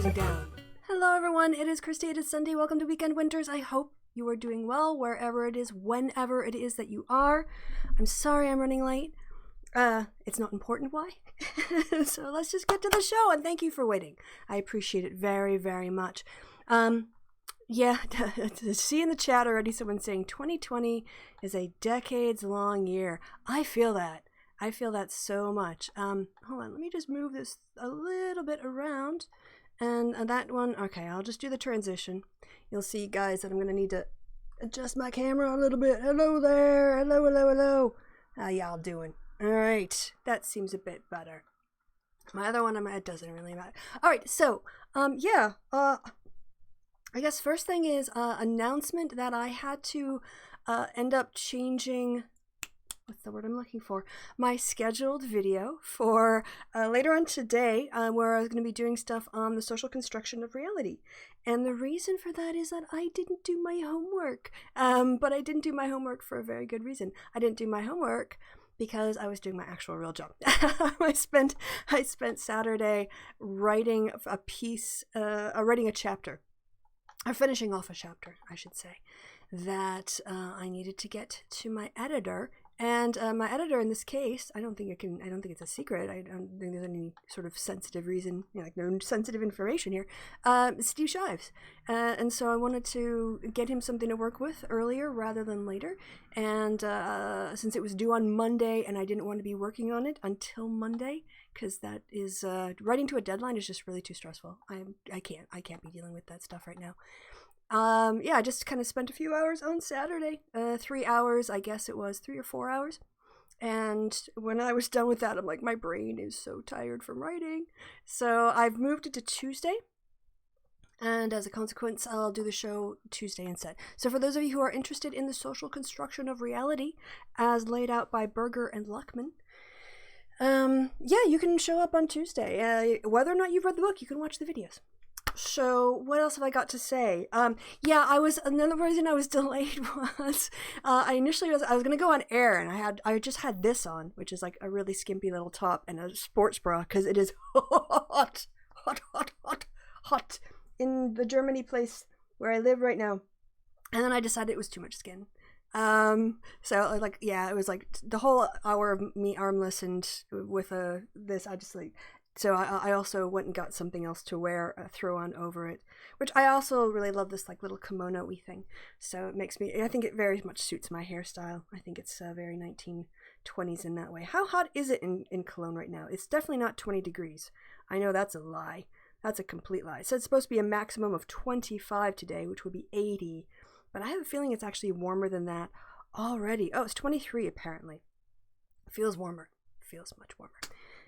music down. Hello everyone, it is Christy, it is Sunday, welcome to Weekend Winters. I hope you are doing well wherever it is, whenever it is that you are. I'm sorry I'm running late. It's not important why. So let's just get to the show, and thank you for waiting. I appreciate it very, very much. Yeah, to see in the chat already someone saying 2020 is a decades-long year. I feel that. I feel that so much. Hold on, let me just move this a little bit around. And that one, okay, I'll just do the transition. You'll see, guys, that I'm going to need to adjust my camera a little bit. Hello there. Hello, hello, hello. How y'all doing? All right, that seems a bit better. My other one, it doesn't really matter. All right, so, I guess first thing is announcement that I had to end up changing, what's the word I'm looking for, my scheduled video for later on today, where I was going to be doing stuff on the social construction of reality. And the reason for that is that I didn't do my homework, but I didn't do my homework for a very good reason. I didn't do my homework because I was doing my actual real job. I spent Saturday writing a piece, writing a chapter, or finishing off a chapter, I should say, that I needed to get to my editor. And my editor in this case, I don't think it's a secret. I don't think there's any sort of sensitive reason, no sensitive information here. Steve Shives. And so I wanted to get him something to work with earlier rather than later. And since it was due on Monday and I didn't want to be working on it until Monday, because that is, writing to a deadline is just really too stressful. I can't be dealing with that stuff right now. I just kind of spent a few hours on Saturday, 3 hours, I guess it was 3 or 4 hours. And when I was done with that, I'm like, my brain is so tired from writing. So I've moved it to Tuesday. And as a consequence, I'll do the show Tuesday instead. So for those of you who are interested in the social construction of reality, as laid out by Berger and Luckman, you can show up on Tuesday. Whether or not you've read the book, you can watch the videos. So what else have I got to say? Another reason I was delayed was I was going to go on air, and I just had this on, which is like a really skimpy little top and a sports bra, because it is hot in the Germany place where I live right now. And then I decided it was too much skin. It was like the whole hour of me armless and with this, I just like. So I also went and got something else to wear, throw on over it, which I also really love, this like little kimono-y thing. So it makes me, I think it very much suits my hairstyle. I think it's very 1920s in that way. How hot is it in Cologne right now? It's definitely not 20 degrees. I know that's a lie. That's a complete lie. So it's supposed to be a maximum of 25 today, which would be 80. But I have a feeling it's actually warmer than that already. Oh, it's 23 apparently. Feels warmer. Feels much warmer.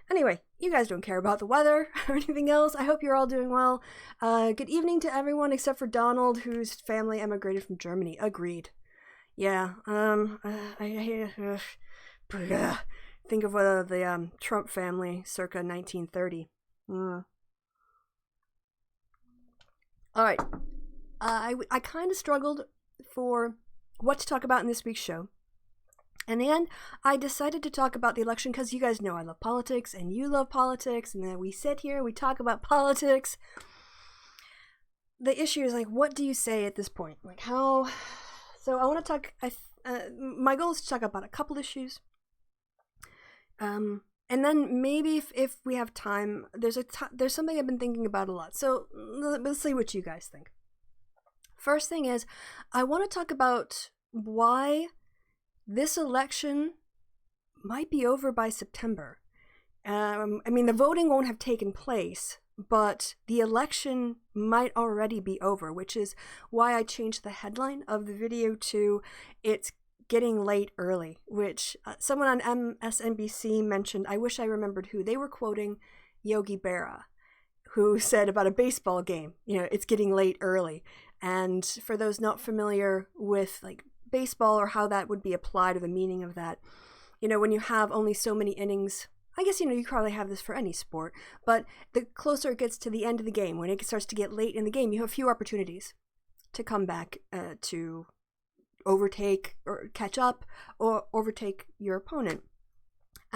Anyway, you guys don't care about the weather or anything else. I hope you're all doing well. Good evening to everyone except for Donald, whose family emigrated from Germany. Agreed. Yeah, think of the Trump family circa 1930. Alright, I kind of struggled for what to talk about in this week's show. In the end, I decided to talk about the election because you guys know I love politics and you love politics, and then we sit here, we talk about politics. The issue is, like, what do you say at this point? Like, how... So I want to talk... my goal is to talk about a couple issues. And then maybe if we have time, there's something I've been thinking about a lot. So let's see what you guys think. First thing is, I want to talk about why this election might be over by September. The voting won't have taken place, but the election might already be over, which is why I changed the headline of the video to "It's Getting Late Early," which someone on MSNBC mentioned. I wish I remembered who. They were quoting Yogi Berra, who said about a baseball game, it's getting late early. And for those not familiar with, like, baseball or how that would be applied or the meaning of that, when you have only so many innings, I guess you probably have this for any sport, but the closer it gets to the end of the game, when it starts to get late in the game, you have few opportunities to come back to overtake or catch up or overtake your opponent.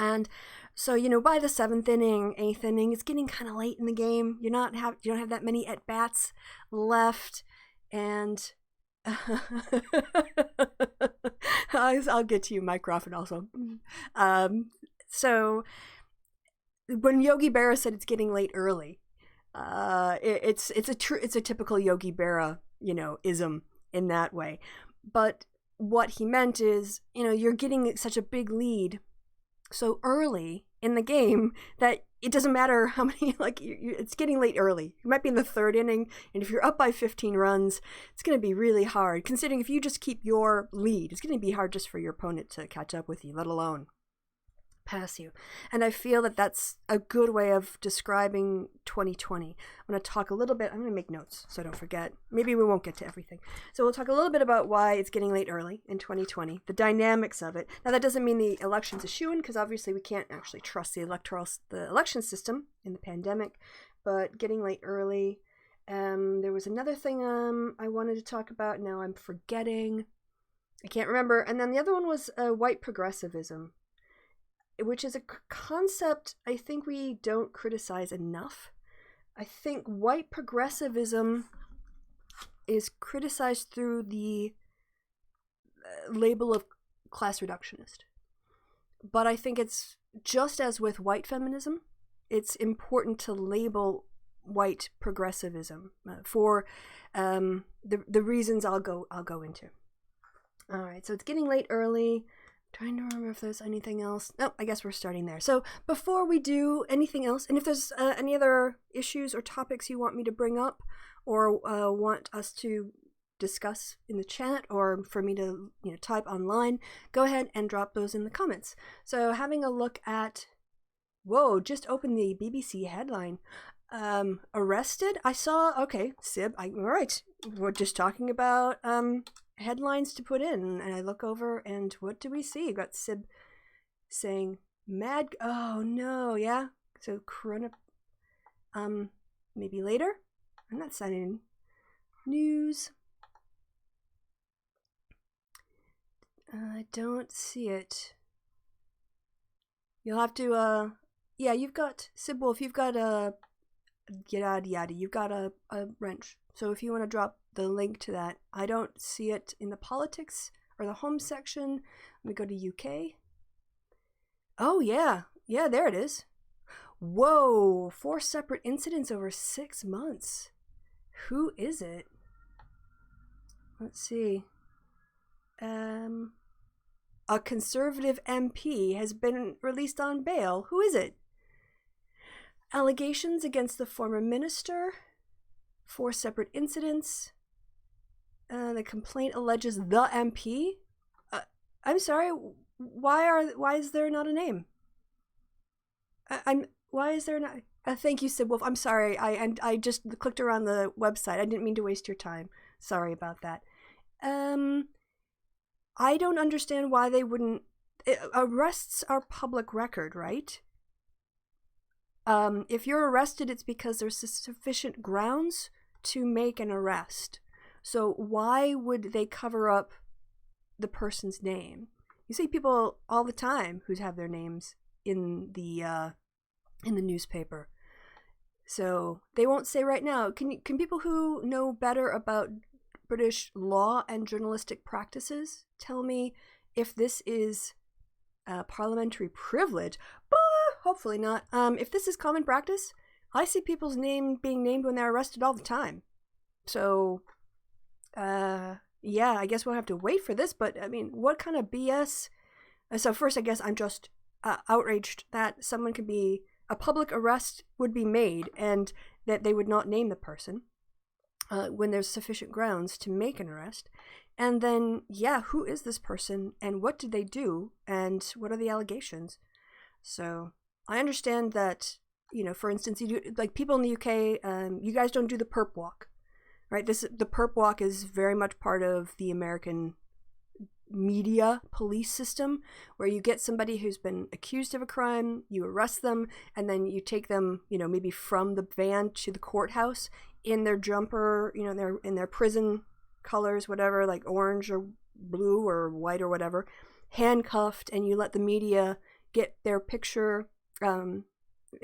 And so, by the 7th inning, 8th inning, it's getting kind of late in the game. You don't have that many at bats left, and I'll get to you, Mike Ruffin, also. So when Yogi Berra said it's getting late early, it's a typical Yogi Berra, ism in that way. But what he meant is, you're getting such a big lead so early in the game that it doesn't matter how many, it's getting late early. You might be in the 3rd inning, and if you're up by 15 runs, it's going to be really hard. Considering if you just keep your lead, it's going to be hard just for your opponent to catch up with you, let alone pass you. And I feel that that's a good way of describing 2020. I'm going to talk a little bit. I'm going to make notes so I don't forget. Maybe we won't get to everything. So we'll talk a little bit about why it's getting late early in 2020, the dynamics of it. Now, that doesn't mean the election's a shoo-in, because obviously we can't actually trust the election system in the pandemic, but getting late early. There was another thing I wanted to talk about. Now I'm forgetting. I can't remember. And then the other one was white progressivism, which is a concept I think we don't criticize enough. I think white progressivism is criticized through the label of class reductionist. But I think it's just as with white feminism, it's important to label white progressivism for the reasons I'll go into. All right, so it's getting late early. Trying to remember if there's anything else. No, I guess we're starting there. So before we do anything else, and if there's any other issues or topics you want me to bring up or want us to discuss in the chat, or for me to type online, go ahead and drop those in the comments. So having a look at, just open the BBC headline. Arrested? I saw, okay, Sib, all right, we're just talking about headlines to put in, and I look over, and what do we see? You got Sib saying oh no, yeah, so corona, maybe later. I'm not signing news. I don't see it. You'll have to yeah, you've got Sib Wolf, you've got a yada yada, you've got a wrench. So if you want to drop the link to that, I don't see it in the politics or the home section. Let me go to UK. Oh yeah, there it is. Whoa, 4 separate incidents over 6 months. Who is it? Let's see. A Conservative MP has been released on bail. Who is it? Allegations against the former minister. 4 separate incidents. The complaint alleges the MP. I'm sorry. Why is there not a name? Why is there not? Thank you, Sib Wolf. I'm sorry. I just clicked around the website. I didn't mean to waste your time. Sorry about that. I don't understand why they wouldn't. Arrests are public record, right? If you're arrested, it's because there's sufficient grounds to make an arrest. So why would they cover up the person's name? You see people all the time who have their names in the newspaper. So they won't say right now. Can people who know better about British law and journalistic practices tell me if this is parliamentary privilege? Hopefully not. If this is common practice, I see people's name being named when they're arrested all the time. So, yeah, I guess we'll have to wait for this, but I mean, what kind of BS? So first, I guess I'm just outraged that a public arrest would be made and that they would not name the person when there's sufficient grounds to make an arrest. And then, yeah, who is this person and what did they do and what are the allegations? So I understand that, for instance, you do, like people in the UK, you guys don't do the perp walk, right? The perp walk is very much part of the American media police system, where you get somebody who's been accused of a crime, you arrest them, and then you take them, maybe from the van to the courthouse in their jumper, in their prison colors, whatever, like orange or blue or white or whatever, handcuffed, and you let the media get their picture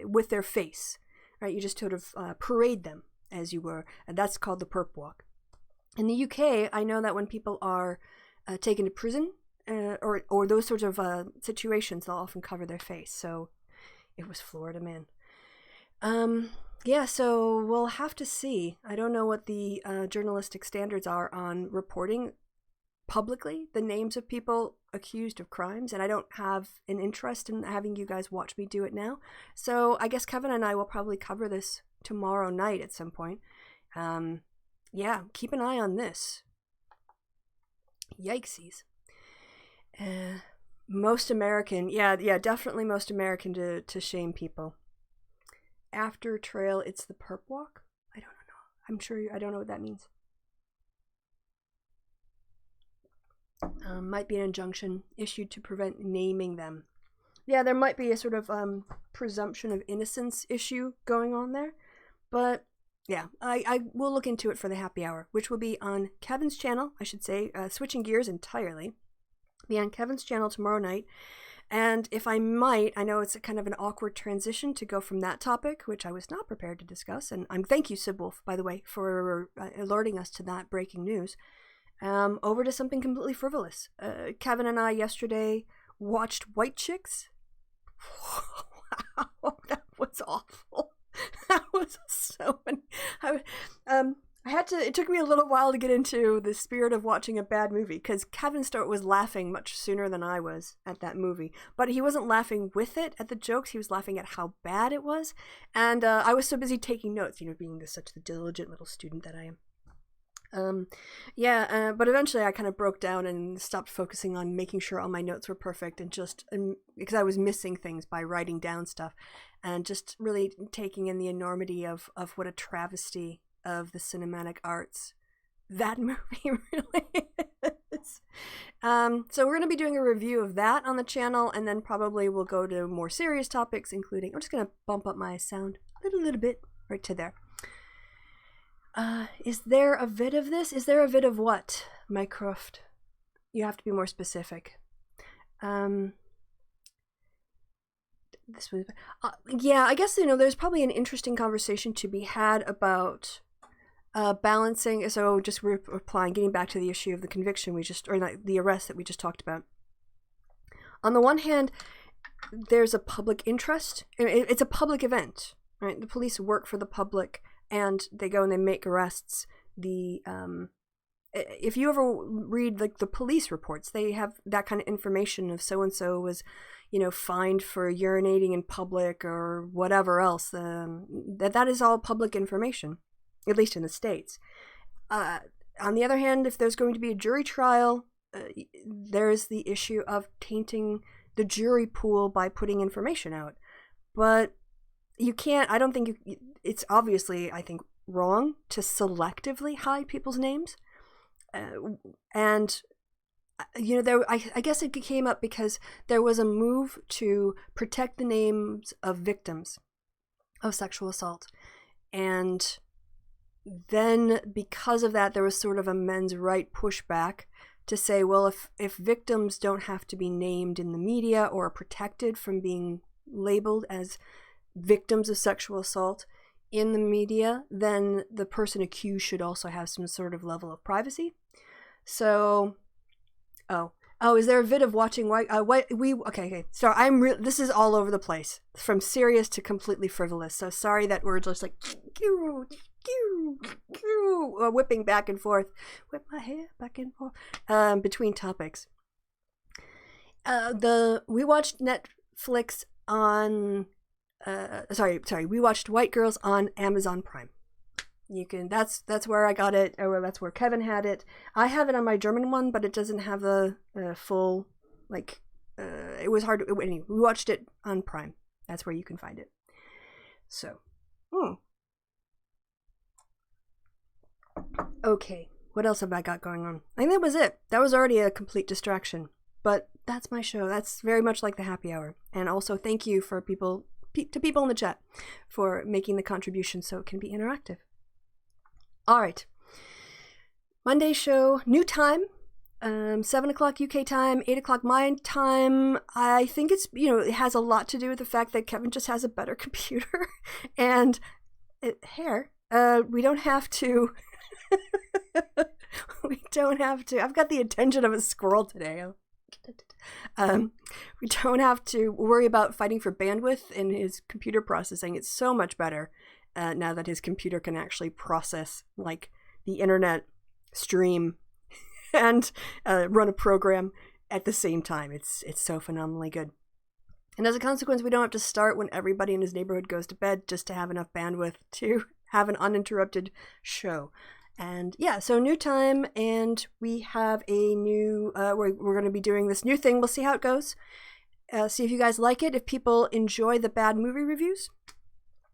with their face, right? You just sort of parade them as you were, and that's called the perp walk. In the UK, I know that when people are taken to prison or those sorts of situations, they'll often cover their face. So it was Florida, man. Yeah, so we'll have to see. I don't know what the journalistic standards are on reporting publicly the names of people accused of crimes, and I don't have an interest in having you guys watch me do it now. So I guess Kevin and I will probably cover this tomorrow night at some point. Yeah, keep an eye on this. Yikesies. Most American, yeah, definitely most American to shame people. After trail, it's the perp walk? I don't know. I'm sure I don't know what that means. Might be an injunction issued to prevent naming them. Yeah, there might be a sort of presumption of innocence issue going on there. But yeah, I will look into it for the happy hour, which will be on Kevin's channel, I should say, switching gears entirely. Be on Kevin's channel tomorrow night. And if I might, I know it's a kind of an awkward transition to go from that topic, which I was not prepared to discuss. And thank you, Sibwolf, by the way, for alerting us to that breaking news. Over to something completely frivolous. Kevin and I yesterday watched White Chicks. Wow, that was awful. That was so it took me a little while to get into the spirit of watching a bad movie, because Kevin Stewart was laughing much sooner than I was at that movie. But he wasn't laughing with it at the jokes, he was laughing at how bad it was. And I was so busy taking notes, being such the diligent little student that I am. But eventually I kind of broke down and stopped focusing on making sure all my notes were perfect, and because I was missing things by writing down stuff, and just really taking in the enormity of what a travesty of the cinematic arts that movie really is. So we're going to be doing a review of that on the channel, and then probably we'll go to more serious topics, including, I'm just going to bump up my sound a little bit right to there. Is there a vid of this? Is there a vid of what, Mycroft? You have to be more specific. This was, yeah, I guess, there's probably an interesting conversation to be had about balancing. So just replying, getting back to the issue of the conviction the arrest that we just talked about. On the one hand, there's a public interest. It's a public event, right? The police work for the public, and they go and they make arrests. If you ever read the police reports, they have that kind of information of so-and-so was, fined for urinating in public or whatever else. That is all public information, at least in the States. On the other hand, if there's going to be a jury trial, there's the issue of tainting the jury pool by putting information out. But you can't, I don't think it's obviously, I think, wrong to selectively hide people's names. I guess it came up because there was a move to protect the names of victims of sexual assault. And then because of that, there was sort of a men's right pushback to say, well, if victims don't have to be named in the media or are protected from being labeled as victims of sexual assault in the media, then the person accused should also have some sort of level of privacy. So, is there a vid of watching okay. So this is all over the place, from serious to completely frivolous. So sorry that we're just like whipping back and forth, whip my hair back and forth between topics. We watched Netflix on. We watched White Girls on Amazon Prime. That's where I got it, or that's where Kevin had it. I have it on my German one, but it doesn't have the full, it was hard to, anyway, we watched it on Prime. That's where you can find it. So, okay, what else have I got going on? I think that was it. That was already a complete distraction, but that's my show. That's very much like the happy hour. And also thank you to people in the chat for making the contribution so it can be interactive. All right. Monday show, new time. 7 o'clock UK time, 8 o'clock my time. I think it's, it has a lot to do with the fact that Kevin just has a better computer. And we don't have to. I've got the attention of a squirrel today. We don't have to worry about fighting for bandwidth in his computer processing. It's so much better now that his computer can actually process like the internet stream and run a program at the same time. It's so phenomenally good. And as a consequence, we don't have to start when everybody in his neighborhood goes to bed just to have enough bandwidth to have an uninterrupted show. And yeah, so new time, and we have a new, we're going to be doing this new thing. We'll see how it goes. See if you guys like it. If people enjoy the bad movie reviews,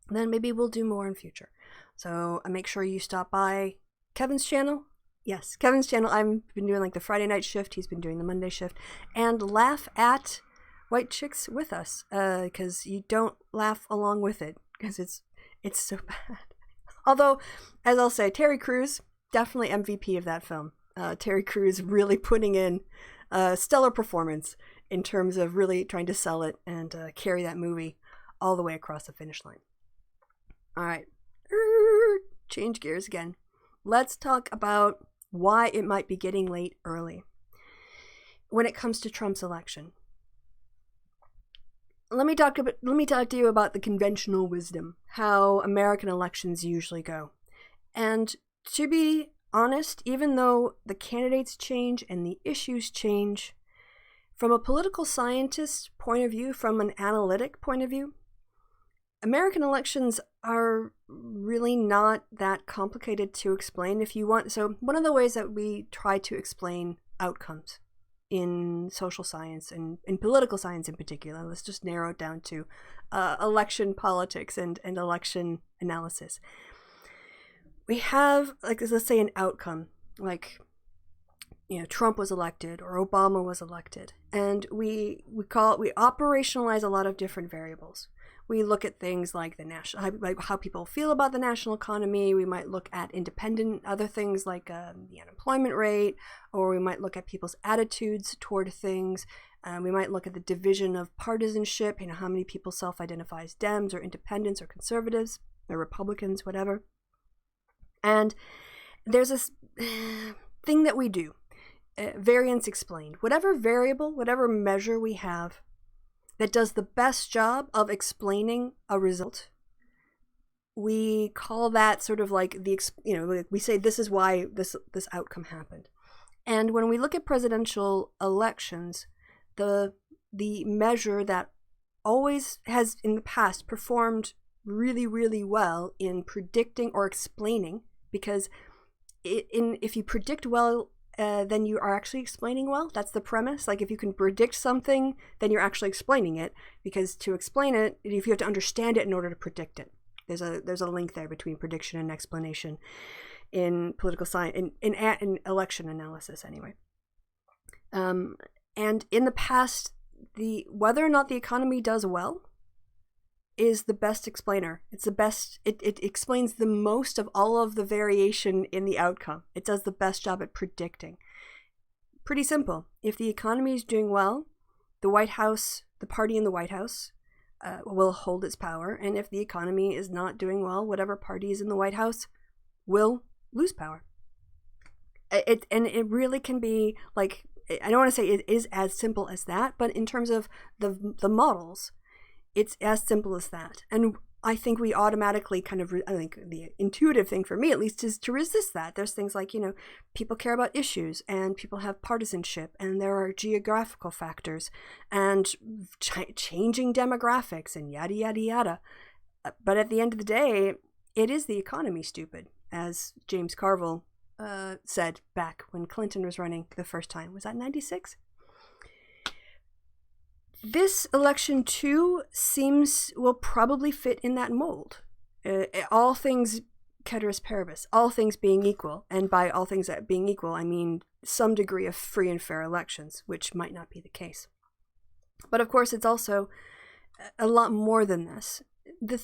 then maybe we'll do more in future. So make sure you stop by Kevin's channel. Yes, Kevin's channel. I've been doing like the Friday night shift. He's been doing the Monday shift. And laugh at White Chicks with us, because you don't laugh along with it, because it's so bad. Although, as I'll say, Terry Crews, definitely MVP of that film. Terry Crews really putting in a stellar performance in terms of really trying to sell it and carry that movie all the way across the finish line. All right, change gears again. Let's talk about why it might be getting late early when it comes to Trump's election. Let me talk to you about the conventional wisdom, how American elections usually go. And to be honest, even though the candidates change and the issues change, from a political scientist point of view, from an analytic point of view, American elections are really not that complicated to explain if you want. So one of the ways that we try to explain outcomes in social science and in political science in particular, let's just narrow it down to election politics and election analysis. We have, like, let's say an outcome, like, Trump was elected or Obama was elected, and we operationalize a lot of different variables. We look at things like how people feel about the national economy. We might look at independent other things like the unemployment rate, or we might look at people's attitudes toward things. We might look at the division of partisanship, how many people self-identify as Dems or independents or conservatives or Republicans, whatever. And there's this thing that we do, variance explained. Whatever variable, whatever measure we have that does the best job of explaining a result, we call that sort of like we say this is why this outcome happened. And when we look at presidential elections, the measure that always has in the past performed really, really well in predicting or explaining, because if you predict well, then you are actually explaining well. That's the premise. Like, if you can predict something, then you're actually explaining it, because to explain it, if you have to understand it in order to predict it. There's a link there between prediction and explanation in political science, in election analysis anyway. And in the past, whether or not the economy does well is the best explainer. It's the best, it explains the most of all of the variation in the outcome. It does the best job at predicting. Pretty simple. If the economy is doing well, the White House, the party in the White House, will hold its power. And if the economy is not doing well, whatever party is in the White House will lose power. It really can be like, I don't want to say it is as simple as that, but in terms of the models, it's as simple as that. And I think we automatically I think the intuitive thing for me at least is to resist that. There's things like, people care about issues, and people have partisanship, and there are geographical factors and changing demographics and yada, yada, yada. But at the end of the day, it is the economy, stupid, as James Carville said back when Clinton was running the first time. Was that 96? This election, too, will probably fit in that mold. All things ceteris paribus, all things being equal. And by all things being equal, I mean some degree of free and fair elections, which might not be the case. But of course, it's also a lot more than this. The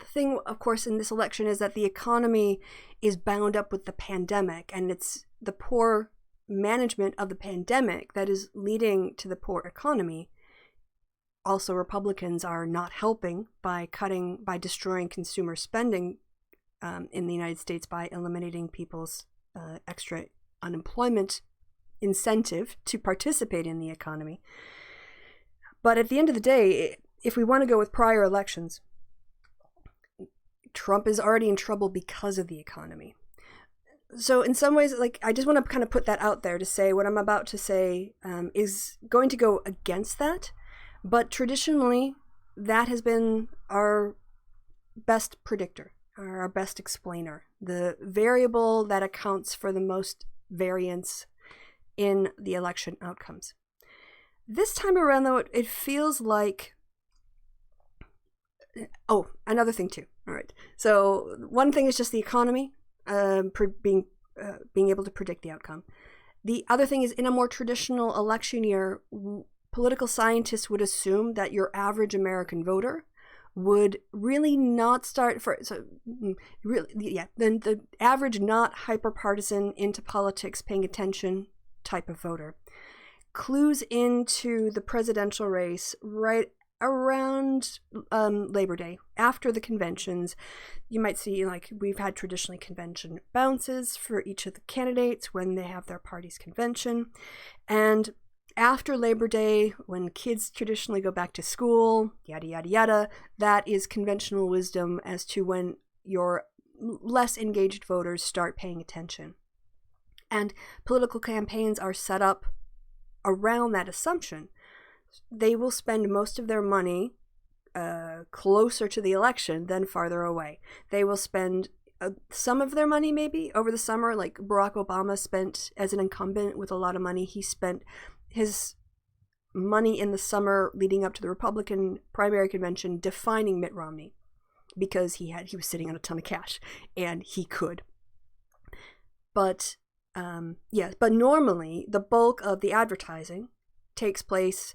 thing, of course, in this election is that the economy is bound up with the pandemic, and it's the poor management of the pandemic that is leading to the poor economy. Also, Republicans are not helping by destroying consumer spending in the United States by eliminating people's extra unemployment incentive to participate in the economy. But at the end of the day, if we want to go with prior elections, Trump is already in trouble because of the economy. So in some ways, like, I just want to kind of put that out there to say what I'm about to say is going to go against that. But traditionally, that has been our best predictor, or our best explainer, the variable that accounts for the most variance in the election outcomes. This time around, though, it feels like... Oh, another thing, too. All right. So one thing is just the economy, being able to predict the outcome. The other thing is, in a more traditional election year, political scientists would assume that your average American voter would really not start then the average not hyper-partisan, into politics, paying attention type of voter clues into the presidential race right around Labor Day, after the conventions. You might see, like, we've had traditionally convention bounces for each of the candidates when they have their party's convention. And after Labor Day, when kids traditionally go back to school, yada, yada, yada, that is conventional wisdom as to when your less engaged voters start paying attention. And political campaigns are set up around that assumption. They will spend most of their money closer to the election than farther away. They will spend some of their money maybe over the summer, like Barack Obama spent as an incumbent with a lot of money. He spent his money in the summer leading up to the Republican primary convention defining Mitt Romney, because he was sitting on a ton of cash and he could. But but normally the bulk of the advertising takes place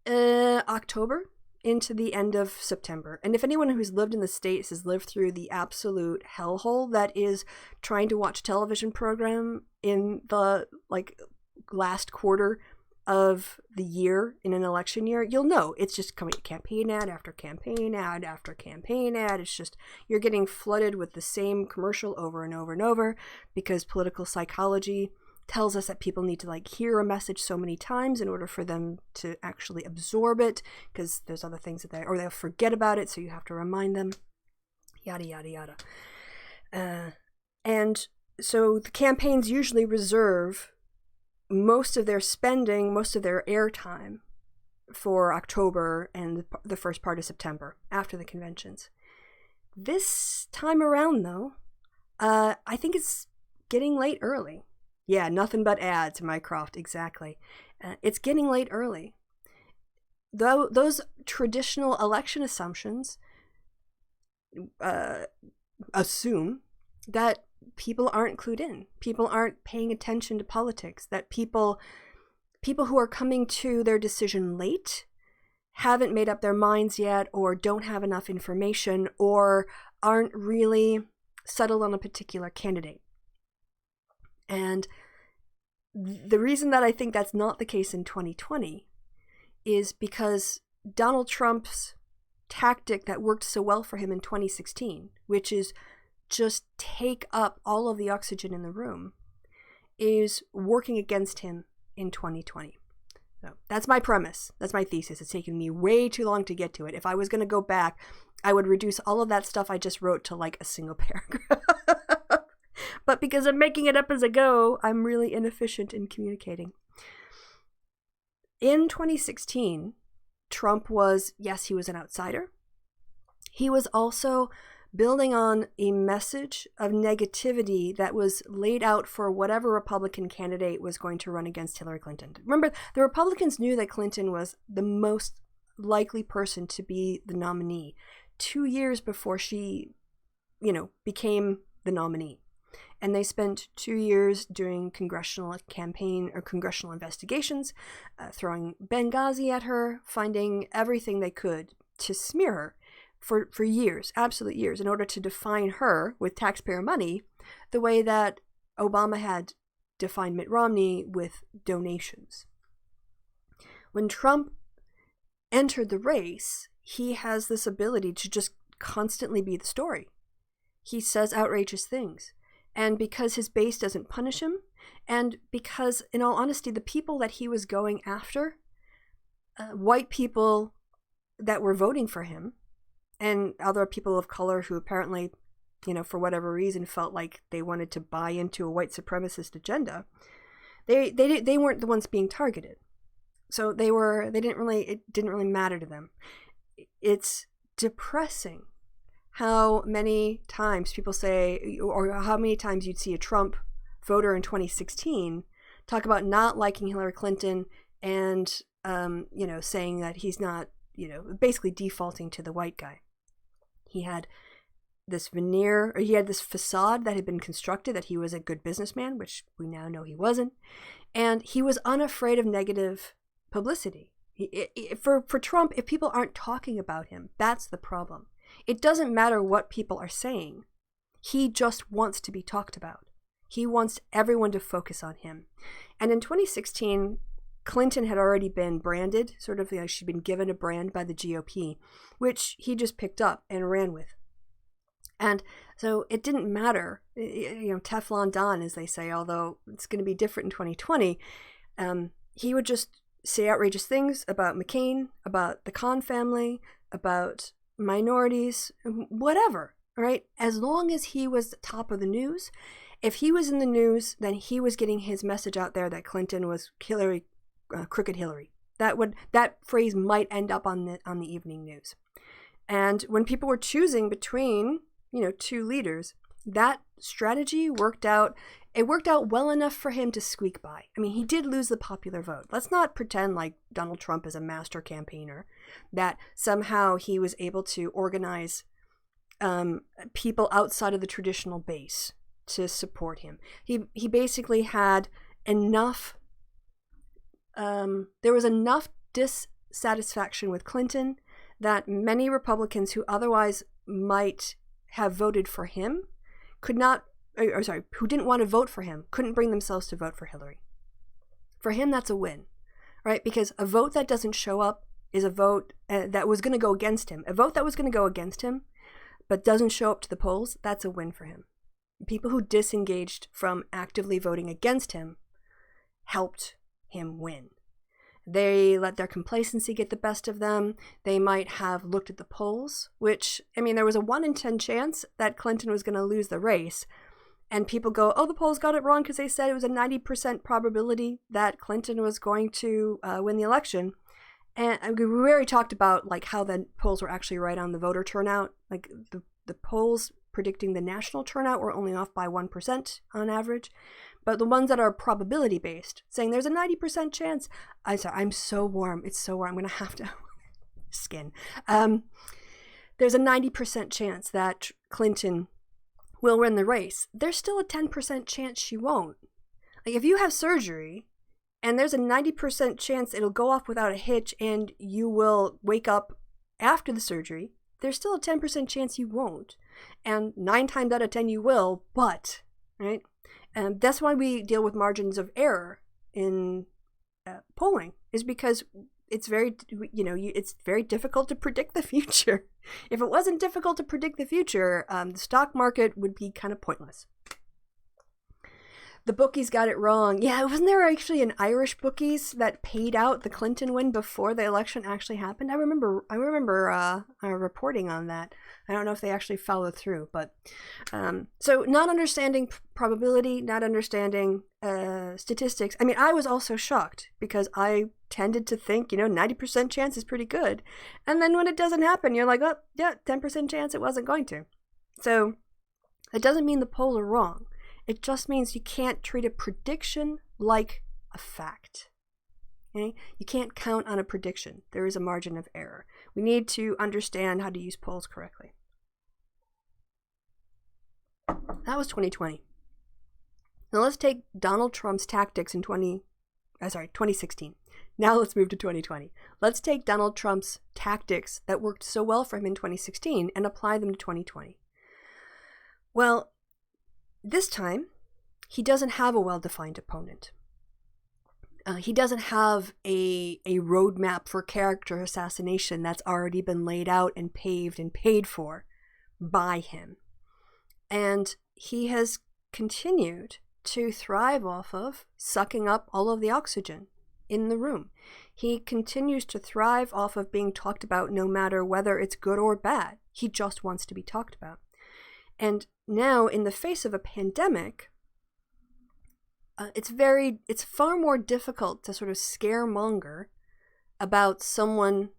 October into the end of September. And if anyone who's lived in the States has lived through the absolute hellhole that is trying to watch a television program in the last quarter of the year in an election year, you'll know it's just coming campaign ad after campaign ad after campaign ad. It's just, you're getting flooded with the same commercial over and over and over, because political psychology tells us that people need to hear a message so many times in order for them to actually absorb it, because there's other things or they'll forget about it, so you have to remind them, yada, yada, yada. And so the campaigns usually reserve most of their spending, most of their airtime for October and the first part of September after the conventions. This time around, though, I think it's getting late early. Yeah, nothing but ads, Mycroft, exactly. It's getting late early. Though those traditional election assumptions assume that people aren't clued in, people aren't paying attention to politics, that people who are coming to their decision late haven't made up their minds yet, or don't have enough information, or aren't really settled on a particular candidate. And the reason that I think that's not the case in 2020 is because Donald Trump's tactic that worked so well for him in 2016, which is just take up all of the oxygen in the room, is working against him in 2020. So that's my premise. That's my thesis. It's taken me way too long to get to it. If I was going to go back, I would reduce all of that stuff I just wrote to a single paragraph. But because I'm making it up as I go, I'm really inefficient in communicating. In 2016, Trump was, yes, he was an outsider. He was also building on a message of negativity that was laid out for whatever Republican candidate was going to run against Hillary Clinton. Remember, the Republicans knew that Clinton was the most likely person to be the nominee 2 years before she, became the nominee. And they spent 2 years doing congressional investigations, throwing Benghazi at her, finding everything they could to smear her for years, absolute years, in order to define her with taxpayer money the way that Obama had define Mitt Romney with donations. When Trump entered the race, he has this ability to just constantly be the story. He says outrageous things. And because his base doesn't punish him, and because, in all honesty, the people that he was going after, white people that were voting for him, and other people of color who apparently, for whatever reason, felt like they wanted to buy into a white supremacist agenda, they weren't the ones being targeted. So it didn't really matter to them. It's depressing how many times people say, or how many times you'd see a Trump voter in 2016 talk about not liking Hillary Clinton and, saying that he's not, basically defaulting to the white guy. He had this veneer, or he had this facade that had been constructed that he was a good businessman, which we now know he wasn't. And he was unafraid of negative publicity. For Trump, if people aren't talking about him, that's the problem. It doesn't matter what people are saying. He just wants to be talked about. He wants everyone to focus on him. And in 2016, Clinton had already been branded, sort of she'd been given a brand by the GOP, which he just picked up and ran with. And so it didn't matter, Teflon Don, as they say, although it's going to be different in 2020. He would just say outrageous things about McCain, about the Khan family, about minorities, whatever, right? As long as he was top of the news, if he was in the news, then he was getting his message out there that Clinton was Hillary, crooked Hillary. That phrase might end up on the evening news. And when people were choosing between, two leaders, that strategy worked out. It worked out well enough for him to squeak by. I mean, he did lose the popular vote. Let's not pretend like Donald Trump is a master campaigner, that somehow he was able to organize people outside of the traditional base to support him. He basically had enough, there was enough dissatisfaction with Clinton that many Republicans who otherwise might have voted for him who didn't want to vote for him, couldn't bring themselves to vote for Hillary. For him, that's a win, right? Because a vote that doesn't show up is a vote that was going to go against him. A vote that was going to go against him, but doesn't show up to the polls, that's a win for him. People who disengaged from actively voting against him helped him win. They let their complacency get the best of them. They might have looked at the polls, which, there was a 1 in 10 chance that Clinton was going to lose the race. And people go, oh, the polls got it wrong because they said it was a 90% probability that Clinton was going to win the election. And we already talked about how the polls were actually right on the voter turnout. The polls predicting the national turnout were only off by 1% on average. But the ones that are probability based, saying there's a 90% chance. I'm so warm. It's so warm. I'm going to have to skin. There's a 90% chance that Clinton will win the race. There's still a 10% chance she won't. If you have surgery and there's a 90% chance it'll go off without a hitch and you will wake up after the surgery, there's still a 10% chance you won't. And 9 times out of 10 you will, but, right? And that's why we deal with margins of error in polling, is because it's very difficult to predict the future. If it wasn't difficult to predict the future, the stock market would be kind of pointless. The bookies got it wrong. Yeah, wasn't there actually an Irish bookies that paid out the Clinton win before the election actually happened? I remember reporting on that. I don't know if they actually followed through, but so not understanding probability, not understanding statistics. I was also shocked because I tended to think, 90% chance is pretty good. And then when it doesn't happen, you're like, oh, yeah, 10% chance it wasn't going to. So it doesn't mean the polls are wrong. It just means you can't treat a prediction like a fact. Okay? You can't count on a prediction. There is a margin of error. We need to understand how to use polls correctly. That was 2020. Now let's take Donald Trump's tactics in 2016. Now let's move to 2020. Let's take Donald Trump's tactics that worked so well for him in 2016 and apply them to 2020. Well, this time, he doesn't have a well-defined opponent. He doesn't have a roadmap for character assassination that's already been laid out and paved and paid for by him. And he has continued to thrive off of sucking up all of the oxygen in the room. He continues to thrive off of being talked about no matter whether it's good or bad. He just wants to be talked about. And now, in the face of a pandemic, it's far more difficult to sort of scaremonger about someone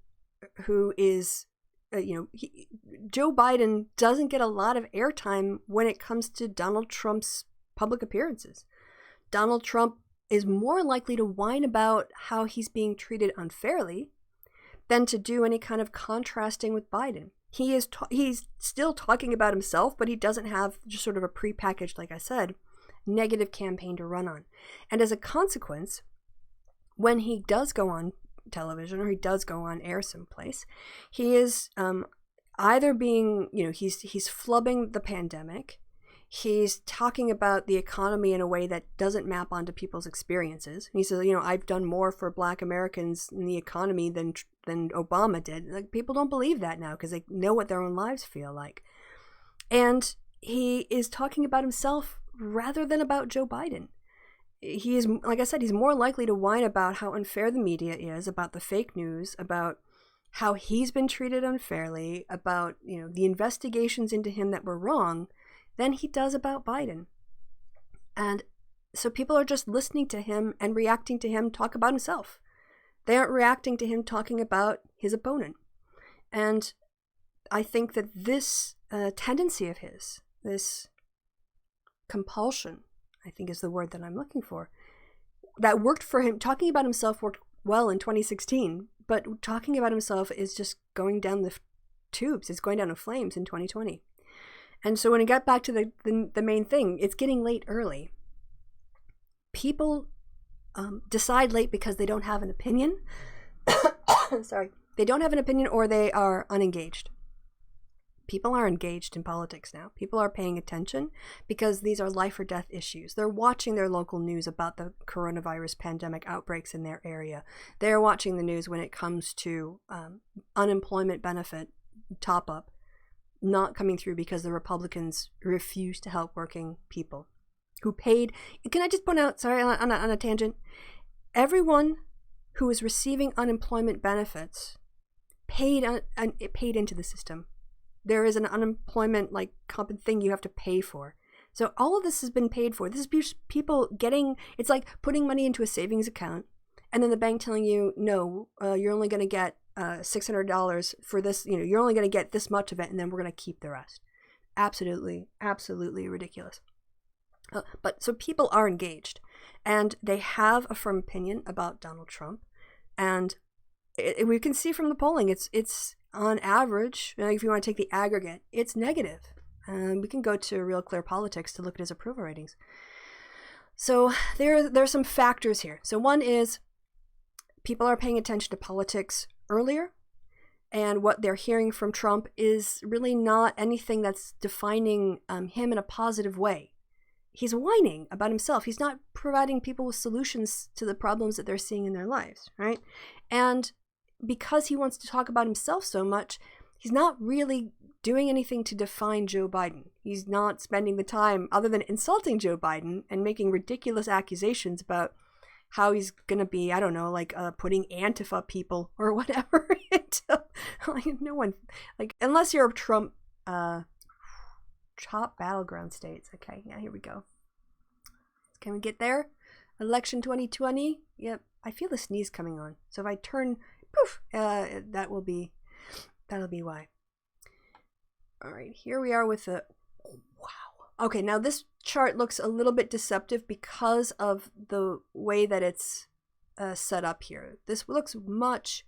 who is, Joe Biden doesn't get a lot of airtime when it comes to Donald Trump's public appearances. Donald Trump is more likely to whine about how he's being treated unfairly than to do any kind of contrasting with Biden. He's still talking about himself, but he doesn't have just sort of a prepackaged, like I said, negative campaign to run on. And as a consequence, when he does go on television or he does go on air someplace, he is either being, he's flubbing the pandemic, he's talking about the economy in a way that doesn't map onto people's experiences. He says, I've done more for Black Americans in the economy than Obama did. Like, people don't believe that now because they know what their own lives feel like. And he is talking about himself rather than about Joe Biden. He is, like I said, he's more likely to whine about how unfair the media is, about the fake news, about how he's been treated unfairly, about, the investigations into him that were wrong, than he does about Biden. And so people are just listening to him and reacting to him talk about himself. They aren't reacting to him talking about his opponent. And I think that this tendency of his, this compulsion, I think is the word that I'm looking for, that worked for him. Talking about himself worked well in 2016, but talking about himself is just going down the tubes. It's going down in flames in 2020. And so when I get back to the main thing, it's getting late early. People decide late because they don't have an opinion. Sorry. They don't have an opinion or they are unengaged. People are engaged in politics now. People are paying attention because these are life or death issues. They're watching their local news about the coronavirus pandemic outbreaks in their area. They're watching the news when it comes to unemployment benefit top-up not coming through because the Republicans refuse to help working people who paid. Can I just point out, sorry, on a tangent, everyone who is receiving unemployment benefits paid into the system. There is an unemployment thing you have to pay for. So all of this has been paid for. This is people getting, it's like putting money into a savings account and then the bank telling you, no, you're only going to get $600 for this, you're only going to get this much of it and then we're going to keep the rest. Absolutely, absolutely ridiculous. But so people are engaged and they have a firm opinion about Donald Trump. And we can see from the polling, it's on average, if you want to take the aggregate, it's negative. We can go to Real Clear Politics to look at his approval ratings. So there are some factors here. So one is people are paying attention to politics earlier, and what they're hearing from Trump is really not anything that's defining him in a positive way. He's whining about himself. He's not providing people with solutions to the problems that they're seeing in their lives, right? And because he wants to talk about himself so much, he's not really doing anything to define Joe Biden. He's not spending the time other than insulting Joe Biden and making ridiculous accusations about how he's going to be, I don't know, putting Antifa people or whatever into, no one, unless you're a Trump, top battleground states. Okay, yeah, here we go. Can we get there? Election 2020. Yep, I feel the sneeze coming on. So if I turn, poof, that'll be why. All right, here we are with the, wow. Okay, now this chart looks a little bit deceptive because of the way that it's set up here. This looks much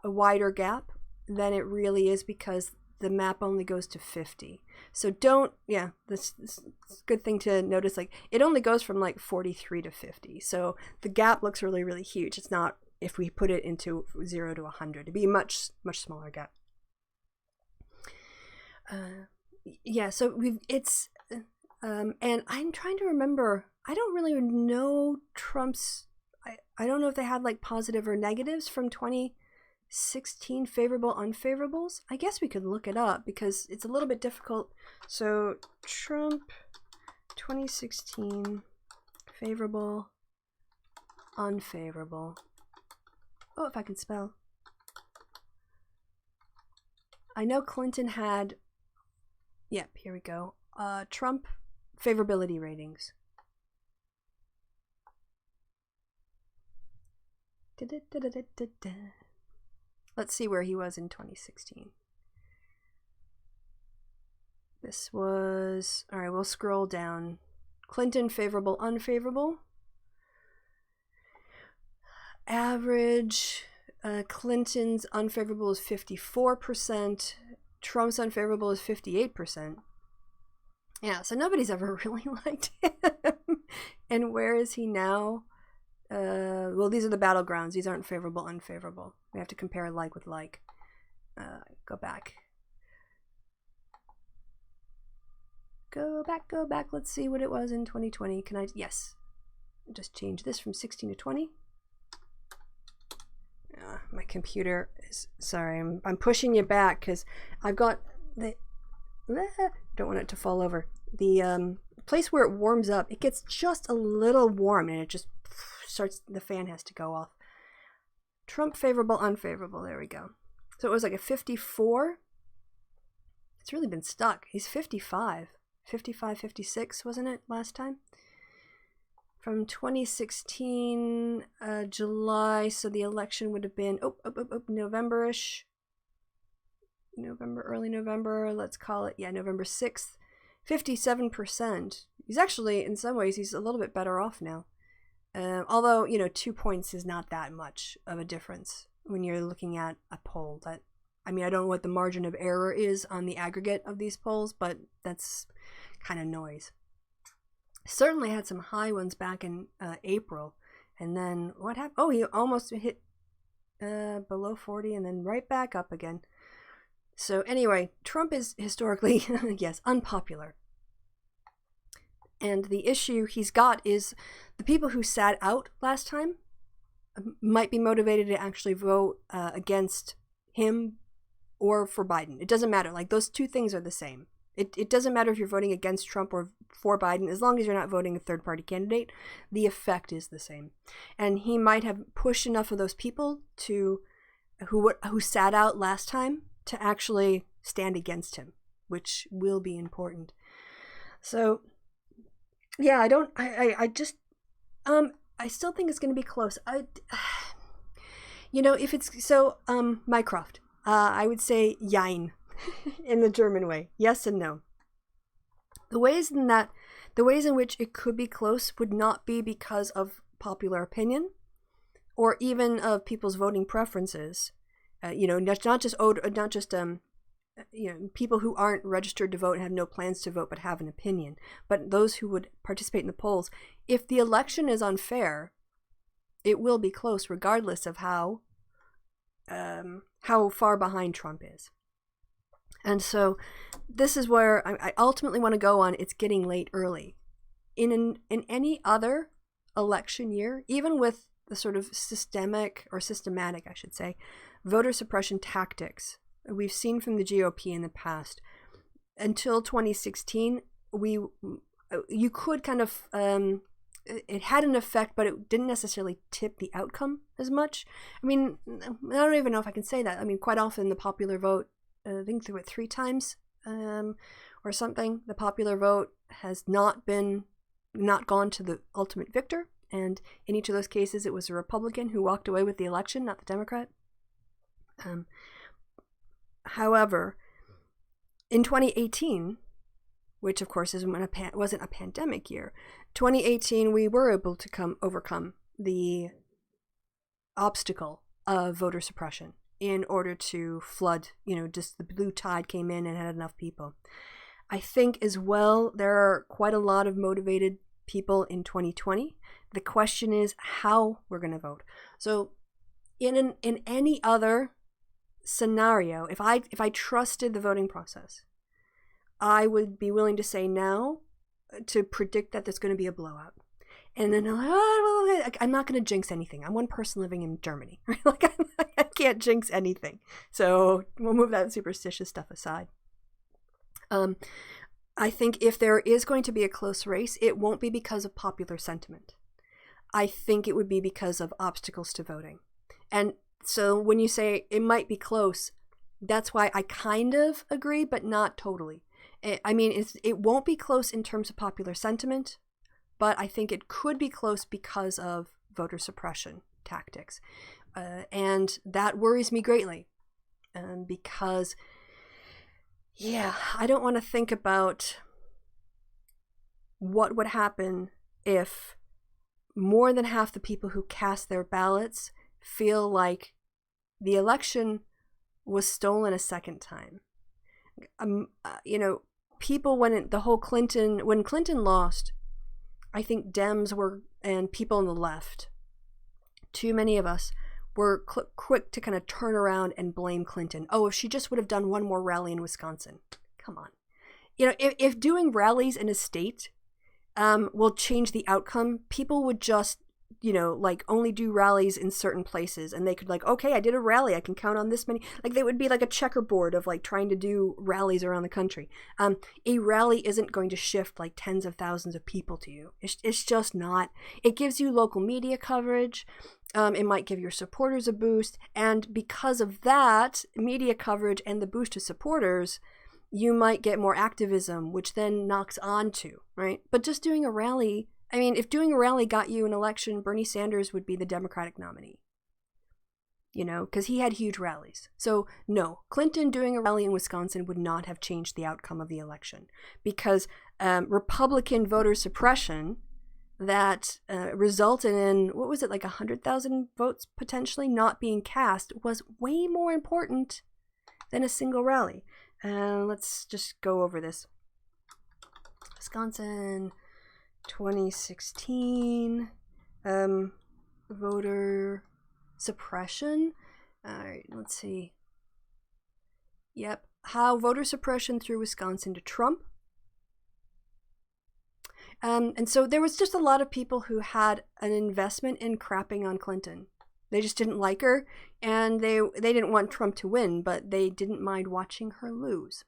a wider gap than it really is because the map only goes to 50. So this is a good thing to notice. It only goes from 43 to 50. So the gap looks really, really huge. It's not if we put it into 0 to 100. It'd be a much smaller gap. So And I'm trying to remember, I don't really know Trump's, I don't know if they had like positive or negatives from 2016, favorable, unfavorables. I guess we could look it up because it's a little bit difficult. So Trump 2016, favorable, unfavorable. Oh, if I can spell. I know Clinton had, yep, here we go. Trump favorability ratings. Let's see where he was in 2016. This was, all right, we'll scroll down. Clinton, favorable, unfavorable. Average, Clinton's unfavorable is 54%. Trump's unfavorable is 58%. Yeah, so nobody's ever really liked him. And where is he now? Well, these are the battlegrounds. These aren't favorable, unfavorable. We have to compare like with like. Go back. Go back. Let's see what it was in 2020. Can I? Yes. Just change this from 16 to 20. My computer is, sorry, I'm pushing you back because I've got the, don't want it to fall over. The place where it warms up, it gets just a little warm and it just starts, the fan has to go off. Trump favorable, unfavorable, there we go. So it was like a 54. It's really been stuck. He's 55, 56, wasn't it last time? From 2016, July, so the election would have been, November-ish. November, early November, let's call it, yeah, November 6th. 57%. He's actually, in some ways, he's a little bit better off now. Although, 2 points is not that much of a difference when you're looking at a poll. That, I mean, I don't know what the margin of error is on the aggregate of these polls, but that's kind of noise. Certainly had some high ones back in April. And then what happened? Oh, he almost hit below 40 and then right back up again. So anyway, Trump is historically, yes, unpopular. And the issue he's got is the people who sat out last time might be motivated to actually vote against him or for Biden. It doesn't matter. Like, those two things are the same. It doesn't matter if you're voting against Trump or for Biden, as long as you're not voting a third-party candidate, the effect is the same. And he might have pushed enough of those people to who sat out last time to actually stand against him, which will be important. So, yeah, I still think it's going to be close. If it's so, Mycroft, I would say jein. In the German way, yes and no. The ways in which it could be close would not be because of popular opinion, or even of people's voting preferences. Not just people who aren't registered to vote and have no plans to vote but have an opinion, but those who would participate in the polls. If the election is unfair, it will be close, regardless of how far behind Trump is. And so this is where I ultimately want to go on. It's getting late early. In any other election year, even with the sort of systematic, I should say, voter suppression tactics we've seen from the GOP in the past, until 2016, you could kind of, it had an effect, but it didn't necessarily tip the outcome as much. I mean, I don't even know if I can say that. I mean, quite often the popular vote, I think through it 3 times or something, the popular vote has not gone to the ultimate victor. And in each of those cases, it was a Republican who walked away with the election, not the Democrat. However, in 2018, which of course wasn't a pandemic year, 2018, we were able to overcome the obstacle of voter suppression in order to flood, just the blue tide came in and had enough people. I think as well, there are quite a lot of motivated people in 2020. The question is how we're going to vote. So in any other scenario, if I trusted the voting process, I would be willing to say now to predict that there's going to be a blowout. And then I'm not going to jinx anything. I'm one person living in Germany, right? Like I can't jinx anything. So we'll move that superstitious stuff aside. I think if there is going to be a close race, it won't be because of popular sentiment. I think it would be because of obstacles to voting. And so when you say it might be close, that's why I kind of agree, but not totally. I mean, it won't be close in terms of popular sentiment, but I think it could be close because of voter suppression tactics. And that worries me greatly because, yeah, I don't want to think about what would happen if more than half the people who cast their ballots feel like the election was stolen a second time. People when Clinton lost, I think Dems and people on the left, too many of us were quick to kind of turn around and blame Clinton. Oh, if she just would have done one more rally in Wisconsin. Come on. If doing rallies in a state will change the outcome, people would just, only do rallies in certain places, and they could okay, I did a rally, I can count on this many. They would be like a checkerboard of trying to do rallies around the country. A rally isn't going to shift tens of thousands of people to you. It's just not. It gives you local media coverage. It might give your supporters a boost, and because of that media coverage and the boost to supporters, you might get more activism, which then knocks onto, right? But just doing a rally, if doing a rally got you an election, Bernie Sanders would be the Democratic nominee, because he had huge rallies. So no, Clinton doing a rally in Wisconsin would not have changed the outcome of the election, because Republican voter suppression that resulted in, 100,000 votes potentially not being cast was way more important than a single rally. Let's just go over this. Wisconsin 2016 voter suppression. All right, let's see. Yep, how voter suppression threw Wisconsin to Trump. And so there was just a lot of people who had an investment in crapping on Clinton. They just didn't like her, and they didn't want Trump to win, but they didn't mind watching her lose.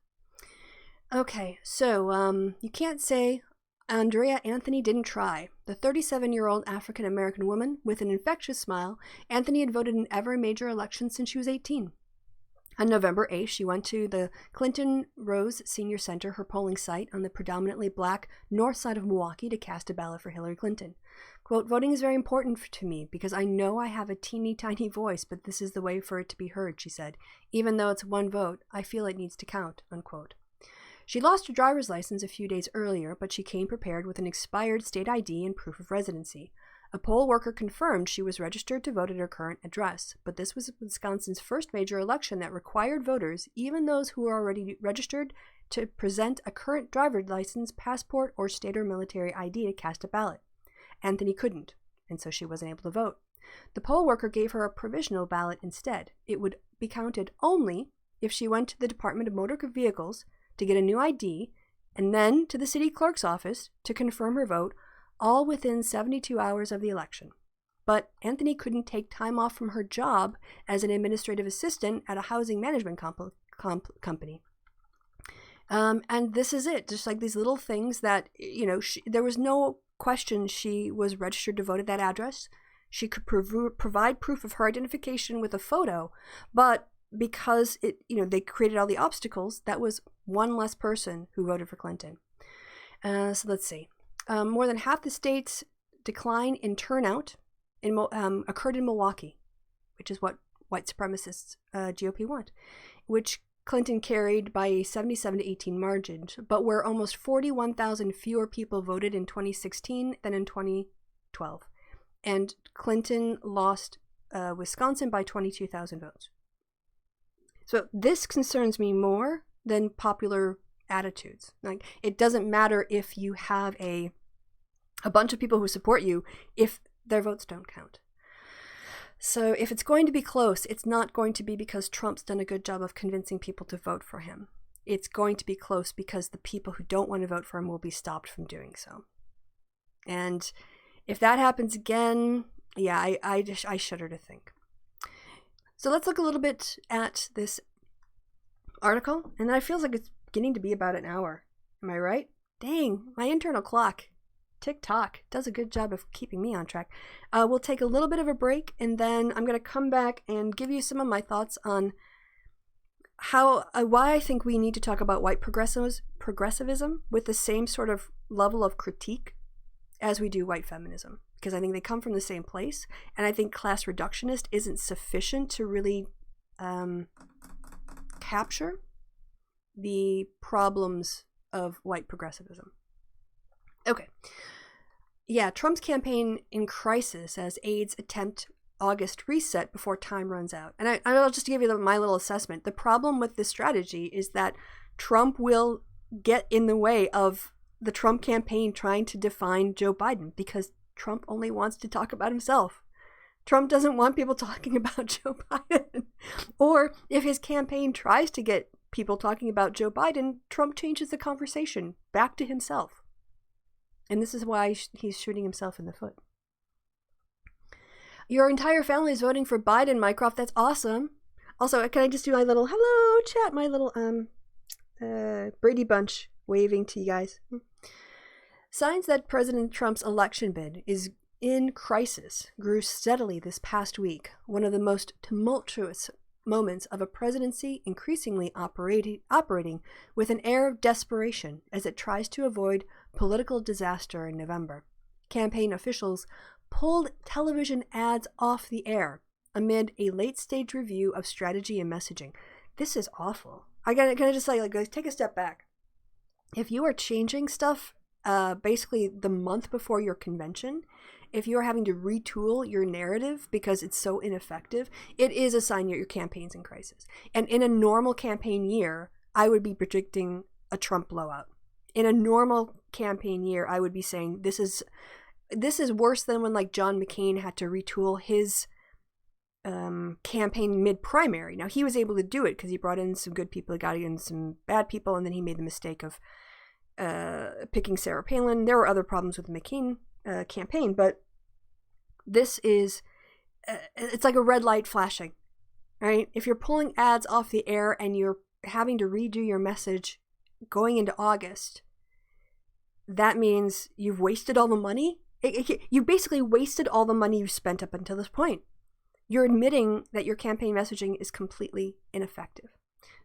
Okay, so you can't say Andrea Anthony didn't try. The 37-year-old African-American woman with an infectious smile, Anthony had voted in every major election since she was 18. On November 8th, she went to the Clinton Rose Senior Center, her polling site on the predominantly black north side of Milwaukee, to cast a ballot for Hillary Clinton. Quote, voting is very important to me because I know I have a teeny tiny voice, but this is the way for it to be heard, she said. Even though it's one vote, I feel it needs to count, unquote. She lost her driver's license a few days earlier, but she came prepared with an expired state ID and proof of residency. A poll worker confirmed she was registered to vote at her current address, but this was Wisconsin's first major election that required voters, even those who were already registered, to present a current driver's license, passport, or state or military ID to cast a ballot. Anthony couldn't, and so she wasn't able to vote. The poll worker gave her a provisional ballot instead. It would be counted only if she went to the Department of Motor Vehicles to get a new ID, and then to the city clerk's office to confirm her vote, all within 72 hours of the election. But Anthony couldn't take time off from her job as an administrative assistant at a housing management company. And this is it, just these little things that, there was no question she was registered to vote at that address. She could provide proof of her identification with a photo, but because they created all the obstacles, that was one less person who voted for Clinton. So let's see. More than half the state's decline in turnout occurred in Milwaukee, which is what white supremacists GOP want, which Clinton carried by a 77-18 margin, but where almost 41,000 fewer people voted in 2016 than in 2012. And Clinton lost Wisconsin by 22,000 votes. So this concerns me more than popular attitudes. It doesn't matter if you have a bunch of people who support you if their votes don't count. So if it's going to be close, it's not going to be because Trump's done a good job of convincing people to vote for him. it's going to be close because the people who don't want to vote for him will be stopped from doing so. And if that happens again, yeah, I shudder to think. So let's look a little bit at this article, and then it feels like it's beginning to be about an hour. Am I right? Dang, my internal clock, tick-tock, does a good job of keeping me on track. We'll take a little bit of a break, and then I'm going to come back and give you some of my thoughts on why I think we need to talk about white progressivism with the same sort of level of critique as we do white feminism, because I think they come from the same place, and I think class reductionist isn't sufficient to really capture the problems of white progressivism. Okay. Yeah, Trump's campaign in crisis as aides attempt August reset before time runs out. And I'll just give you my little assessment. The problem with this strategy is that Trump will get in the way of the Trump campaign trying to define Joe Biden, because Trump only wants to talk about himself. Trump doesn't want people talking about Joe Biden. Or if his campaign tries to get people talking about Joe Biden, Trump changes the conversation back to himself. And this is why he's shooting himself in the foot. Your entire family is voting for Biden, Mycroft. That's awesome. Also, can I just do my little hello chat, my little Brady Bunch waving to you guys. Signs that President Trump's election bid is in crisis grew steadily this past week, one of the most tumultuous moments of a presidency increasingly operating with an air of desperation as it tries to avoid political disaster in November. Campaign officials pulled television ads off the air amid a late-stage review of strategy and messaging. This is awful. Can I just say, guys, take a step back. If you are changing stuff basically the month before your convention, if you're having to retool your narrative because it's so ineffective, it is a sign that your campaign's in crisis. And in a normal campaign year, I would be predicting a Trump blowout. In a normal campaign year, I would be saying this is worse than when John McCain had to retool his campaign mid-primary. Now, he was able to do it because he brought in some good people, he got in some bad people, and then he made the mistake of picking Sarah Palin. There were other problems with the McCain campaign, but this is it's like a red light flashing, right? If you're pulling ads off the air and you're having to redo your message going into August, that means you've wasted all the money. You basically wasted all the money you spent up until this point. You're admitting that your campaign messaging is completely ineffective.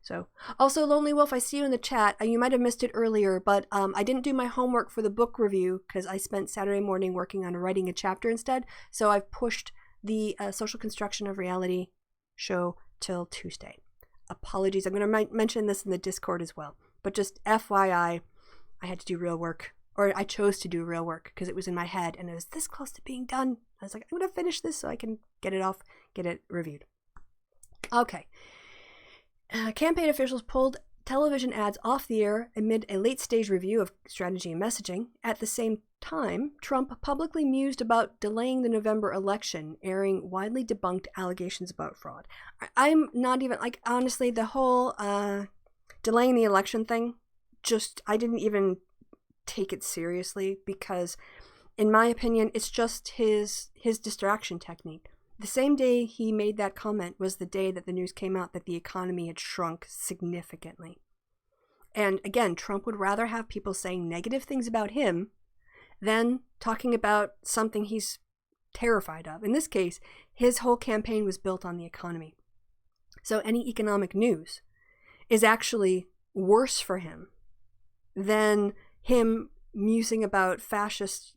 So, also, Lonely Wolf, I see you in the chat. You might have missed it earlier, but I didn't do my homework for the book review because I spent Saturday morning working on writing a chapter instead. So I've pushed the Social Construction of Reality show till Tuesday. Apologies. I'm going to mention this in the Discord as well. But just FYI, I had to do real work. Or I chose to do real work because it was in my head and it was this close to being done. I was like, I'm going to finish this so I can get it off, get it reviewed. Okay. Campaign officials pulled television ads off the air amid a late-stage review of strategy and messaging. At the same time, Trump publicly mused about delaying the November election, airing widely debunked allegations about fraud. I'm not even, honestly, the whole delaying the election thing, I didn't even take it seriously because, in my opinion, it's just his distraction technique. The same day he made that comment was the day that the news came out that the economy had shrunk significantly. And again, Trump would rather have people saying negative things about him than talking about something he's terrified of. In this case, his whole campaign was built on the economy. So any economic news is actually worse for him than him musing about fascist,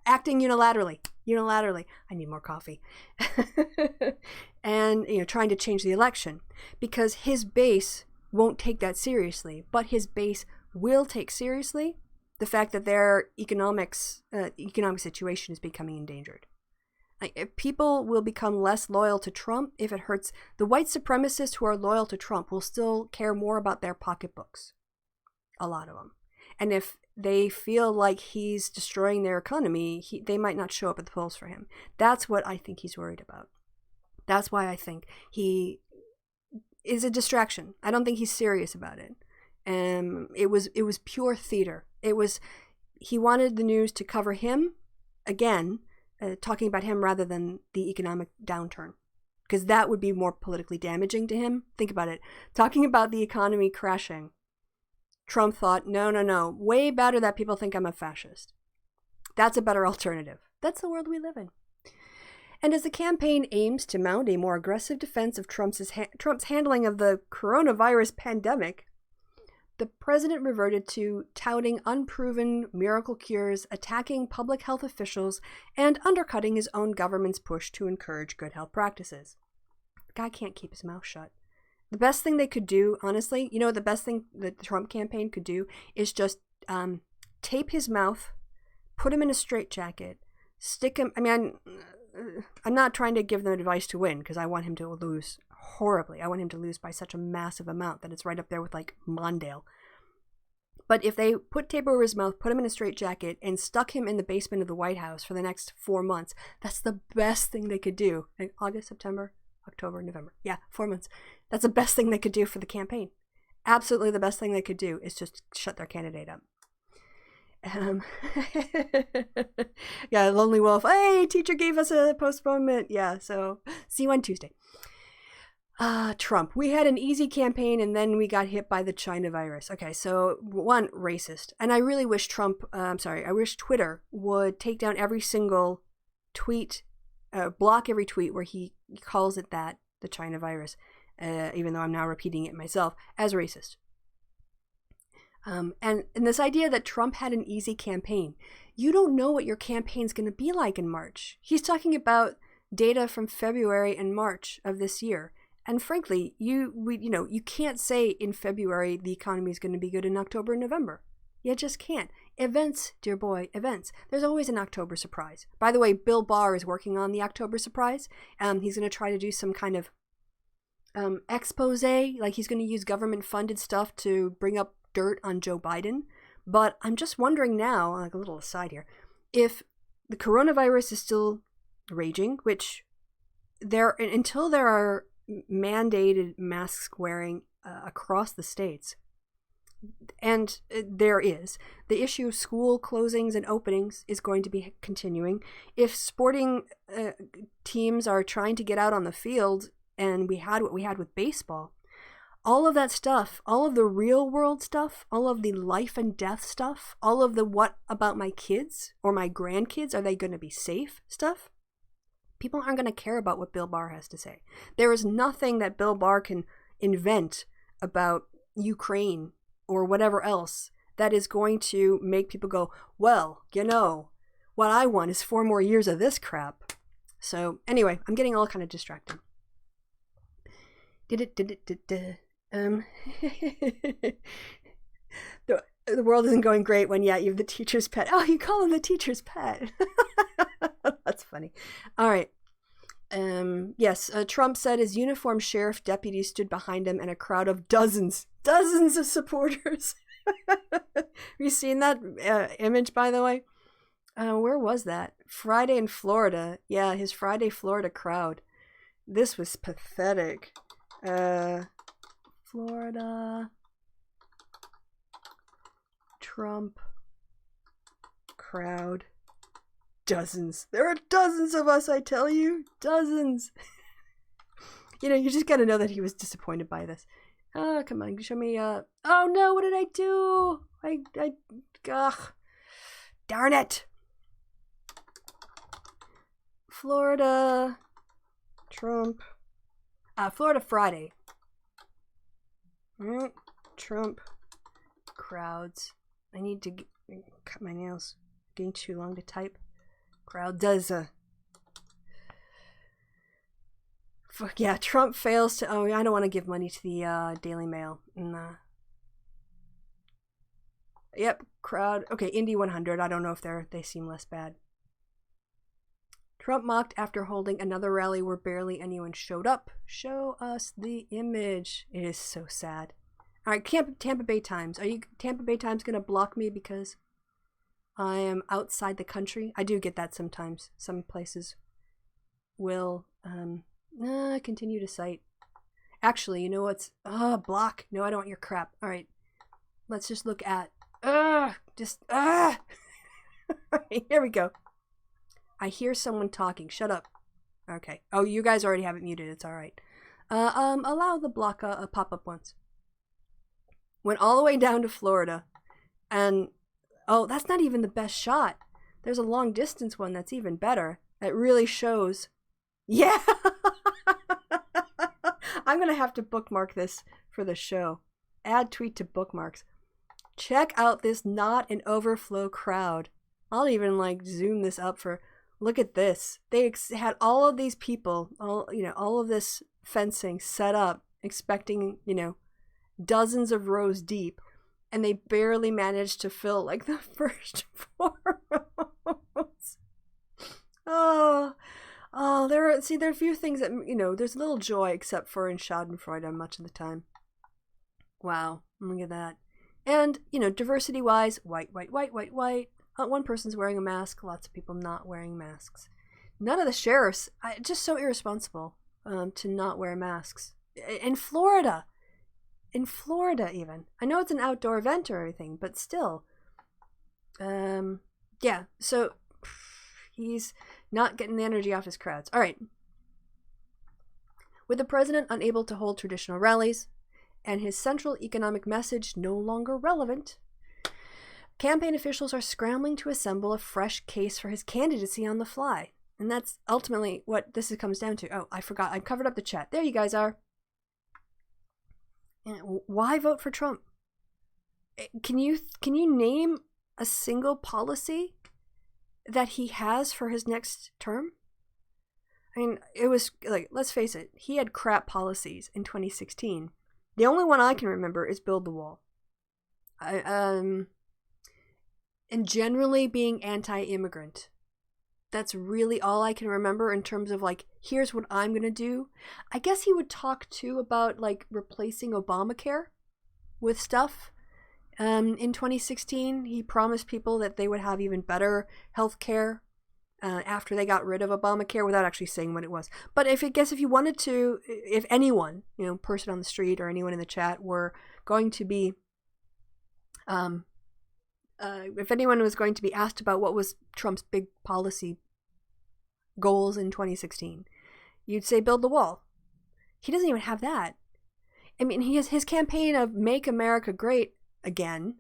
acting unilaterally. I need more coffee. And, trying to change the election because his base won't take that seriously, but his base will take seriously the fact that their economic situation is becoming endangered. People will become less loyal to Trump if it hurts. The white supremacists who are loyal to Trump will still care more about their pocketbooks. A lot of them. And if they feel like he's destroying their economy, they might not show up at the polls for him. That's what I think he's worried about. That's why I think he is a distraction. I don't think he's serious about it. It was pure theater. He wanted the news to cover him again, talking about him rather than the economic downturn, because that would be more politically damaging to him. Think about it. Talking about the economy crashing, Trump thought, no, way better that people think I'm a fascist. That's a better alternative. That's the world we live in. And as the campaign aims to mount a more aggressive defense of Trump's handling of the coronavirus pandemic, the president reverted to touting unproven miracle cures, attacking public health officials, and undercutting his own government's push to encourage good health practices. The guy can't keep his mouth shut. The best thing they could do, honestly, the best thing that the Trump campaign could do is just tape his mouth, put him in a straitjacket, stick him. I'm not trying to give them advice to win, because I want him to lose horribly. I want him to lose by such a massive amount that it's right up there with like Mondale. But if they put tape over his mouth, put him in a straitjacket, and stuck him in the basement of the White House for the next 4 months, that's the best thing they could do. In August, September, October, November. Yeah, 4 months. That's the best thing they could do for the campaign. Absolutely the best thing they could do is just shut their candidate up. Yeah, Lonely Wolf. Hey, teacher gave us a postponement. Yeah, so see you on Tuesday. Trump. We had an easy campaign and then we got hit by the China virus. Okay, so one, racist. And I really wish I wish Twitter would take down every single tweet, block every tweet where he calls it that, the China virus, even though I'm now repeating it myself, as racist. And this idea that Trump had an easy campaign. You don't know what your campaign's going to be like in March. He's talking about data from February and March of this year. And frankly, you can't say in February the economy is going to be good in October and November. You just can't. Events, dear boy, events. There's always an October surprise. By the way, Bill Barr is working on the October surprise. He's going to try to do some kind of expose, like he's going to use government-funded stuff to bring up dirt on Joe Biden. But I'm just wondering now, like a little aside here, if the coronavirus is still raging, which until there are mandated mask wearing across the states, and there is, the issue of school closings and openings is going to be continuing. If sporting teams are trying to get out on the field, and we had what we had with baseball, all of that stuff, all of the real world stuff, all of the life and death stuff, all of the what about my kids or my grandkids, are they going to be safe stuff? People aren't going to care about what Bill Barr has to say. There is nothing that Bill Barr can invent about Ukraine or whatever else that is going to make people go, well, what I want is 4 more years of this crap. So anyway, I'm getting all kind of distracted. The world isn't going great when, you have the teacher's pet. Oh, you call him the teacher's pet. That's funny. All right. Yes, Trump said his uniformed sheriff deputies stood behind him and a crowd of dozens of supporters. Have you seen that image, by the way? Where was that? Friday in Florida. Yeah, his Friday Florida crowd. This was pathetic. Florida Trump crowd. Dozens. There are dozens of us, I tell you. Dozens. You just gotta know that he was disappointed by this. Oh, come on, show me, oh no, what did I do? Ugh. Darn it. Florida Trump. Florida Friday. Trump crowds. I need to cut my nails. Getting too long to type. Crowd does yeah, Trump fails to. Oh, I don't want to give money to the Daily Mail. Yep, crowd. Okay, Indy 100. I don't know if they seem less bad. Trump mocked after holding another rally where barely anyone showed up. Show us the image. It is so sad. All right, Tampa Bay Times. Are you Tampa Bay Times going to block me because I am outside the country? I do get that sometimes. Some places will Continue to cite. Actually, you know what's... block. No, I don't want your crap. All right. Let's just look at... Here we go. I hear someone talking. Shut up. Okay. Oh, you guys already have it muted. It's all right. Allow the block pop up once. Went all the way down to Florida. And... oh, that's not even the best shot. There's a long distance one that's even better. That really shows... yeah! I'm going to have to bookmark this for the show. Add tweet to bookmarks. Check out this not an overflow crowd. I'll even like zoom this up for... look at this. They had all of these people, all of this fencing set up, expecting, dozens of rows deep. And they barely managed to fill like the first 4 rows. There are a few things that, there's little joy except for in Schadenfreude much of the time. Wow, look at that. And, diversity-wise, white. One person's wearing a mask, lots of people not wearing masks. None of the sheriffs, just so irresponsible to not wear masks. In Florida even. I know it's an outdoor event or everything, but still. Yeah, so he's not getting the energy off his crowds. All right. With the president unable to hold traditional rallies and his central economic message no longer relevant, campaign officials are scrambling to assemble a fresh case for his candidacy on the fly. And that's ultimately what this comes down to. Oh, I forgot. I covered up the chat. There you guys are. Why vote for Trump? Can you name a single policy that he has for his next term? I mean, it was like, let's face it, he had crap policies in 2016. The only one I can remember is build the wall. And generally being anti-immigrant. That's really all I can remember in terms of like, here's what I'm going to do. I guess he would talk too about like replacing Obamacare with stuff. In 2016, he promised people that they would have even better health care after they got rid of Obamacare without actually saying what it was. But if you wanted to, if anyone, person on the street or anyone in the chat were going to be, if anyone was going to be asked about what was Trump's big policy goals in 2016, you'd say build the wall. He doesn't even have that. I mean, his campaign of Make America Great Again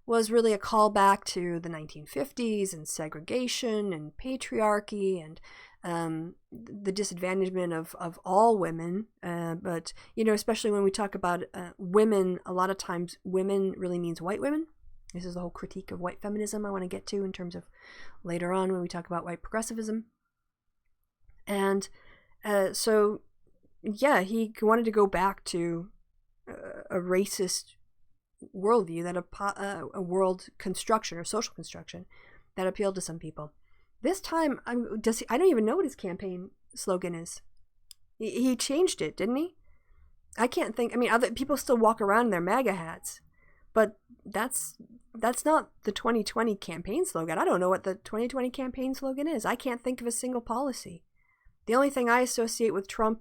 was really a callback to the 1950s and segregation and patriarchy and the disadvantagement of all women. But, especially when we talk about women, a lot of times women really means white women. This is the whole critique of white feminism I want to get to in terms of later on when we talk about white progressivism. And so, yeah, he wanted to go back to a racist worldview, that a world construction or social construction that appealed to some people. This time, I don't even know what his campaign slogan is. He changed it, didn't he? I can't think. I mean, other people still walk around in their MAGA hats, but that's not the 2020 campaign slogan. I don't know what the 2020 campaign slogan is. I can't think of a single policy. The only thing I associate with Trump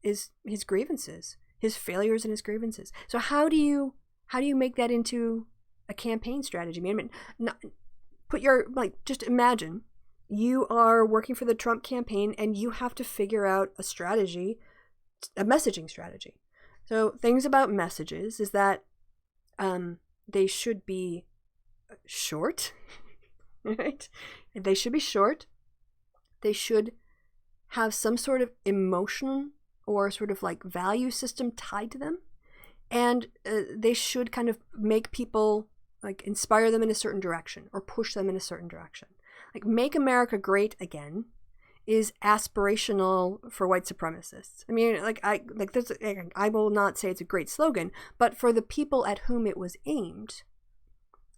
is his grievances, his failures and his grievances. So how do you make that into a campaign strategy? I mean, just imagine you are working for the Trump campaign and you have to figure out a strategy, a messaging strategy. So things about messages is that they should be short, right? They should be short. They should have some sort of emotion or sort of like value system tied to them. And they should kind of make people, like, inspire them in a certain direction or push them in a certain direction. Like, Make America Great Again is aspirational for white supremacists. I mean, I will not say it's a great slogan, but for the people at whom it was aimed,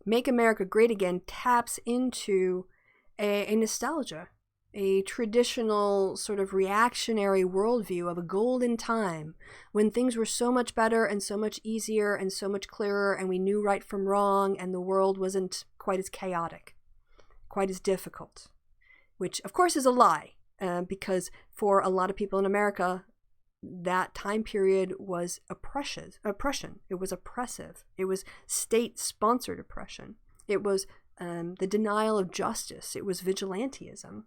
Make America Great Again taps into a nostalgia, a traditional sort of reactionary worldview of a golden time when things were so much better and so much easier and so much clearer, and we knew right from wrong, and the world wasn't quite as chaotic, quite as difficult, which of course is a lie, because for a lot of people in America, that time period was oppression. It was oppressive. It was state-sponsored oppression. It was the denial of justice. It was vigilantism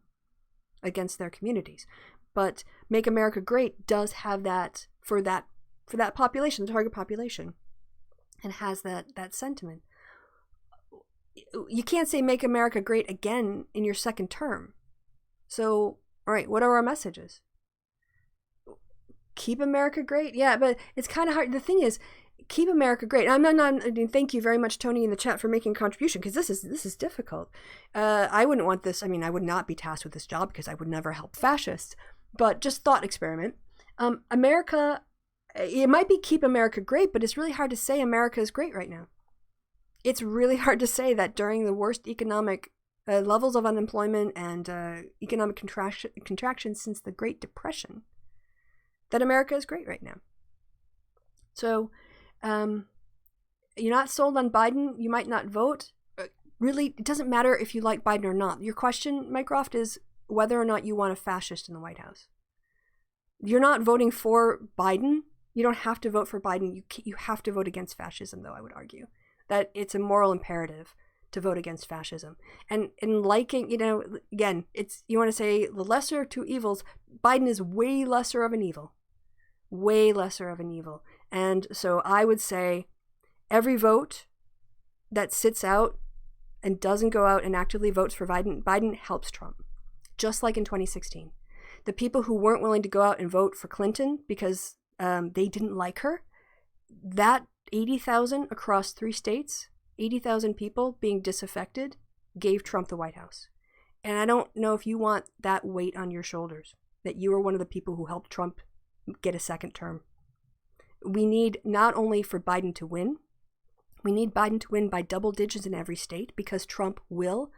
against their communities. But Make America Great does have that for that population, the target population, and has that sentiment. You can't say Make America Great again in your second term. So, all right, what are our messages? Keep America great. Yeah, but it's kind of hard. The thing is, keep America great. I mean, thank you very much, Tony, in the chat for making a contribution, because this is difficult. I wouldn't want this. I mean, I would not be tasked with this job because I would never help fascists. But just thought experiment. America, it might be keep America great, but it's really hard to say America is great right now. It's really hard to say that during the worst economic levels of unemployment and economic contraction since the Great Depression, that America is great right now. So, you're not sold on Biden, you might not vote. Really, it doesn't matter if you like Biden or not. Your question, Mycroft, is whether or not you want a fascist in the White House. You're not voting for Biden. You don't have to vote for Biden. You have to vote against fascism, though, I would argue. That it's a moral imperative to vote against fascism. And in liking, again, you want to say the lesser of two evils, Biden is way lesser of an evil. Way lesser of an evil. And so I would say every vote that sits out and doesn't go out and actively votes for Biden helps Trump. Just like in 2016. The people who weren't willing to go out and vote for Clinton because they didn't like her, that 80,000 across 3 states, 80,000 people being disaffected, gave Trump the White House. And I don't know if you want that weight on your shoulders, that you were one of the people who helped Trump get a second term. We need not only for Biden to win, we need Biden to win by double digits in every state, because Trump will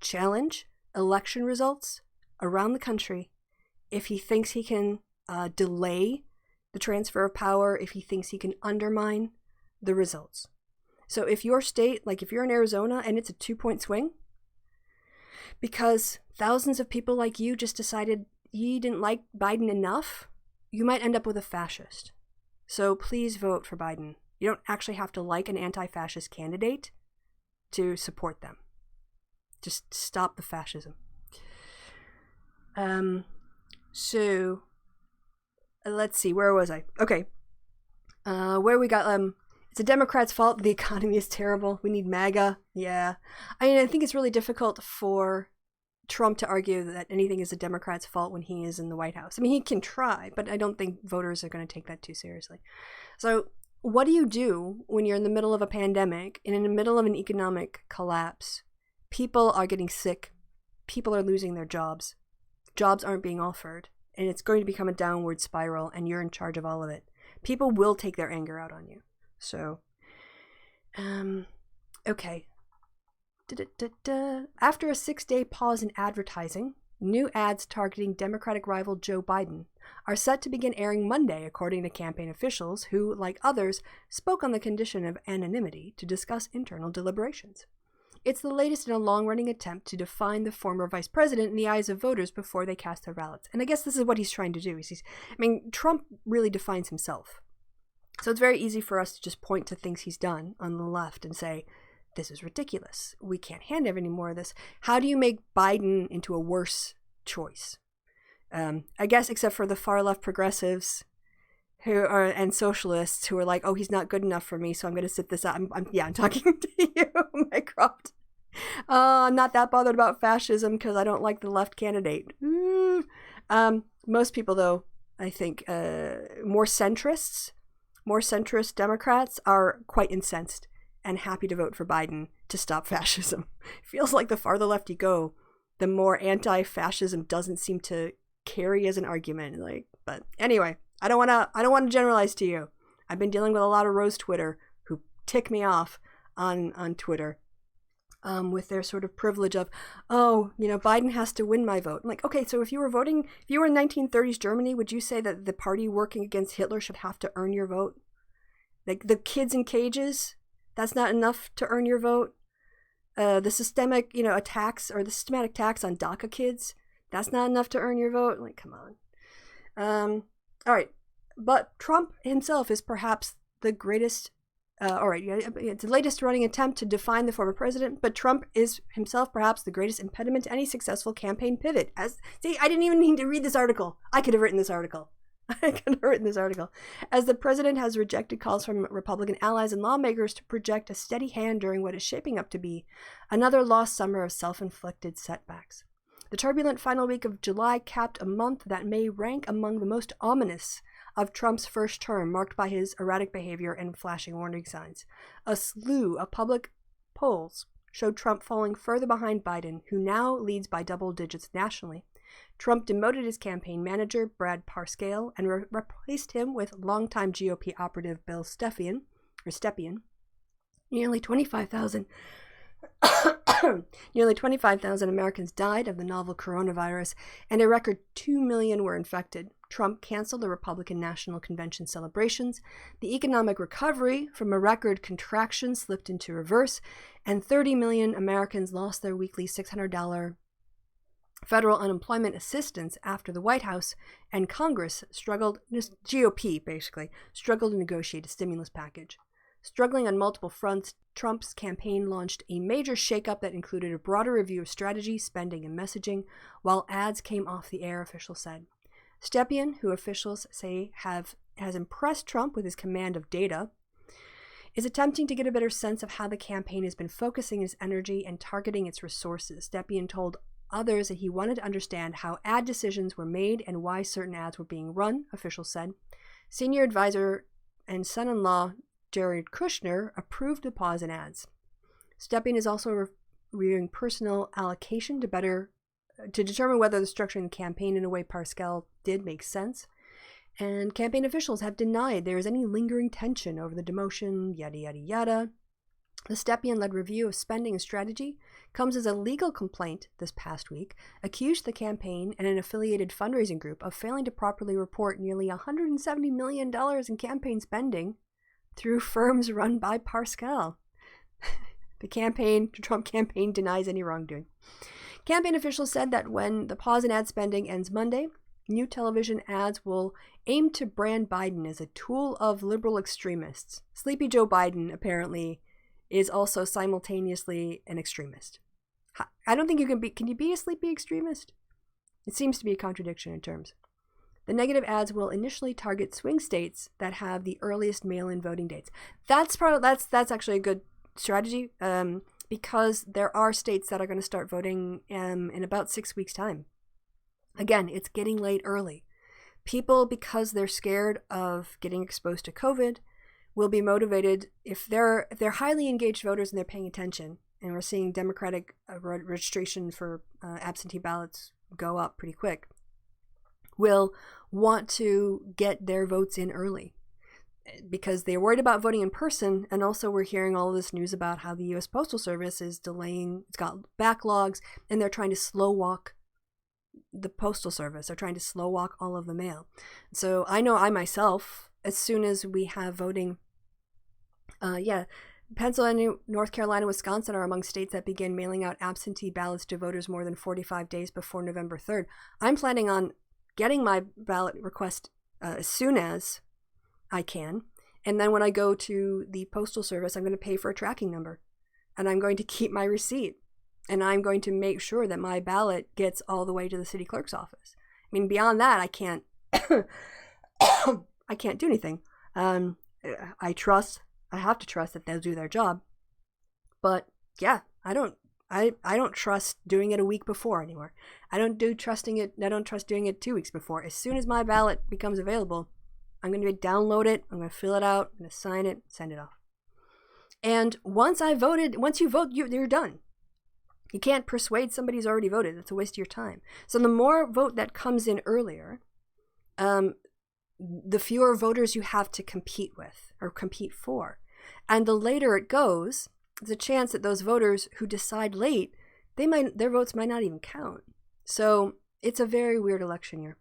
challenge election results around the country if he thinks he can delay the transfer of power, if he thinks he can undermine the results. So if your state, like if you're in Arizona and it's a 2-point swing, because thousands of people like you just decided you didn't like Biden enough, you might end up with a fascist. So please vote for Biden. You don't actually have to like an anti-fascist candidate to support them. Just stop the fascism. So let's see, where was I? Okay. Where we got, it's a Democrat's fault. The economy is terrible. We need MAGA. Yeah. I mean, I think it's really difficult for Trump to argue that anything is a Democrat's fault when he is in the White House. I mean, he can try, but I don't think voters are going to take that too seriously. So what do you do when you're in the middle of a pandemic and in the middle of an economic collapse? People are getting sick. People are losing their jobs. Jobs aren't being offered. And it's going to become a downward spiral, and you're in charge of all of it. People will take their anger out on you. So, okay. After a 6-day pause in advertising, new ads targeting Democratic rival Joe Biden are set to begin airing Monday, according to campaign officials who, like others, spoke on the condition of anonymity to discuss internal deliberations. It's the latest in a long-running attempt to define the former vice president in the eyes of voters before they cast their ballots. And I guess this is what he's trying to do. Trump really defines himself. So it's very easy for us to just point to things he's done on the left and say, this is ridiculous. We can't hand any more of this. How do you make Biden into a worse choice? I guess except for the far left progressives and socialists who are like, oh, he's not good enough for me, so I'm going to sit this out. I'm talking to you, Mycroft. I'm not that bothered about fascism because I don't like the left candidate. Most people, though, I think more centrist Democrats are quite incensed and happy to vote for Biden to stop fascism. It feels like the farther left you go, the more anti-fascism doesn't seem to carry as an argument. But anyway, I don't want to generalize to you. I've been dealing with a lot of Rose Twitter who tick me off on Twitter with their sort of privilege of, Biden has to win my vote. I'm like, okay, so if you were in 1930s Germany, would you say that the party working against Hitler should have to earn your vote? Like the kids in cages, that's not enough to earn your vote. The systemic, attacks or the systematic attacks on DACA kids, that's not enough to earn your vote. Like, come on. All right. But Trump himself is perhaps the greatest, it's the latest running attempt to define the former president, but Trump is himself perhaps the greatest impediment to any successful campaign pivot. See, I didn't even need to read this article. I could have written this article. As the president has rejected calls from Republican allies and lawmakers to project a steady hand during what is shaping up to be another lost summer of self-inflicted setbacks. The turbulent final week of July capped a month that may rank among the most ominous of Trump's first term, marked by his erratic behavior and flashing warning signs. A slew of public polls showed Trump falling further behind Biden, who now leads by double digits nationally. Trump demoted his campaign manager, Brad Parscale, and replaced him with longtime GOP operative Bill Stepien. Nearly 25,000 Americans died of the novel coronavirus, and a record 2 million were infected. Trump canceled the Republican National Convention celebrations. The economic recovery from a record contraction slipped into reverse, and 30 million Americans lost their weekly $600 federal unemployment assistance after the White House and Congress GOP struggled to negotiate a stimulus package. Struggling on multiple fronts, Trump's campaign launched a major shakeup that included a broader review of strategy, spending, and messaging, while ads came off the air, officials said. Stepien, who officials say has impressed Trump with his command of data, is attempting to get a better sense of how the campaign has been focusing its energy and targeting its resources. Stepien told others that he wanted to understand how ad decisions were made and why certain ads were being run, officials said. Senior advisor and son-in-law Jared Kushner approved the pause in ads. Stepien is also reviewing personnel allocation to determine whether the structuring the campaign in a way Parscale did make sense. And campaign officials have denied there is any lingering tension over the demotion, yada, yada, yada. The Stepien-led review of spending and strategy comes as a legal complaint this past week, accused the campaign and an affiliated fundraising group of failing to properly report nearly $170 million in campaign spending through firms run by Parscale. The Trump campaign denies any wrongdoing. Campaign officials said that when the pause in ad spending ends Monday, new television ads will aim to brand Biden as a tool of liberal extremists. Sleepy Joe Biden, apparently, is also simultaneously an extremist. I don't think can you be a sleepy extremist? It seems to be a contradiction in terms. The negative ads will initially target swing states that have the earliest mail-in voting dates. That's actually a good strategy, because there are states that are going to start voting in about 6 weeks' time. Again, it's getting late early. People, because they're scared of getting exposed to COVID, will be motivated if they're highly engaged voters and they're paying attention. And we're seeing Democratic registration for absentee ballots go up pretty quick. Will want to get their votes in early because they're worried about voting in person. And also we're hearing all this news about how the U.S. Postal Service is delaying, it's got backlogs, and they're trying to slow walk the Postal Service. They're trying to slow walk all of the mail. So I know I myself, as soon as we have voting, Pennsylvania, North Carolina, Wisconsin are among states that begin mailing out absentee ballots to voters more than 45 days before November 3rd. I'm planning on getting my ballot request as soon as I can. And then when I go to the Postal Service, I'm going to pay for a tracking number. And I'm going to keep my receipt. And I'm going to make sure that my ballot gets all the way to the city clerk's office. I mean, beyond that, I can't I can't do anything. I have to trust that they'll do their job. But yeah, I don't trust doing it a week before anymore. I don't trust doing it 2 weeks before. As soon as my ballot becomes available, I'm going to download it, I'm going to fill it out, I'm going to sign it, send it off. And once you vote, you're done. You can't persuade somebody who's already voted. It's a waste of your time. So the more vote that comes in earlier, the fewer voters you have to compete with or compete for. And the later it goes, there's a chance that those voters who decide late, their votes might not even count. So it's a very weird election year.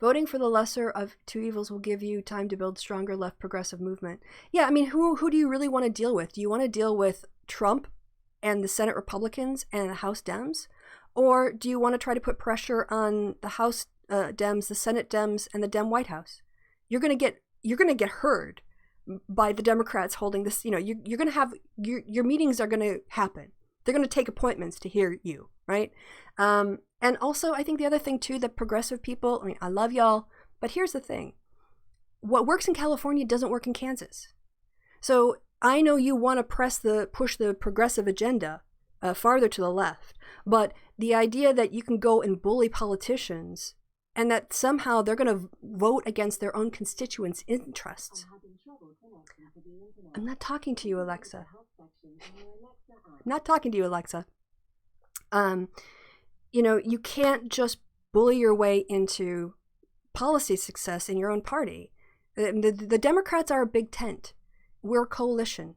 Voting for the lesser of two evils will give you time to build stronger left progressive movement. Yeah, I mean, who do you really want to deal with? Do you want to deal with Trump and the Senate Republicans and the House Dems? Or do you want to try to put pressure on the House Dems, the Senate Dems, and the Dem White House. You're gonna get heard by the Democrats holding this. You're gonna have your meetings are gonna happen. They're gonna take appointments to hear you, right? And also, I think the other thing too, that progressive people. I mean, I love y'all, but here's the thing: what works in California doesn't work in Kansas. So I know you want to push the progressive agenda farther to the left, but the idea that you can go and bully politicians and that somehow they're going to vote against their own constituents' interests. I'm not talking to you, Alexa. I'm not talking to you, Alexa. You can't just bully your way into policy success in your own party. The Democrats are a big tent. We're a coalition.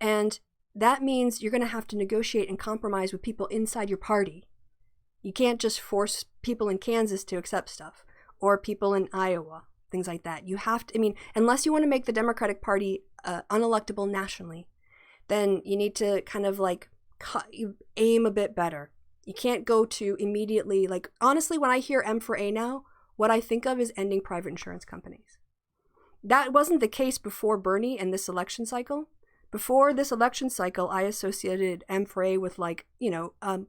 And that means you're going to have to negotiate and compromise with people inside your party. You can't just force people in Kansas to accept stuff, or people in Iowa, things like that. You have to, unless you want to make the Democratic Party unelectable nationally, then you need to kind of aim a bit better. You can't go to immediately, honestly, when I hear M for A now, what I think of is ending private insurance companies. That wasn't the case before Bernie and this election cycle. Before this election cycle, I associated M for A with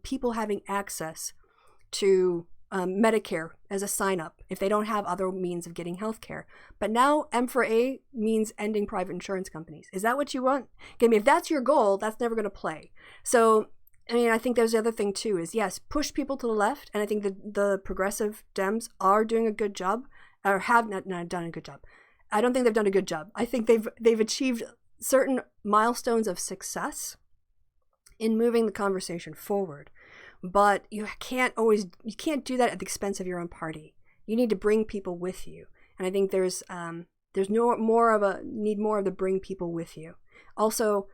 people having access to Medicare as a sign-up if they don't have other means of getting health care. But now M for A means ending private insurance companies. Is that what you want? If that's your goal, that's never going to play. So, I think there's the other thing too is, yes, push people to the left. And I think the progressive Dems are doing a good job, or have not done a good job. I don't think they've done a good job. I think they've achieved certain milestones of success in moving the conversation forward. But you can't do that at the expense of your own party. You need to bring people with you. And I think there's more of the bring people with you. Also,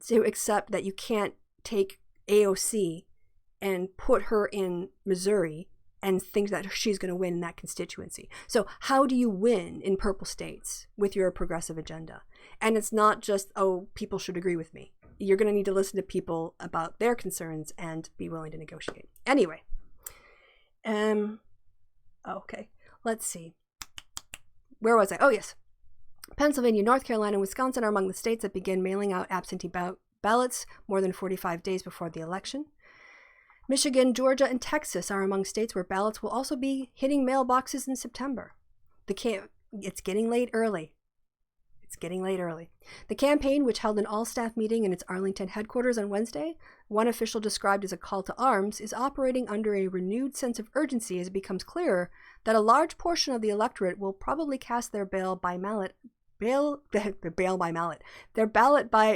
to accept that you can't take AOC and put her in Missouri and think that she's going to win in that constituency. So how do you win in purple states with your progressive agenda? And it's not just, people should agree with me. You're going to need to listen to people about their concerns and be willing to negotiate. Anyway. Okay. Let's see. Where was I? Oh, yes. Pennsylvania, North Carolina, and Wisconsin are among the states that begin mailing out absentee ballots more than 45 days before the election. Michigan, Georgia, and Texas are among states where ballots will also be hitting mailboxes in September. It's getting late early. The campaign, which held an all-staff meeting in its Arlington headquarters on Wednesday, one official described as a call to arms, is operating under a renewed sense of urgency as it becomes clearer that a large portion of the electorate will probably cast their ballot by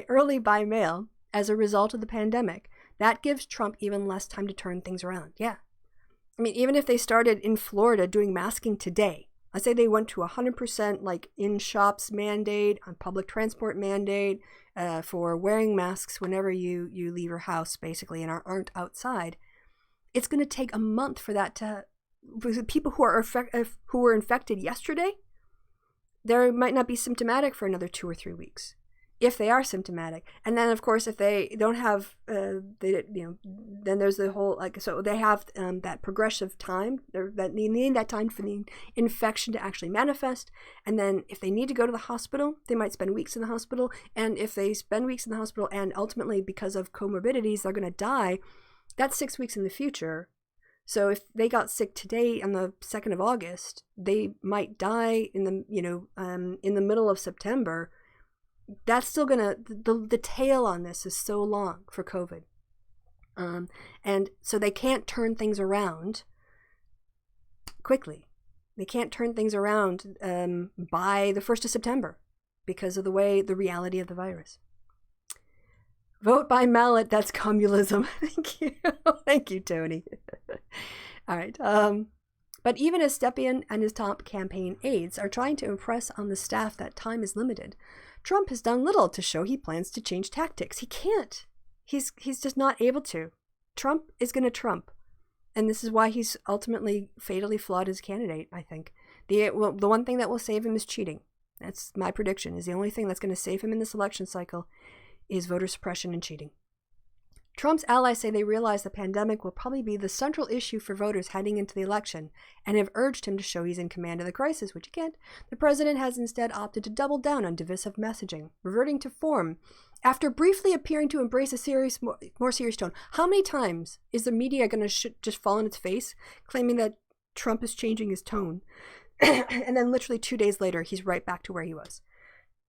early by mail as a result of the pandemic. That gives Trump even less time to turn things around. Yeah. Even if they started in Florida doing masking today, let's say they went to 100% in-shops mandate, on public transport mandate, for wearing masks whenever you leave your house, basically, and aren't outside. It's going to take a month for that to... People who were infected yesterday, they might not be symptomatic for another 2 or 3 weeks, if they are symptomatic. And then, of course, if they don't have, then there's the whole, so they have that progressive time, that need that time for the infection to actually manifest. And then if they need to go to the hospital, they might spend weeks in the hospital. And if they spend weeks in the hospital and ultimately because of comorbidities, they're going to die, that's 6 weeks in the future. So if they got sick today on the 2nd of August, they might die in the middle of September. That's still gonna, the tail on this is so long for COVID. And so they can't turn things around quickly. They can't turn things around by the 1st of September because of the reality of the virus. Vote by ballot, that's communism. Thank you. Thank you, Tony. All right. But even as Stepien and his top campaign aides are trying to impress on the staff that time is limited, Trump has done little to show he plans to change tactics. He can't. He's just not able to. Trump is going to Trump. And this is why he's ultimately fatally flawed as candidate, I think. The one thing that will save him is cheating. That's my prediction, is the only thing that's going to save him in this election cycle is voter suppression and cheating. Trump's allies say they realize the pandemic will probably be the central issue for voters heading into the election and have urged him to show he's in command of the crisis, which he can't. The president has instead opted to double down on divisive messaging, reverting to form after briefly appearing to embrace a more serious tone. How many times is the media going to just fall on its face, claiming that Trump is changing his tone, and then literally 2 days later, he's right back to where he was?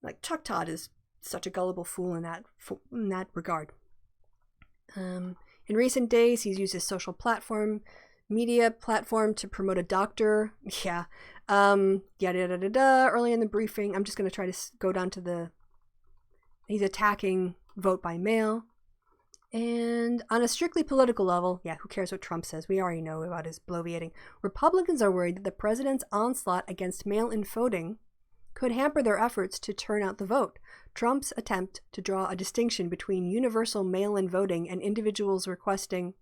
Like, Chuck Todd is such a gullible fool in that regard. In recent days, he's used his social media platform to promote a doctor. Yeah. Early in the briefing, I'm just going to try to go down to he's attacking vote by mail. And on a strictly political level, yeah, who cares what Trump says? We already know about his bloviating. Republicans are worried that the president's onslaught against mail-in voting could hamper their efforts to turn out the vote. Trump's attempt to draw a distinction between universal mail-in voting and individuals requesting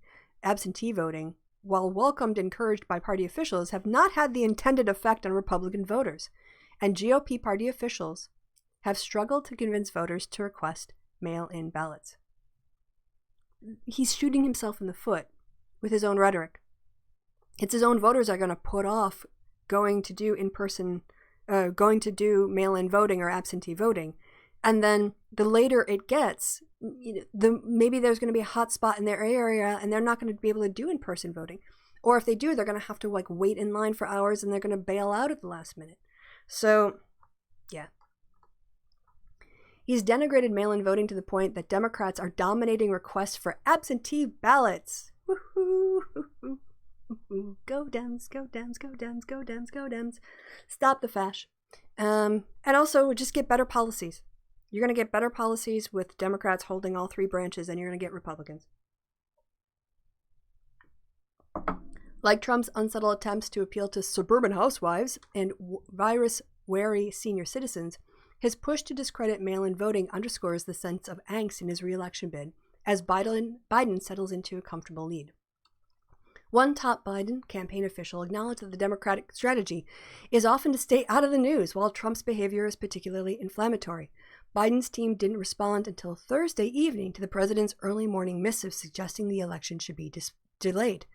absentee voting, while welcomed and encouraged by party officials, have not had the intended effect on Republican voters, and GOP party officials have struggled to convince voters to request mail-in ballots. He's shooting himself in the foot with his own rhetoric. It's his own voters are going to put off going to do mail-in voting or absentee voting. And then the later it gets, maybe there's going to be a hot spot in their area and they're not going to be able to do in-person voting. Or if they do, they're going to have to wait in line for hours and they're going to bail out at the last minute. So, yeah. He's denigrated mail-in voting to the point that Democrats are dominating requests for absentee ballots. Woo-hoo, hoo-hoo, hoo-hoo. Go Dems, go Dems, go Dems, go Dems, go Dems. Stop the fash. And also, just get better policies. You're going to get better policies with Democrats holding all three branches, and you're going to get Republicans. Like Trump's unsubtle attempts to appeal to suburban housewives and virus-wary senior citizens, his push to discredit mail-in voting underscores the sense of angst in his re-election bid as Biden settles into a comfortable lead. One top Biden campaign official acknowledged that the Democratic strategy is often to stay out of the news, while Trump's behavior is particularly inflammatory. Biden's team didn't respond until Thursday evening to the president's early morning missive suggesting the election should be delayed.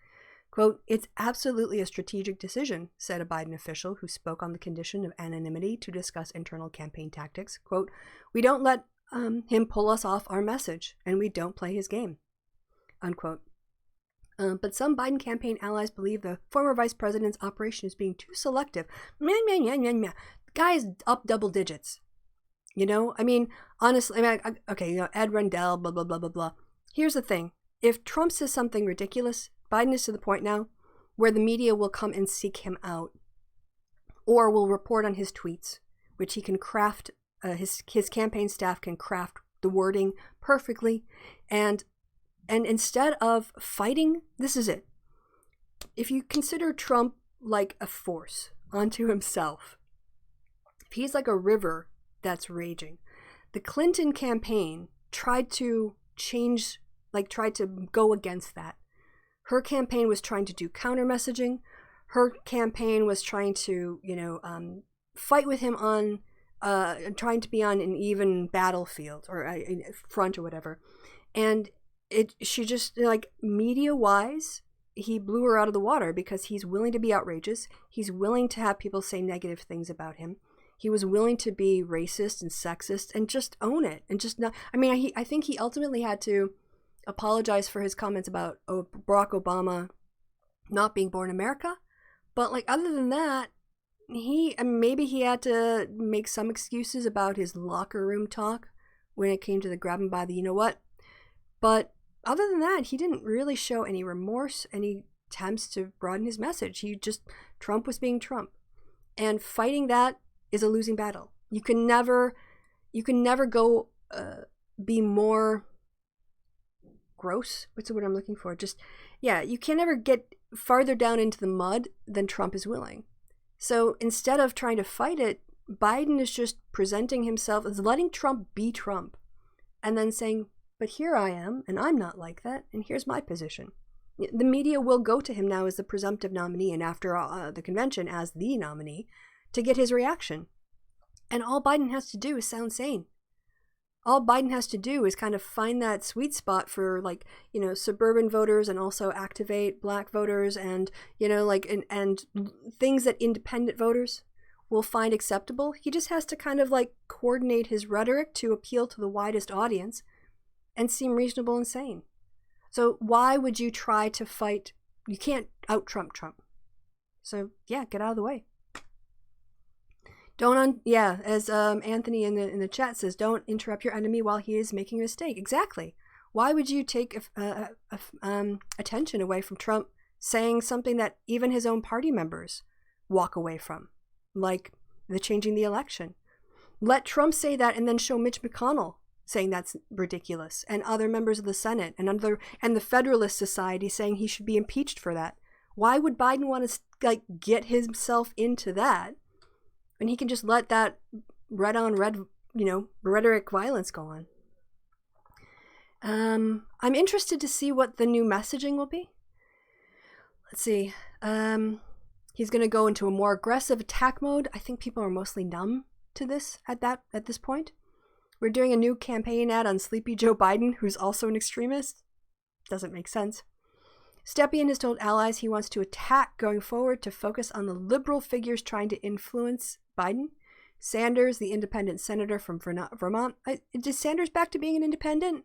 Quote, "It's absolutely a strategic decision," said a Biden official who spoke on the condition of anonymity to discuss internal campaign tactics. Quote, "We don't let him pull us off our message, and we don't play his game." Unquote. But some Biden campaign allies believe the former vice president's operation is being too selective. The guy's up double digits. Honestly, Ed Rendell, blah, blah, blah, blah, blah. Here's the thing. If Trump says something ridiculous, Biden is to the point now where the media will come and seek him out or will report on his tweets, which he can craft, his campaign staff can craft the wording perfectly. And instead of fighting, this is it. If you consider Trump like a force unto himself, if he's like a river that's raging, the Clinton campaign tried to go against that. Her campaign was trying to do counter messaging. Her campaign was trying to, fight with him on, trying to be on an even battlefield or a front or whatever. And she just, media-wise, he blew her out of the water because he's willing to be outrageous. He's willing to have people say negative things about him. He was willing to be racist and sexist and just own it and just not. I think he ultimately had to apologize for his comments about Barack Obama not being born in America. But other than that, maybe he had to make some excuses about his locker room talk when it came to the grab him by the you-know-what. But other than that, he didn't really show any remorse, any attempts to broaden his message. Trump was being Trump. And fighting that is a losing battle. You can never go be more gross. What's the word I'm looking for? You can never get farther down into the mud than Trump is willing. So instead of trying to fight it, Biden is just presenting himself as letting Trump be Trump and then saying, but here I am, and I'm not like that, and here's my position. The media will go to him now as the presumptive nominee and after the convention as the nominee to get his reaction. And all Biden has to do is sound sane. all Biden has to do is kind of find that sweet spot for, like, you know, suburban voters, and also activate black voters, and, you know, like, and things that independent voters will find acceptable. He just has to kind of like coordinate his rhetoric to appeal to the widest audience and seem reasonable and sane. So why would you try to fight? You can't out-Trump Trump. So yeah, get out of the way. As Anthony in the chat says, don't interrupt your enemy while he is making a mistake. Exactly. Why would you take attention away from Trump saying something that even his own party members walk away from, like the changing the election? Let Trump say that, and then show Mitch McConnell saying that's ridiculous, and other members of the Senate and the Federalist Society saying he should be impeached for that. Why would Biden want to like get himself into that? And he can just let that red on red, you know, rhetoric violence go on. I'm interested to see what the new messaging will be. Let's see. He's going to go into a more aggressive attack mode. I think people are mostly numb to this at this point. We're doing a new campaign ad on Sleepy Joe Biden, who's also an extremist. Doesn't make sense. Stepien has told allies he wants to attack going forward to focus on the liberal figures trying to influence Biden. Sanders, the independent senator from Vermont. Is Sanders back to being an independent?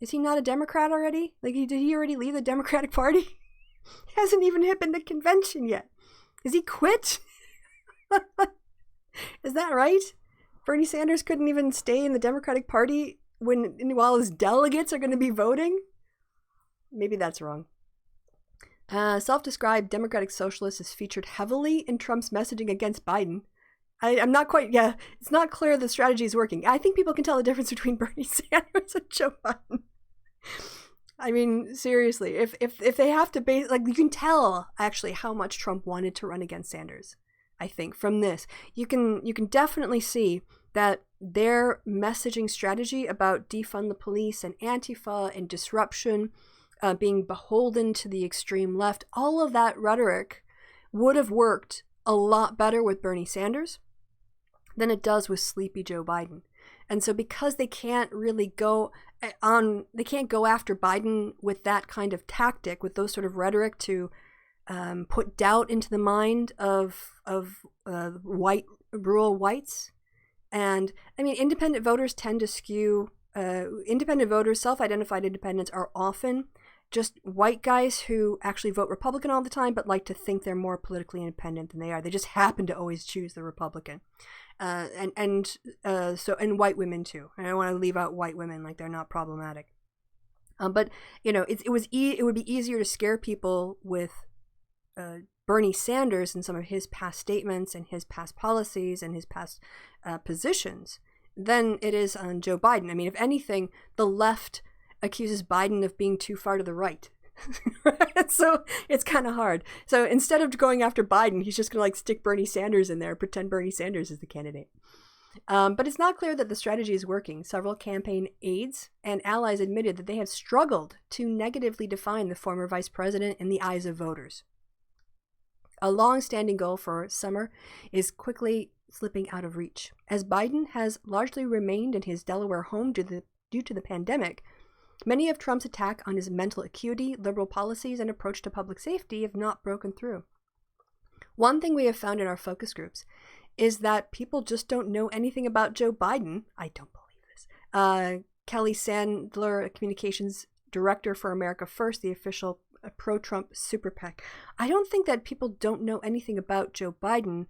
Is he not a Democrat already? Like, did he already leave the Democratic Party? He hasn't even been to the convention yet. Is he quit? Is that right? Bernie Sanders couldn't even stay in the Democratic Party while his delegates are going to be voting? Maybe that's wrong. Self-described Democratic Socialist is featured heavily in Trump's messaging against Biden. I'm not quite, it's not clear the strategy is working. I think people can tell the difference between Bernie Sanders and Joe Biden. I mean, seriously, if they have to you can tell actually how much Trump wanted to run against Sanders. I think from this, you can definitely see that their messaging strategy about defund the police and Antifa and disruption, being beholden to the extreme left, all of that rhetoric would have worked a lot better with Bernie Sanders than it does with Sleepy Joe Biden. And so because they can't really go after Biden with that kind of tactic, with those sort of rhetoric to put doubt into the mind of rural whites. And I mean, independent voters tend to skew, independent voters, self-identified independents, are often just white guys who actually vote Republican all the time, but like to think they're more politically independent than they are. They just happen to always choose the Republican. And white women too. And I don't want to leave out white women, like they're not problematic. But you know, it would be easier to scare people with Bernie Sanders and some of his past statements and his past policies and his past positions than it is on Joe Biden. I mean, if anything, the left accuses Biden of being too far to the right. So it's kind of hard. So instead of going after Biden, he's just going to like stick Bernie Sanders in there, pretend Bernie Sanders is the candidate. But it's not clear that the strategy is working. Several campaign aides and allies admitted that they have struggled to negatively define the former vice president in the eyes of voters. A long-standing goal for summer is quickly slipping out of reach, as Biden has largely remained in his Delaware home due to the pandemic. Many of Trump's attack on his mental acuity, liberal policies, and approach to public safety have not broken through. One thing we have found in our focus groups is that people just don't know anything about Joe Biden. I don't believe this. Kelly Sandler, communications director for America First, the official pro-Trump super PAC. I don't think that people don't know anything about Joe Biden.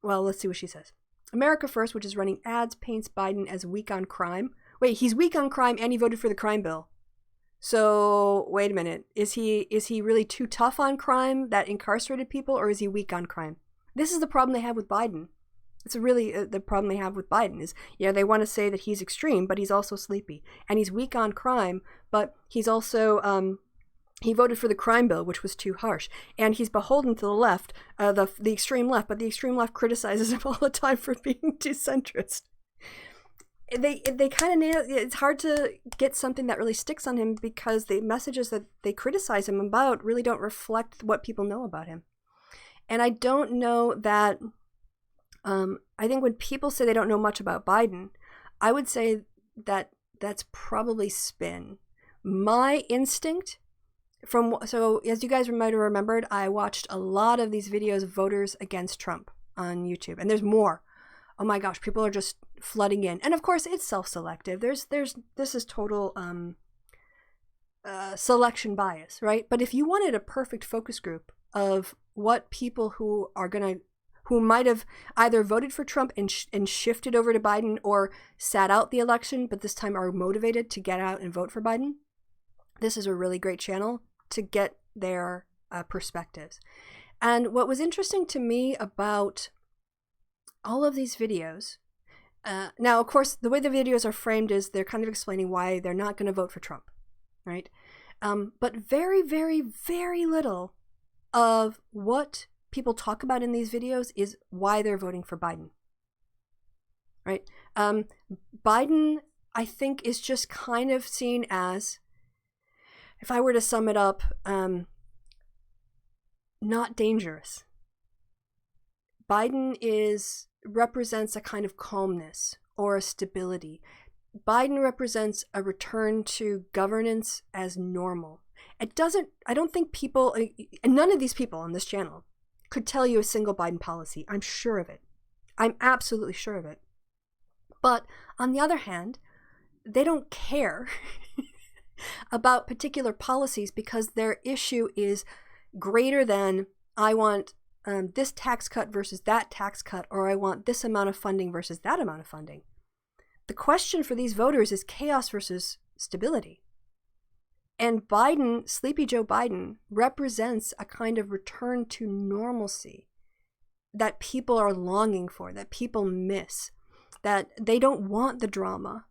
Well, let's see what she says. America First, which is running ads, paints Biden as weak on crime. Wait, he's weak on crime and he voted for the crime bill. So wait a minute. Is he really too tough on crime that incarcerated people, or is he weak on crime? This is the problem they have with Biden. It's really the problem they have with Biden is, they want to say that he's extreme, but he's also sleepy. And he's weak on crime, but he's also, he voted for the crime bill, which was too harsh. And he's beholden to the left, the extreme left, but the extreme left criticizes him all the time for being too centrist. They kind of, it's hard to get something that really sticks on him because the messages that they criticize him about really don't reflect what people know about him. And I don't know that, I think when people say they don't know much about Biden, I would say that that's probably spin. My instinct so as you guys might have remembered, I watched a lot of these videos of voters against Trump on YouTube, and there's more. Oh my gosh, people are just flooding in. And of course, it's self-selective. This is total selection bias, right? But if you wanted a perfect focus group of what people who might have either voted for Trump and shifted over to Biden, or sat out the election, but this time are motivated to get out and vote for Biden, this is a really great channel to get their perspectives. And what was interesting to me about all of these videos, now, of course, the way the videos are framed is they're kind of explaining why they're not going to vote for Trump, right? But very, very, very little of what people talk about in these videos is why they're voting for Biden, right? Biden, I think, is just kind of seen as, if I were to sum it up, not dangerous. Biden represents a kind of calmness or a stability. Biden represents a return to governance as normal. I don't think people, and none of these people on this channel could tell you a single Biden policy. I'm sure of it. I'm absolutely sure of it. But on the other hand, they don't care about particular policies because their issue is greater than, I want this tax cut versus that tax cut, or I want this amount of funding versus that amount of funding. The question for these voters is chaos versus stability. And Biden, Sleepy Joe Biden, represents a kind of return to normalcy that people are longing for, that people miss, that they don't want the drama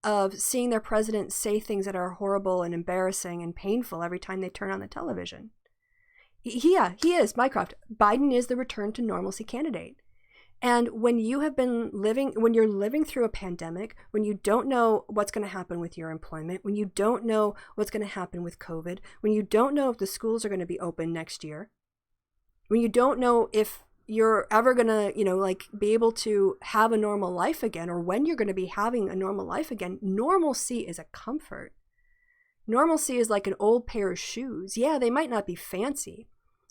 of seeing their president say things that are horrible and embarrassing and painful every time they turn on the television. He is, Mycroft. Biden is the return to normalcy candidate. And when you're living through a pandemic, when you don't know what's going to happen with your employment, when you don't know what's going to happen with COVID, when you don't know if the schools are going to be open next year, when you don't know if you're ever going to, be able to have a normal life again, or when you're going to be having a normal life again, normalcy is a comfort. Normalcy is like an old pair of shoes. Yeah, they might not be fancy.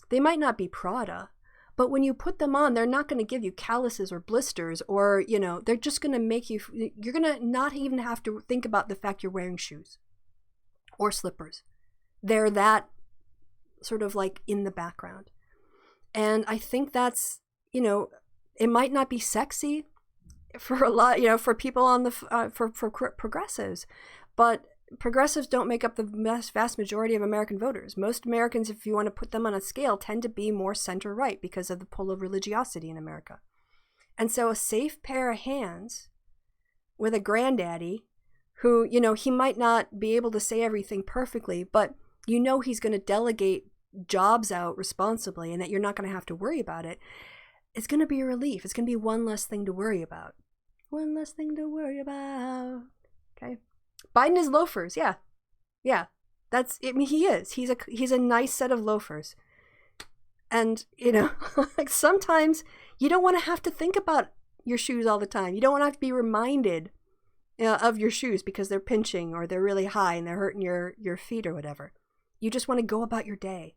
They might not be Prada. But when you put them on, they're not going to give you calluses or blisters, or, they're just going to make you're going to not even have to think about the fact you're wearing shoes or slippers. They're that sort of like in the background. And I think that's, it might not be sexy for a lot, for people on the, for progressives, but progressives don't make up the vast majority of American voters. Most Americans, if you want to put them on a scale, tend to be more center-right because of the pull of religiosity in America. And so a safe pair of hands with a granddaddy who, he might not be able to say everything perfectly, but he's going to delegate jobs out responsibly and that you're not going to have to worry about it. It's going to be a relief. It's going to be one less thing to worry about. One less thing to worry about. Okay. Biden is loafers. Yeah. He is. He's a nice set of loafers. And, like sometimes you don't want to have to think about your shoes all the time. You don't want to have to be reminded of your shoes because they're pinching or they're really high and they're hurting your feet or whatever. You just want to go about your day.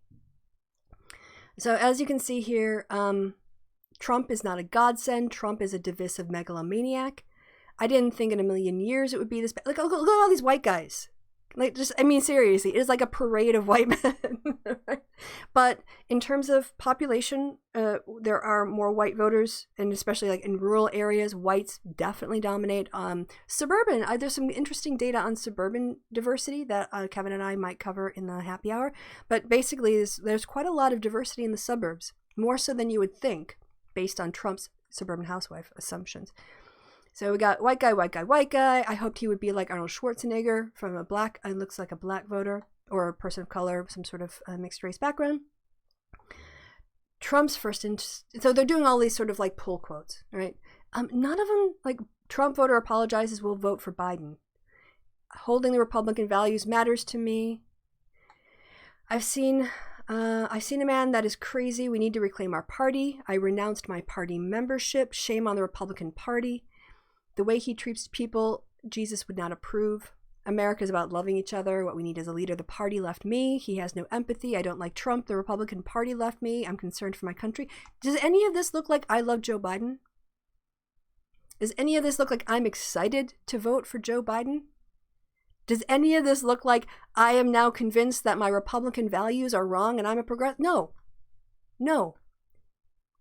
So as you can see here, Trump is not a godsend. Trump is a divisive megalomaniac. I didn't think in a million years it would be this bad. Look at all these white guys. Seriously, it is like a parade of white men. But in terms of population, there are more white voters, and especially like in rural areas, whites definitely dominate. Suburban, there's some interesting data on suburban diversity that Kevin and I might cover in the happy hour. But basically, there's quite a lot of diversity in the suburbs, more so than you would think, based on Trump's suburban housewife assumptions. So we got white guy. I hoped he would be like Arnold Schwarzenegger from looks like a black voter or a person of color, some sort of mixed race background. Trump's so they're doing all these sort of like pull quotes, right? None of them, like Trump voter apologizes, will vote for Biden. Holding the Republican values matters to me. I've seen a man that is crazy. We need to reclaim our party. I renounced my party membership. Shame on the Republican Party. The way he treats people, Jesus would not approve. America is about loving each other. What we need is a leader. The party left me. He has no empathy. I don't like Trump. The Republican Party left me. I'm concerned for my country. Does any of this look like I love Joe Biden? Does any of this look like I'm excited to vote for Joe Biden? Does any of this look like I am now convinced that my Republican values are wrong and I'm a progressive? No. No.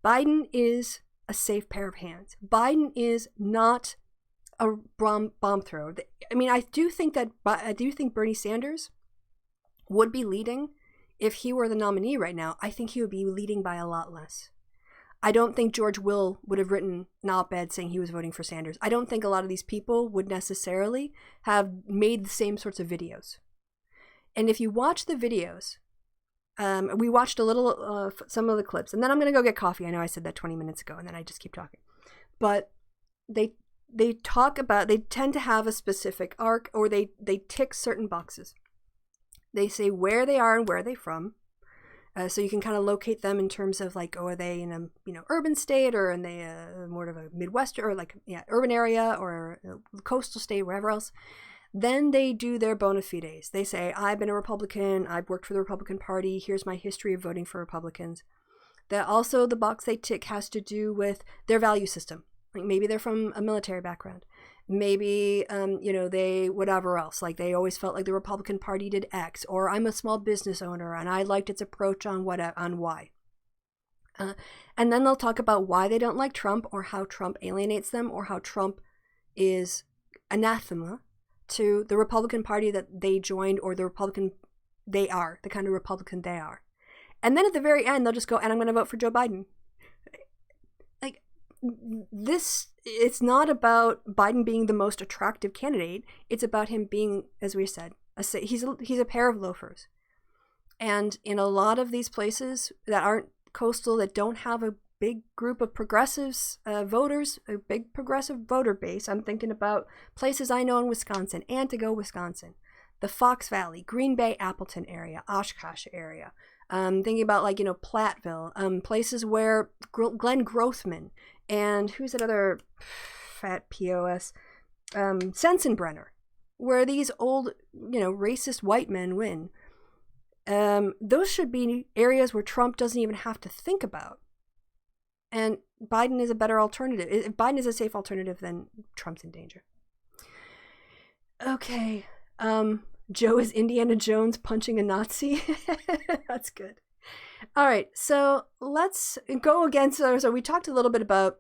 Biden is a safe pair of hands. Biden is not a bomb thrower. I mean, I do think Bernie Sanders would be leading if he were the nominee right now. I think he would be leading by a lot less. I don't think George Will would have written an op-ed saying he was voting for Sanders. I don't think a lot of these people would necessarily have made the same sorts of videos. And if you watch the videos, we watched a little, some of the clips, and then I'm going to go get coffee. I know I said that 20 minutes ago, and then I just keep talking. But they tend to have a specific arc, or they tick certain boxes. They say where they are and where they're from. So you can kind of locate them in terms of like, oh, are they in a urban state, or are they more of a Midwest, or like urban area, or a coastal state, wherever else. Then they do their bona fides. They say, I've been a Republican, I've worked for the Republican Party, here's my history of voting for Republicans. That also the box they tick has to do with their value system. Like maybe they're from a military background. Maybe, they, whatever else. Like they always felt like the Republican Party did X, or I'm a small business owner and I liked its approach on Y. And then they'll talk about why they don't like Trump, or how Trump alienates them, or how Trump is anathema to the Republican Party that they joined, or the Republican they are, the kind of Republican they are. And then at the very end, they'll just go, and I'm going to vote for Joe Biden. Like, this, it's not about Biden being the most attractive candidate. It's about him being, as we said, he's a pair of loafers. And in a lot of these places that aren't coastal, that don't have a big group of progressives, voters, a big progressive voter base. I'm thinking about places I know in Wisconsin, Antigo, Wisconsin, the Fox Valley, Green Bay, Appleton area, Oshkosh area. Thinking about Platteville, places where Glenn Grothman and who's that other fat POS, Sensenbrenner, where these old, racist white men win. Those should be areas where Trump doesn't even have to think about. And Biden is a better alternative. If Biden is a safe alternative, then Trump's in danger. Okay. Joe is Indiana Jones punching a Nazi. That's good. All right. So let's go again. So we talked a little bit about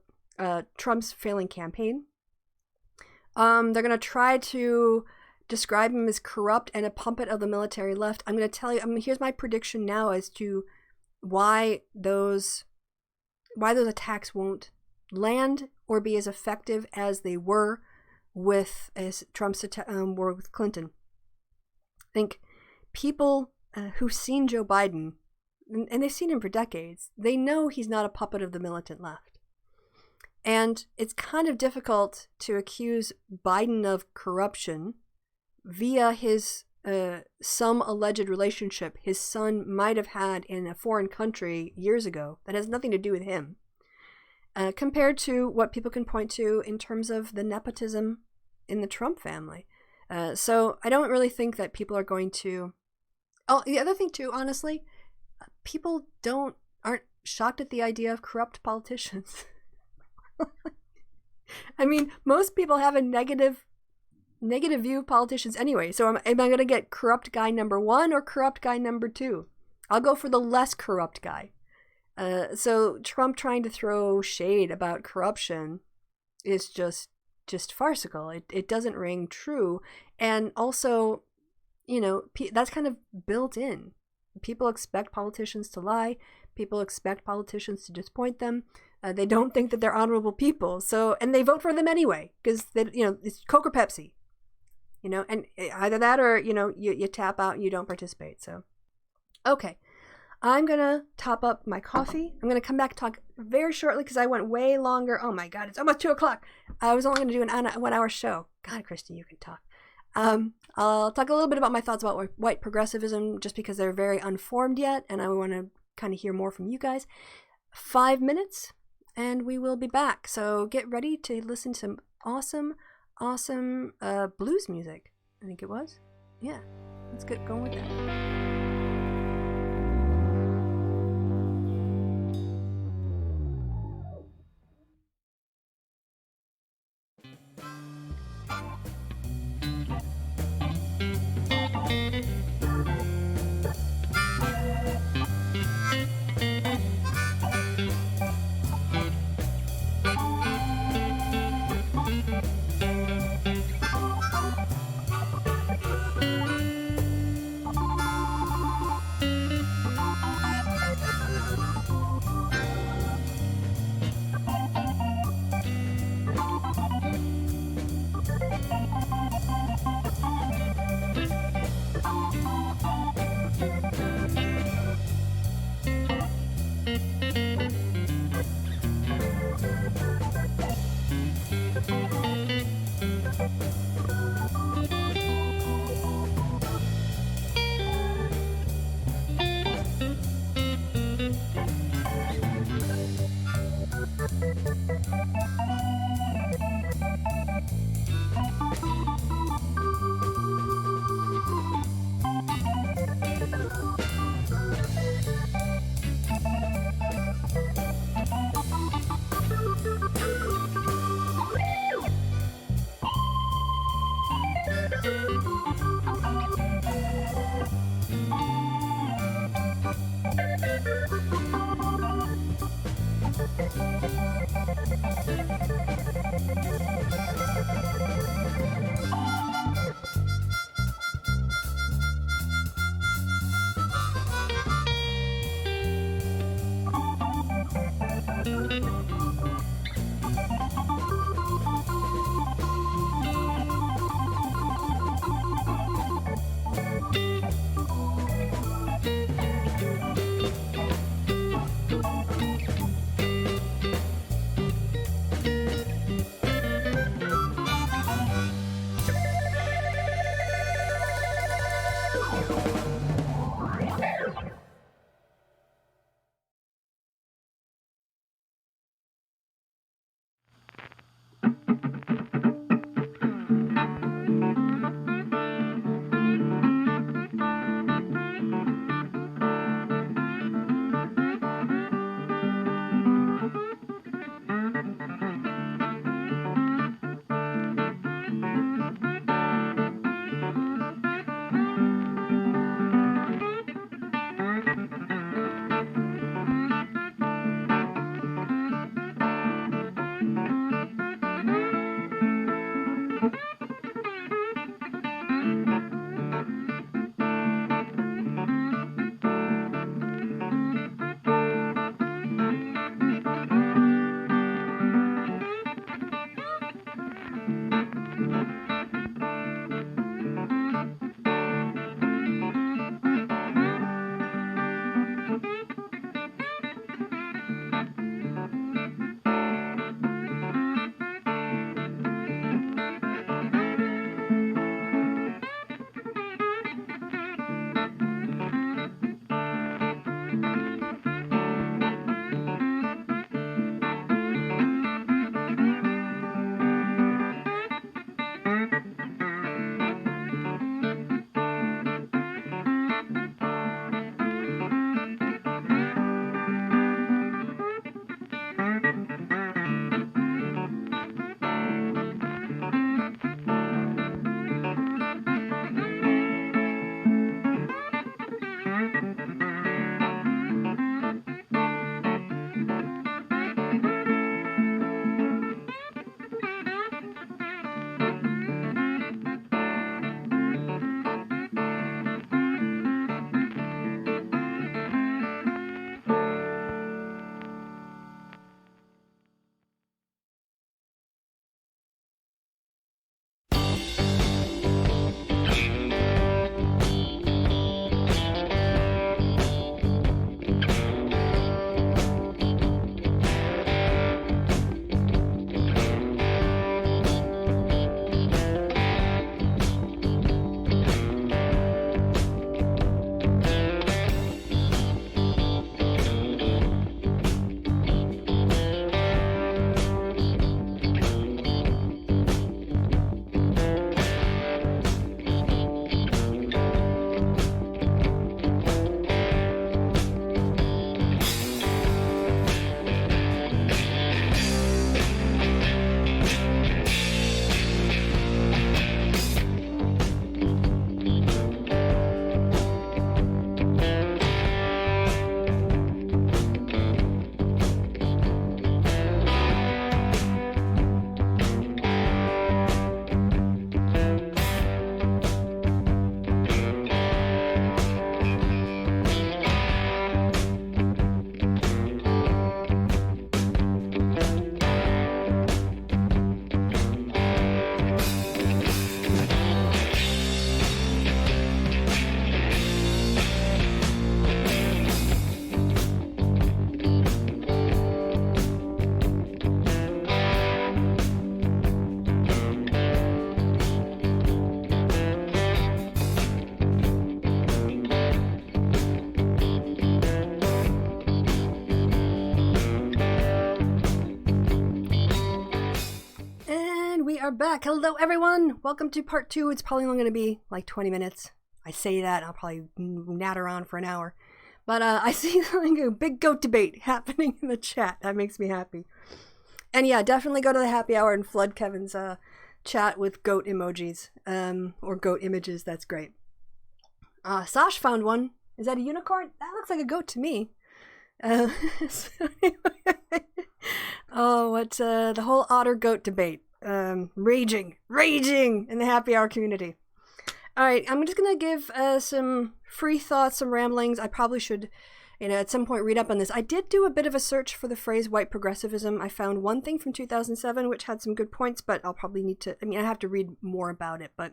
Trump's failing campaign. They're going to try to describe him as corrupt and a puppet of the military left. I'm going to tell you, here's my prediction now as to why those attacks won't land or be as effective as they were as Trump's war with Clinton. I think people who've seen Joe Biden, and they've seen him for decades, they know he's not a puppet of the militant left. And it's kind of difficult to accuse Biden of corruption via his some alleged relationship his son might have had in a foreign country years ago that has nothing to do with him, compared to what people can point to in terms of the nepotism in the Trump family. So I don't really think that people are going to... Oh, the other thing too, honestly, people aren't shocked at the idea of corrupt politicians. I mean, most people have a negative view of politicians anyway. So am I going to get corrupt guy number 1 or corrupt guy number 2? I'll go for the less corrupt guy. So Trump trying to throw shade about corruption is just farcical. It doesn't ring true. And also, that's kind of built in. People expect politicians to lie. People expect politicians to disappoint them. They don't think that they're honorable people. So, and they vote for them anyway, because it's Coke or Pepsi. And either that or, you tap out and you don't participate. So, okay. I'm going to top up my coffee. I'm going to come back and talk very shortly because I went way longer. Oh my God, it's almost 2:00. I was only going to do an 1 hour show. God, Christy, you can talk. I'll talk a little bit about my thoughts about white progressivism just because they're very unformed yet. And I want to kind of hear more from you guys. 5 minutes and we will be back. So get ready to listen to awesome blues music. I think it was. Yeah, let's get going with that. are back. Hello, everyone. Welcome to part 2. It's probably only going to be like 20 minutes. I say that, and I'll probably natter on for an hour. But I see like a big goat debate happening in the chat. That makes me happy. And yeah, definitely go to the happy hour and flood Kevin's chat with goat emojis or goat images. That's great. Sash found one. Is that a unicorn? That looks like a goat to me. What's the whole otter goat debate? Raging in the happy hour community. All right, I'm just gonna give some free thoughts, some ramblings. I probably should, at some point read up on this. I did do a bit of a search for the phrase white progressivism. I found one thing from 2007 which had some good points, but I'll probably need to. I have to read more about it. But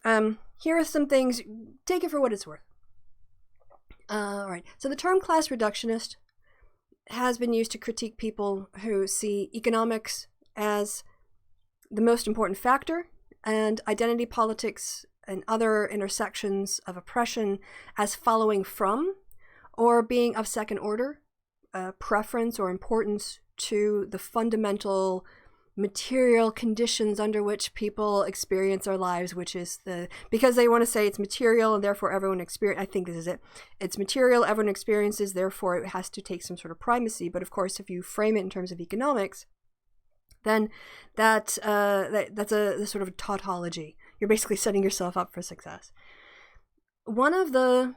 here are some things. Take it for what it's worth. All right. So the term class reductionist has been used to critique people who see economics as the most important factor and identity politics and other intersections of oppression as following from or being of second order preference or importance to the fundamental material conditions under which people experience our lives, which is because they want to say it's material and therefore everyone I think this is it. It's material, everyone experiences, therefore it has to take some sort of primacy. But of course, if you frame it in terms of economics, then that's a sort of tautology. You're basically setting yourself up for success. One of the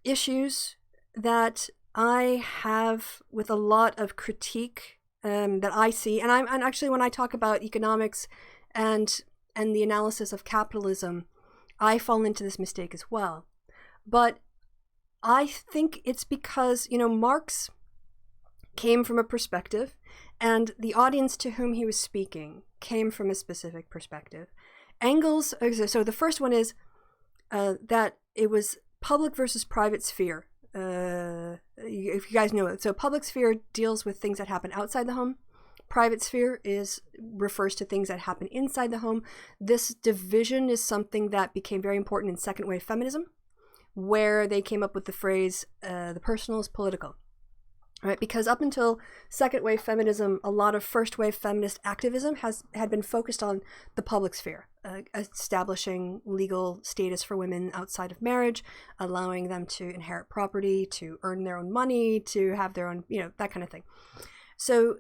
issues that I have with a lot of critique that I see, and actually when I talk about economics and the analysis of capitalism, I fall into this mistake as well. But I think it's because, Marx came from a perspective, and the audience to whom he was speaking came from a specific perspective. Engels, so the first one is that it was public versus private sphere. If you guys know it, so public sphere deals with things that happen outside the home. Private sphere refers to things that happen inside the home. This division is something that became very important in second wave feminism, where they came up with the phrase the personal is political. Right, because up until second wave feminism, a lot of first wave feminist activism had been focused on the public sphere, establishing legal status for women outside of marriage, allowing them to inherit property, to earn their own money, to have their own, that kind of thing. So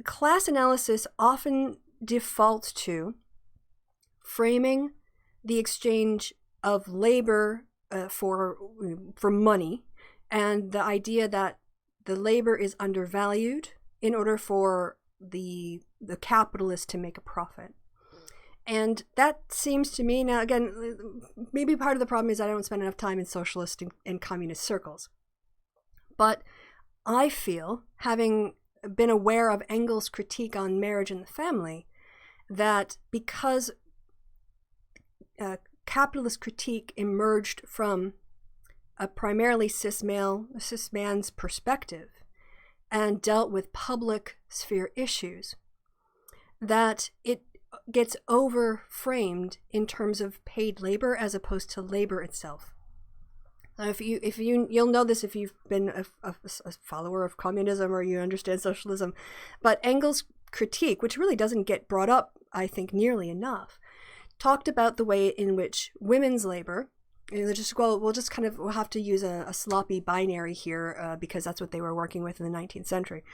class analysis often defaults to framing the exchange of labor for money, and the idea that the labor is undervalued in order for the capitalist to make a profit. And that seems to me, now again, maybe part of the problem is I don't spend enough time in socialist and communist circles. But I feel, having been aware of Engels' critique on marriage and the family, that because capitalist critique emerged from a primarily cis man's perspective and dealt with public sphere issues, that it gets over-framed in terms of paid labor as opposed to labor itself. You'll know this if you've been a follower of communism or you understand socialism, but Engels' critique, which really doesn't get brought up, I think, nearly enough, talked about the way in which women's labor, we'll have to use a sloppy binary here because that's what they were working with in the 19th century.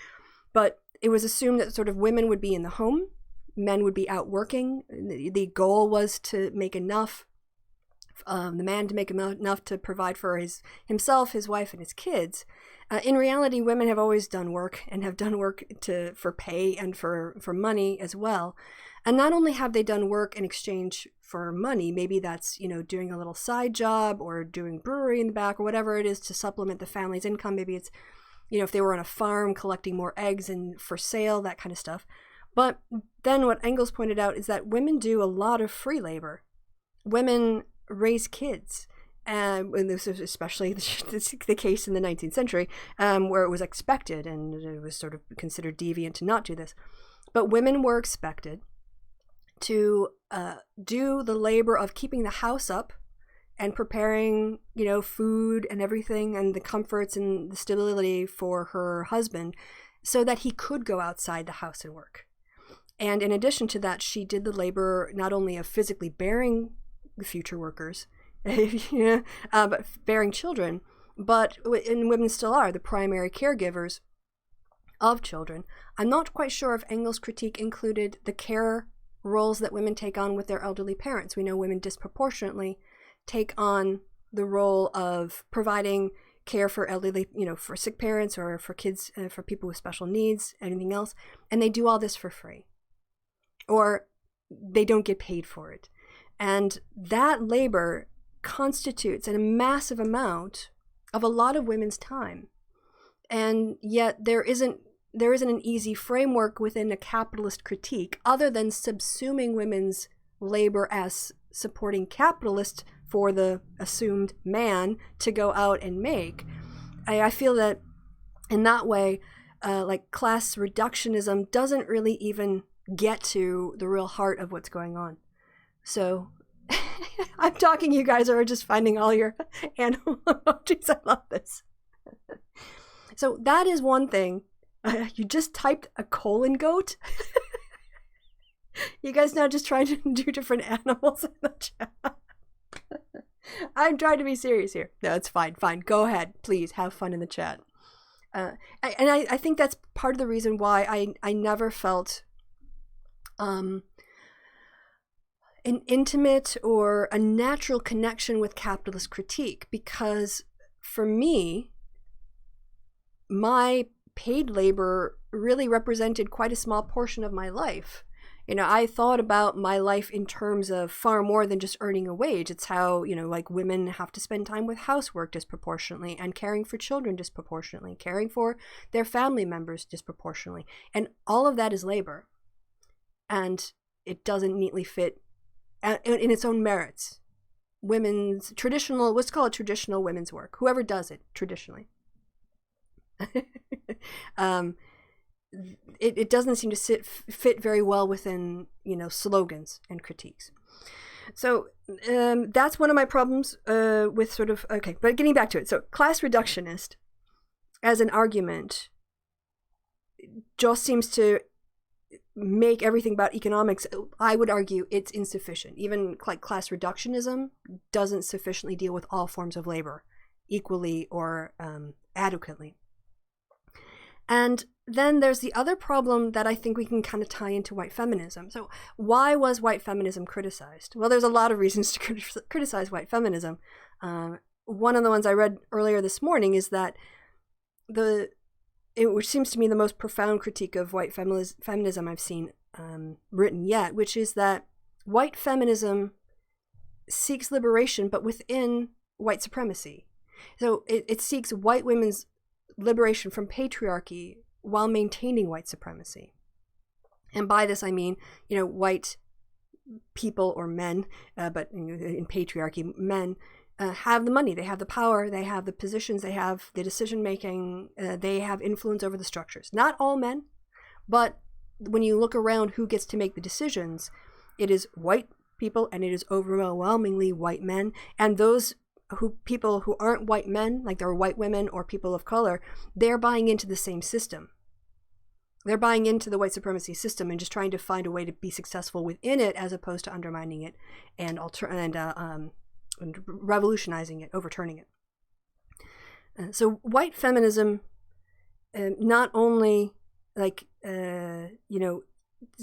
But it was assumed that sort of women would be in the home, men would be out working. The goal was to make enough, the man to make enough to provide for himself, his wife, and his kids. In reality, women have always done work and have done work for pay and for money as well. And not only have they done work in exchange for money, maybe that's, doing a little side job or doing brewery in the back or whatever it is to supplement the family's income. Maybe it's, if they were on a farm collecting more eggs and for sale, that kind of stuff. But then what Engels pointed out is that women do a lot of free labor. Women raise kids. And this was especially the case in the 19th century, where it was expected and it was sort of considered deviant to not do this. But women were expected to do the labor of keeping the house up and preparing, food and everything and the comforts and the stability for her husband so that he could go outside the house and work. And in addition to that, she did the labor not only of physically bearing the future workers, but bearing children, and women still are the primary caregivers of children. I'm not quite sure if Engel's critique included the care roles that women take on with their elderly parents. We know women disproportionately take on the role of providing care for elderly, for sick parents or for kids, for people with special needs, anything else, and they do all this for free, or they don't get paid for it. And that labor constitutes a massive amount of a lot of women's time. And yet there isn't an easy framework within a capitalist critique other than subsuming women's labor as supporting capitalist for the assumed man to go out and make. I feel that in that way, like class reductionism doesn't really even get to the real heart of what's going on. So I'm talking, you guys are just finding all your animal emojis. I love this. So that is one thing. You just typed a colon goat. You guys now just trying to do different animals in the chat. I'm trying to be serious here. No, it's fine. Go ahead. Please have fun in the chat. I think that's part of the reason why I never felt an intimate or a natural connection with capitalist critique, because for me, my paid labor really represented quite a small portion of my life. I thought about my life in terms of far more than just earning a wage. It's how, like women have to spend time with housework disproportionately, and caring for children disproportionately, caring for their family members disproportionately. And all of that is labor. And it doesn't neatly fit in its own merits. Women's traditional, let's call it traditional women's work, whoever does it traditionally. It doesn't seem to fit very well within, slogans and critiques. So that's one of my problems with sort of, okay, but getting back to it. So class reductionist as an argument just seems to make everything about economics. I would argue it's insufficient. Even like class reductionism doesn't sufficiently deal with all forms of labor equally or adequately. And then there's the other problem that I think we can kind of tie into white feminism. So why was white feminism criticized? Well, there's a lot of reasons to criticize white feminism. One of the ones I read earlier this morning is that which seems to me the most profound critique of white feminism I've seen written yet, which is that white feminism seeks liberation, but within white supremacy. So it seeks white women's liberation from patriarchy while maintaining white supremacy. And by this I mean, white people or men, but in patriarchy, men have the money, they have the power, they have the positions, they have the decision making, they have influence over the structures. Not all men, but when you look around who gets to make the decisions, it is white people, and it is overwhelmingly white men. And those people who aren't white men, like they're white women or people of color, they're buying into the same system. They're buying into the white supremacy system and just trying to find a way to be successful within it, as opposed to undermining it and revolutionizing it, overturning it. So white feminism not only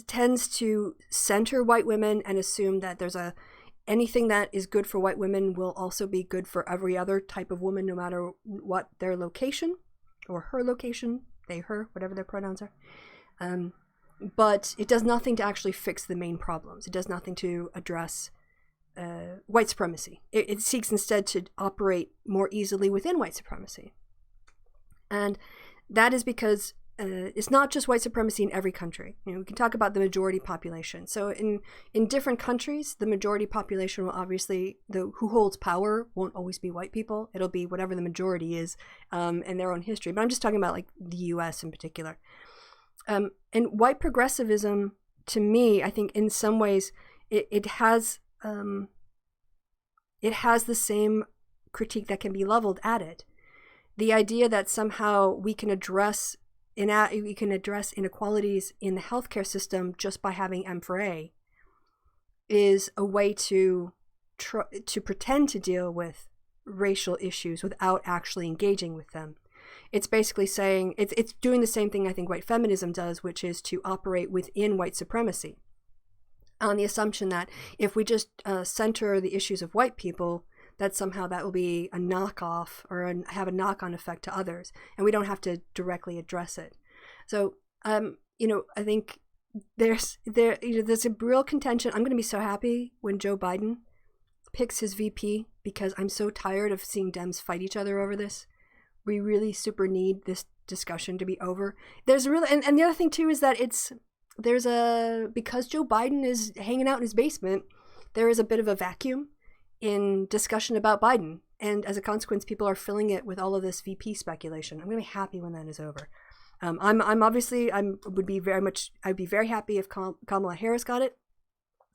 tends to center white women and assume that there's anything that is good for white women will also be good for every other type of woman, no matter what their location or her location, they, her, whatever their pronouns are. But it does nothing to actually fix the main problems. It does nothing to address white supremacy. It seeks instead to operate more easily within white supremacy. And that is because it's not just white supremacy in every country. We can talk about the majority population. So in different countries, the majority population will obviously, who holds power won't always be white people. It'll be whatever the majority is in their own history. But I'm just talking about like the US in particular. And white progressivism, to me, I think in some ways it has the same critique that can be leveled at it. The idea that somehow we can address we can address inequalities in the healthcare system just by having M for A is a way to pretend to deal with racial issues without actually engaging with them. It's basically saying, it's doing the same thing I think white feminism does, which is to operate within white supremacy, on the assumption that if we just center the issues of white people, that somehow that will be a knockoff or have a knock-on effect to others, and we don't have to directly address it. So, I think there's a real contention. I'm going to be so happy when Joe Biden picks his VP, because I'm so tired of seeing Dems fight each other over this. We really super need this discussion to be over. There's really, and the other thing too is that because Joe Biden is hanging out in his basement, there is a bit of a vacuum in discussion about Biden, and as a consequence, people are filling it with all of this VP speculation. I'm gonna be happy when that is over. I'd be very happy if Kamala Harris got it.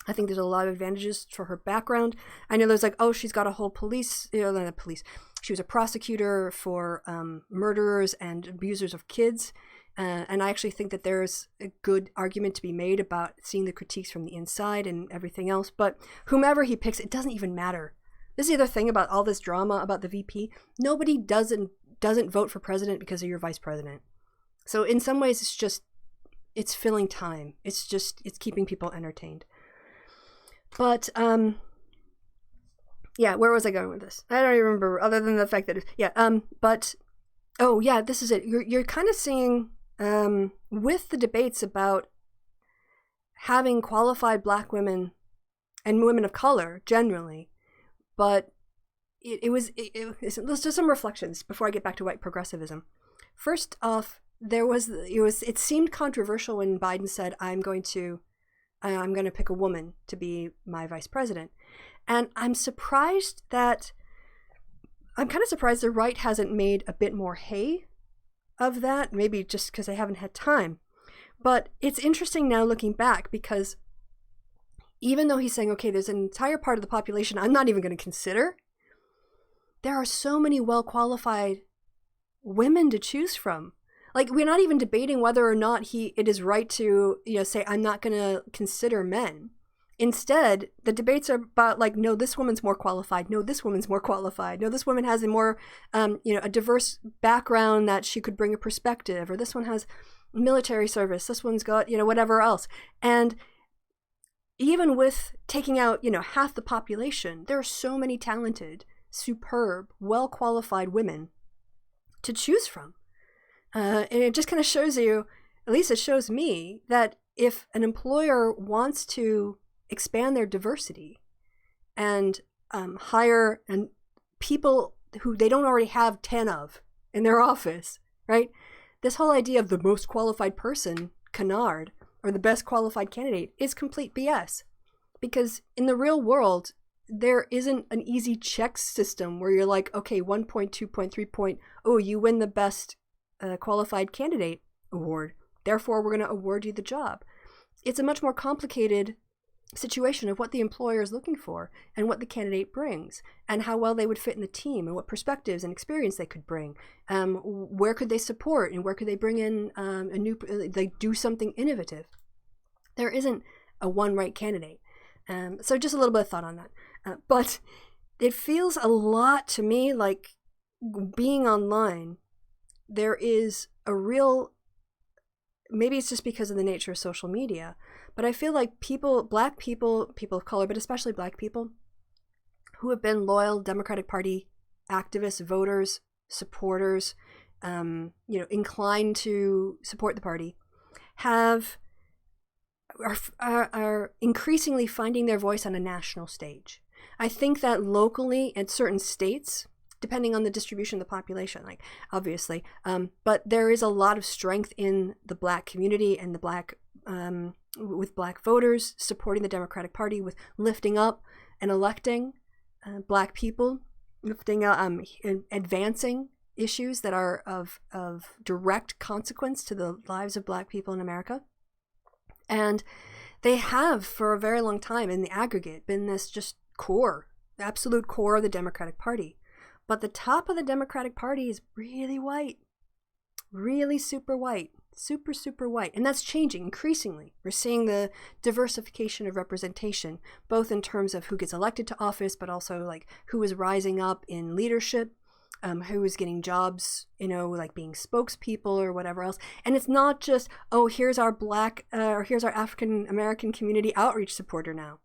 I think there's a lot of advantages for her background. I know there's she's got a whole she was a prosecutor for murderers and abusers of kids. And I actually think that there's a good argument to be made about seeing the critiques from the inside and everything else. But whomever he picks, it doesn't even matter. This is the other thing about all this drama about the VP. Nobody doesn't vote for president because of your vice president. So in some ways, it's filling time. It's keeping people entertained. But yeah, where was I going with this? I don't even remember, other than the fact that this is it. You're kind of seeing with the debates about having qualified Black women and women of color generally, but let's do some reflections before I get back to white progressivism. First off, it seemed controversial when Biden said, I'm going to pick a woman to be my vice president. And I'm kind of surprised the right hasn't made a bit more hay of that, maybe just because they haven't had time. But it's interesting now looking back, because even though he's saying, okay, there's an entire part of the population I'm not even going to consider, there are so many well-qualified women to choose from. We're not even debating whether or not it is right to, say, I'm not going to consider men. Instead, the debates are about no, this woman's more qualified. No, this woman's more qualified. No, this woman has a more, a diverse background that she could bring a perspective, or this one has military service. This one's got, whatever else. And even with taking out, half the population, there are so many talented, superb, well-qualified women to choose from. And it just kind of shows you, at least it shows me, that if an employer wants to expand their diversity and hire people who they don't already have 10 of in their office, right? This whole idea of the most qualified person, canard, or the best qualified candidate is complete BS. Because in the real world, there isn't an easy check system where you're like, okay, 1 point, 2 point, 3 point, oh, you win the best qualified candidate award. Therefore, we're going to award you the job. It's a much more complicated situation of what the employer is looking for and what the candidate brings and how well they would fit in the team and what perspectives and experience they could bring. Where could they support and where could they bring in they do something innovative. There isn't a one right candidate. So just a little bit of thought on that. But it feels a lot to me like being online, there is a real, maybe it's just because of the nature of social media, but I feel like Black people, people of color, but especially Black people, who have been loyal Democratic Party activists, voters, supporters, inclined to support the party, are increasingly finding their voice on a national stage. I think that locally in certain states, depending on the distribution of the population, obviously, but there is a lot of strength in the Black community and the Black, with Black voters supporting the Democratic Party, with lifting up and electing Black people, lifting up, advancing issues that are of direct consequence to the lives of Black people in America. And they have, for a very long time, in the aggregate, been this just core, absolute core of the Democratic Party. But the top of the Democratic Party is really white. really super white, super white. And that's changing increasingly. We're seeing the diversification of representation, both in terms of who gets elected to office, but also like who is rising up in leadership, who is getting jobs, like being spokespeople or whatever else. And it's not just, oh, here's our Black or here's our African American community outreach supporter now.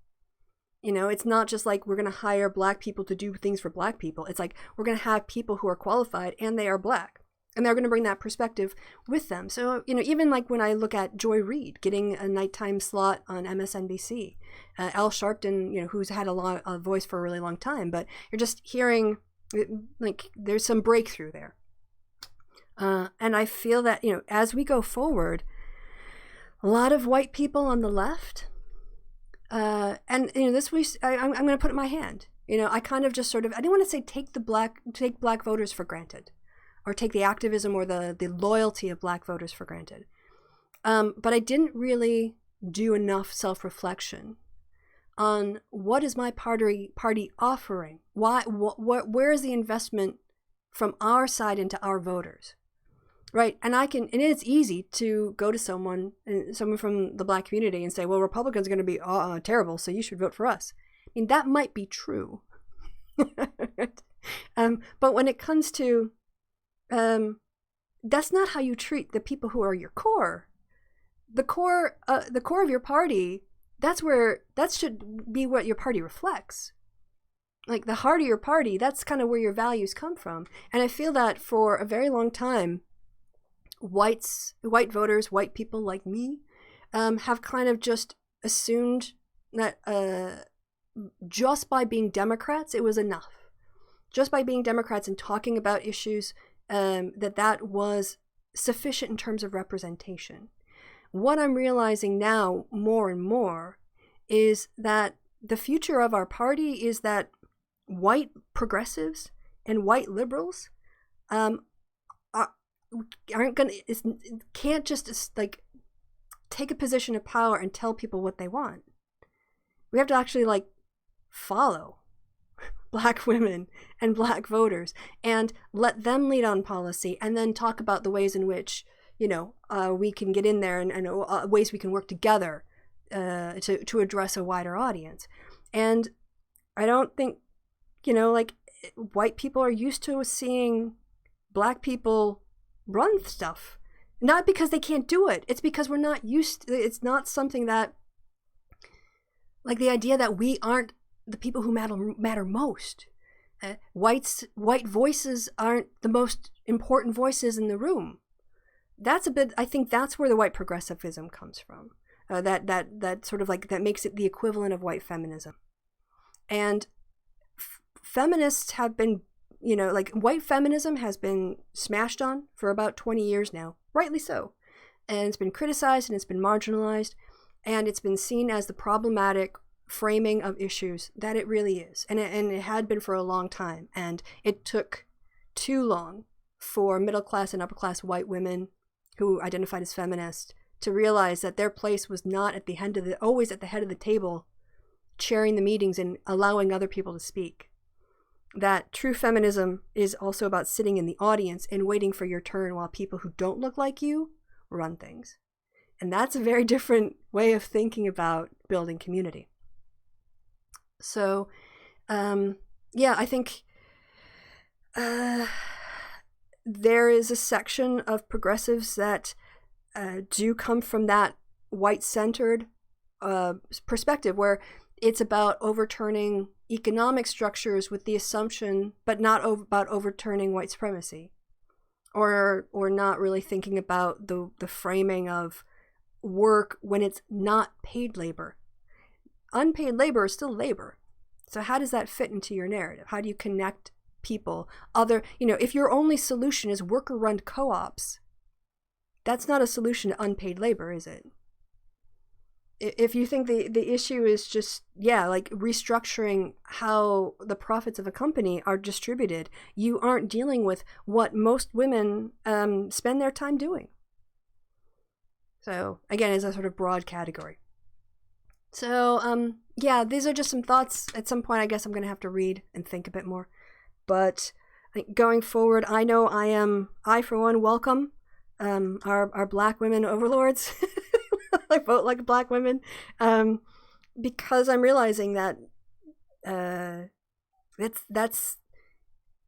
It's not just like we're going to hire Black people to do things for Black people. It's like we're going to have people who are qualified and they are Black. And they're going to bring that perspective with them. So, even like when I look at Joy Reid getting a nighttime slot on MSNBC, Al Sharpton, who's had a voice for a really long time, but you're just hearing like there's some breakthrough there. And I feel that, as we go forward, a lot of white people on the left, and this week I'm going to put it in my hand. I kind of just sort of, I didn't want to say take Black voters for granted, or take the activism or the loyalty of Black voters for granted. But I didn't really do enough self-reflection on what is my party offering? Where is the investment from our side into our voters? Right. And it's easy to go to someone from the Black community and say, well, Republicans are going to be terrible, so you should vote for us. I mean, that might be true. But when it comes to, that's not how you treat the people who are your core. The core of your party, that should be what your party reflects. Like the heart of your party, that's kind of where your values come from. And I feel that for a very long time, white voters, white people like me, have kind of just assumed that just by being Democrats, it was enough. Just by being Democrats and talking about issues, that was sufficient in terms of representation. What I'm realizing now more and more is that the future of our party is that white progressives and white liberals can't just like take a position of power and tell people what they want. We have to actually like follow Black women and Black voters and let them lead on policy, and then talk about the ways in which we can get in there and ways we can work together to address a wider audience. And I don't think like white people are used to seeing Black people run stuff, not because they can't do it. It's because we're not used to, it's not something that, like the idea that we aren't the people who matter most. White voices aren't the most important voices in the room. I think that's where the white progressivism comes from. That sort of like, that makes it the equivalent of white feminism. And feminists have been, like white feminism has been smashed on for about 20 years now, rightly so. And it's been criticized and it's been marginalized, and it's been seen as the problematic framing of issues that it really is. And it had been for a long time. And it took too long for middle class and upper class white women who identified as feminists to realize that their place was not always at the head of the table, chairing the meetings and allowing other people to speak. That true feminism is also about sitting in the audience and waiting for your turn while people who don't look like you run things. And that's a very different way of thinking about building community. So, I think there is a section of progressives that do come from that white-centered perspective, where it's about overturning economic structures with the assumption, but not about overturning white supremacy, or not really thinking about the framing of work when it's not paid labor. Unpaid labor is still labor. So how does that fit into your narrative? How do you connect people? If your only solution is worker-run co-ops, that's not a solution to unpaid labor, is it? If you think the issue is just, like restructuring how the profits of a company are distributed, you aren't dealing with what most women spend their time doing. So again, it's a sort of broad category. So, these are just some thoughts. At some point, I guess I'm going to have to read and think a bit more. But going forward, I know I for one, welcome our black women overlords. I vote like black women, because I'm realizing that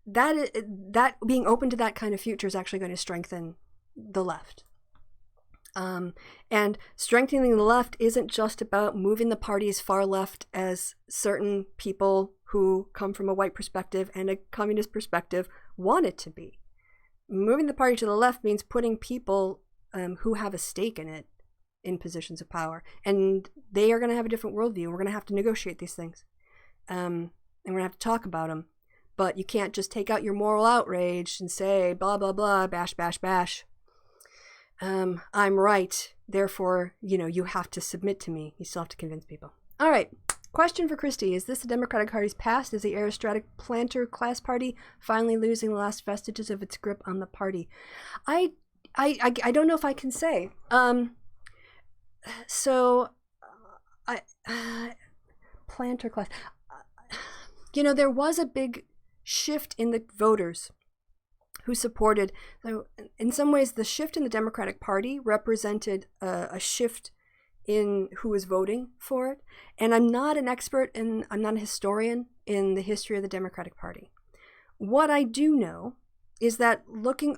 that being open to that kind of future is actually going to strengthen the left. And strengthening the left isn't just about moving the party as far left as certain people who come from a white perspective and a communist perspective want it to be. Moving the party to the left means putting people who have a stake in it in positions of power, and they are going to have a different worldview. We're going to have to negotiate these things, and we're going to have to talk about them. But you can't just take out your moral outrage and say blah blah blah, bash bash bash. I'm right, therefore, you have to submit to me. You still have to convince people. All right. Question for Christy. Is this the Democratic Party's past? Is the aristocratic planter class party finally losing the last vestiges of its grip on the party? I don't know if I can say. Planter class. There was a big shift in the voters who supported. In some ways, the shift in the Democratic Party represented a shift in who was voting for it. And I'm not an expert and I'm not a historian in the history of the Democratic Party. What I do know is that looking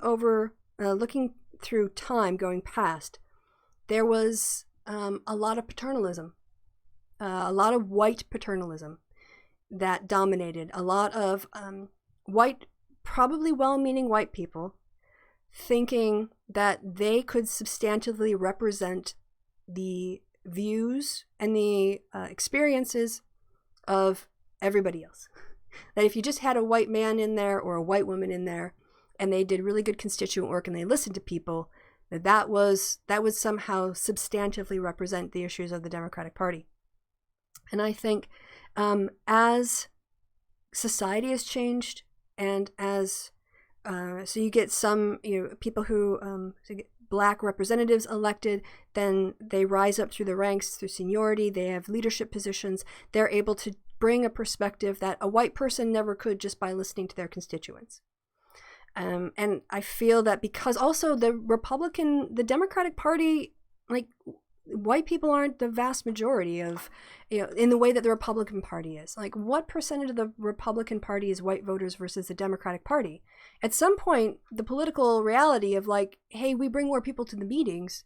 through time going past, there was a lot of paternalism, a lot of white paternalism that dominated. A lot of white, probably well-meaning white people thinking that they could substantively represent the views and the experiences of everybody else. That if you just had a white man in there or a white woman in there and they did really good constituent work and they listened to people, that would somehow substantively represent the issues of the Democratic Party. And I think as society has changed, and as so you get some people who black representatives elected, then they rise up through the ranks through seniority, they have leadership positions, they're able to bring a perspective that a white person never could just by listening to their constituents. And I feel that because also the Democratic Party, like, white people aren't the vast majority of, in the way that the Republican Party is. Like, what percentage of the Republican Party is white voters versus the Democratic Party? At some point, the political reality of, like, hey, we bring more people to the meetings,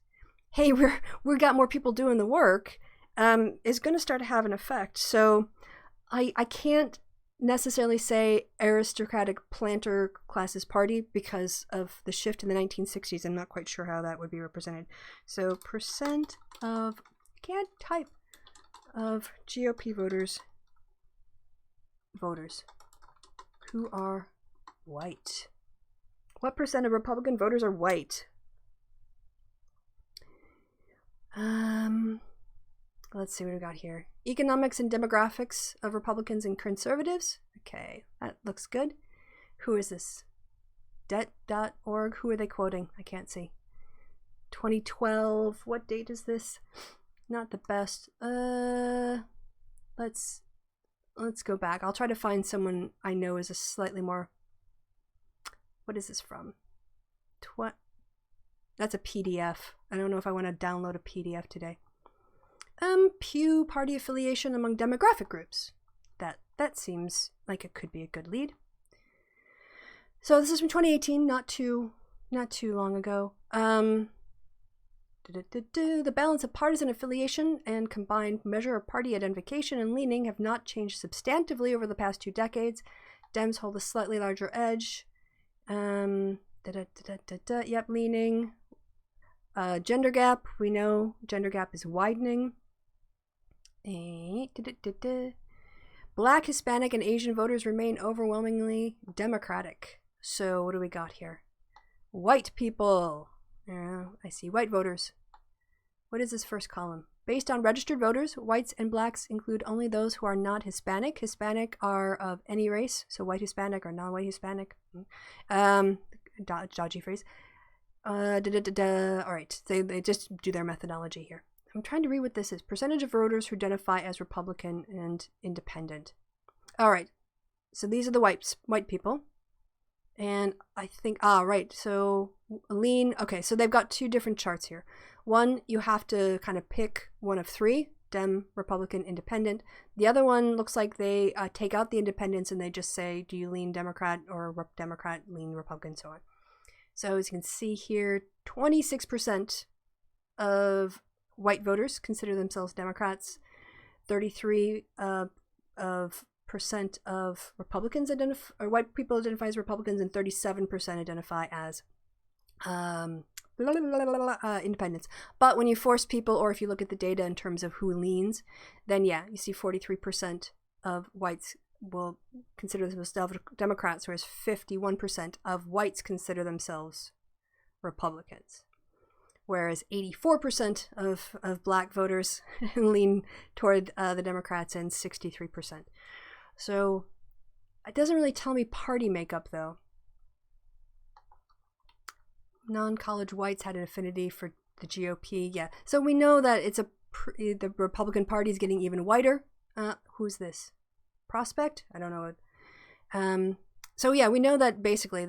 hey, we got more people doing the work, is going to start to have an effect. So I can't necessarily say aristocratic planter classes party because of the shift in the 1960s. I'm not quite sure how that would be represented. So percent of, can't type, of GOP voters who are white. What percent of Republican voters are white? Let's see what we got here. Economics and demographics of Republicans and conservatives. Okay, that looks good. Who is this? Debt.org. Who are they quoting? I can't see. 2012. What date is this? Not the best. Let's go back. I'll try to find someone I know is a slightly more. What is this from? That's a PDF. I don't know if I want to download a PDF today. Pew party affiliation among demographic groups. That seems like it could be a good lead. So this is from 2018, not too long ago. The balance of partisan affiliation and combined measure of party identification and leaning have not changed substantively over the past 2 decades. Dems hold a slightly larger edge. Yep, leaning. Gender gap, we know gender gap is widening. Black, Hispanic, and Asian voters remain overwhelmingly Democratic. So what do we got here? White people. I see white voters. What is this first column? Based on registered voters, whites and blacks include only those who are not Hispanic. Hispanic are of any race, so white Hispanic or non-white Hispanic. Dodgy phrase. All right, they just do their methodology here. I'm trying to read what this is. Percentage of voters who identify as Republican and Independent. All right, so these are the white people. And I think, right, so lean, okay, so they've got two different charts here. One, you have to kind of pick one of three, Dem, Republican, Independent. The other one looks like they take out the independents and they just say, do you lean Democrat or Democrat, lean Republican, so on. So as you can see here, 26% of white voters consider themselves Democrats, 33% of Republicans or white people identify as Republicans, and 37% identify as independents. But when you force people, or if you look at the data in terms of who leans, then yeah, you see 43% of whites will consider themselves Democrats, whereas 51% of whites consider themselves Republicans. Whereas 84% of black voters lean toward the Democrats, and 63%. So it doesn't really tell me party makeup, though. Non-college whites had an affinity for the GOP, yeah. So we know that it's the Republican Party is getting even whiter. Who's this? Prospect? I don't know. So yeah, we know that basically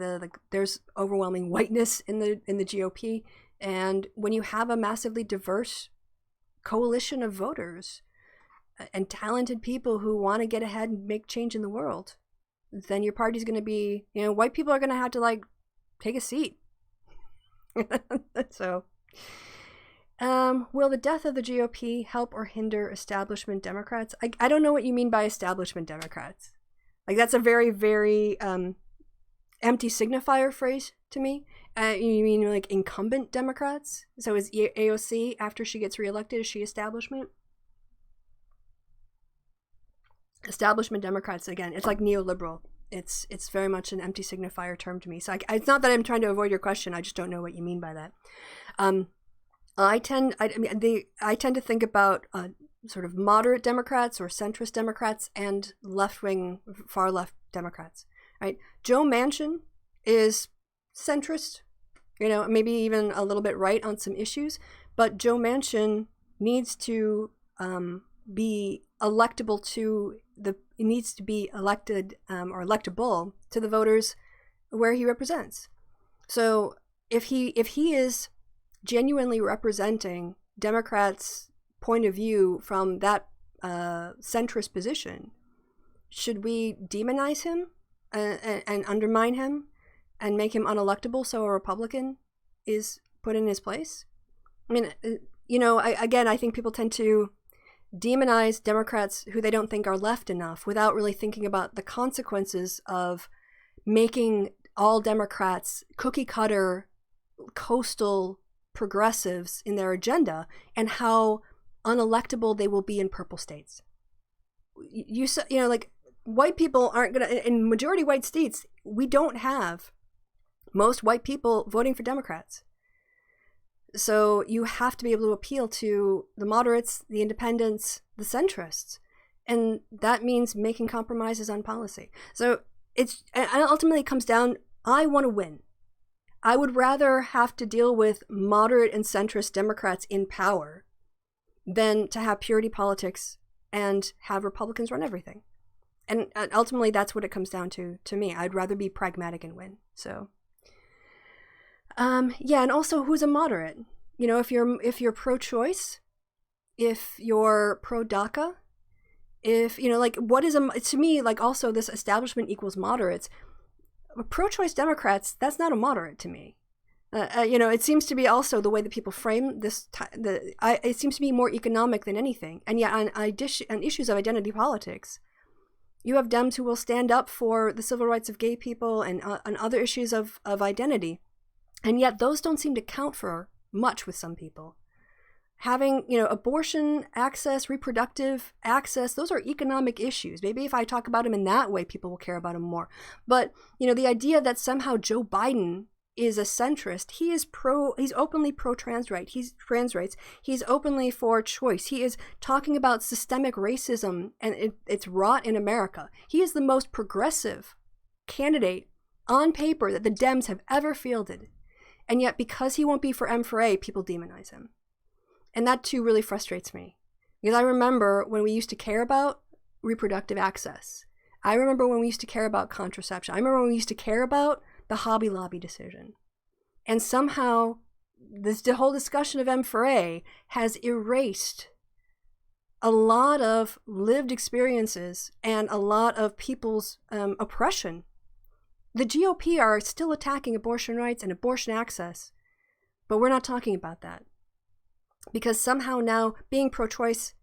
there's overwhelming whiteness in the GOP. And when you have a massively diverse coalition of voters and talented people who want to get ahead and make change in the world, then your party's going to be, white people are going to have to take a seat. So, will the death of the GOP help or hinder establishment Democrats? I don't know what you mean by establishment Democrats. That's a very, very empty signifier phrase to me. You mean incumbent Democrats? So is AOC, after she gets reelected, is she establishment? Establishment Democrats, again, it's like neoliberal. It's very much an empty signifier term to me. So it's not that I'm trying to avoid your question. I just don't know what you mean by that. I tend to think about sort of moderate Democrats or centrist Democrats and left-wing, far-left Democrats. Right? Joe Manchin is centrist, maybe even a little bit right on some issues, but Joe Manchin needs to be electable to he needs to be elected or electable to the voters where he represents. So if he is genuinely representing Democrats' point of view from that centrist position, should we demonize him and undermine him and make him unelectable so a Republican is put in his place? I mean, I think people tend to demonize Democrats who they don't think are left enough without really thinking about the consequences of making all Democrats cookie cutter coastal progressives in their agenda, and how unelectable they will be in purple states. White people aren't gonna, in majority white states, we don't have most white people voting for Democrats. So you have to be able to appeal to the moderates, the independents, the centrists. And that means making compromises on policy. So ultimately it comes down, I want to win. I would rather have to deal with moderate and centrist Democrats in power than to have purity politics and have Republicans run everything. And ultimately that's what it comes down to me. I'd rather be pragmatic and win. So and also who's a moderate? If you're pro-choice, if you're pro-DACA, if what is to me, also this establishment equals moderates. Pro-choice Democrats, that's not a moderate to me. It seems to be also the way that people frame this. It seems to be more economic than anything. And yet on issues of identity politics, you have Dems who will stand up for the civil rights of gay people and on other issues of identity. And yet those don't seem to count for much with some people. Having, abortion access, reproductive access, those are economic issues. Maybe if I talk about them in that way, people will care about them more. But, the idea that somehow Joe Biden is a centrist, he's openly pro-trans rights. He's openly for choice. He is talking about systemic racism and it's rot in America. He is the most progressive candidate on paper that the Dems have ever fielded. And yet, because he won't be for M4A, people demonize him. And that, too, really frustrates me. Because I remember when we used to care about reproductive access. I remember when we used to care about contraception. I remember when we used to care about the Hobby Lobby decision. And somehow the whole discussion of M4A has erased a lot of lived experiences and a lot of people's oppression. The GOP are still attacking abortion rights and abortion access, but we're not talking about that. Because somehow now being pro-choice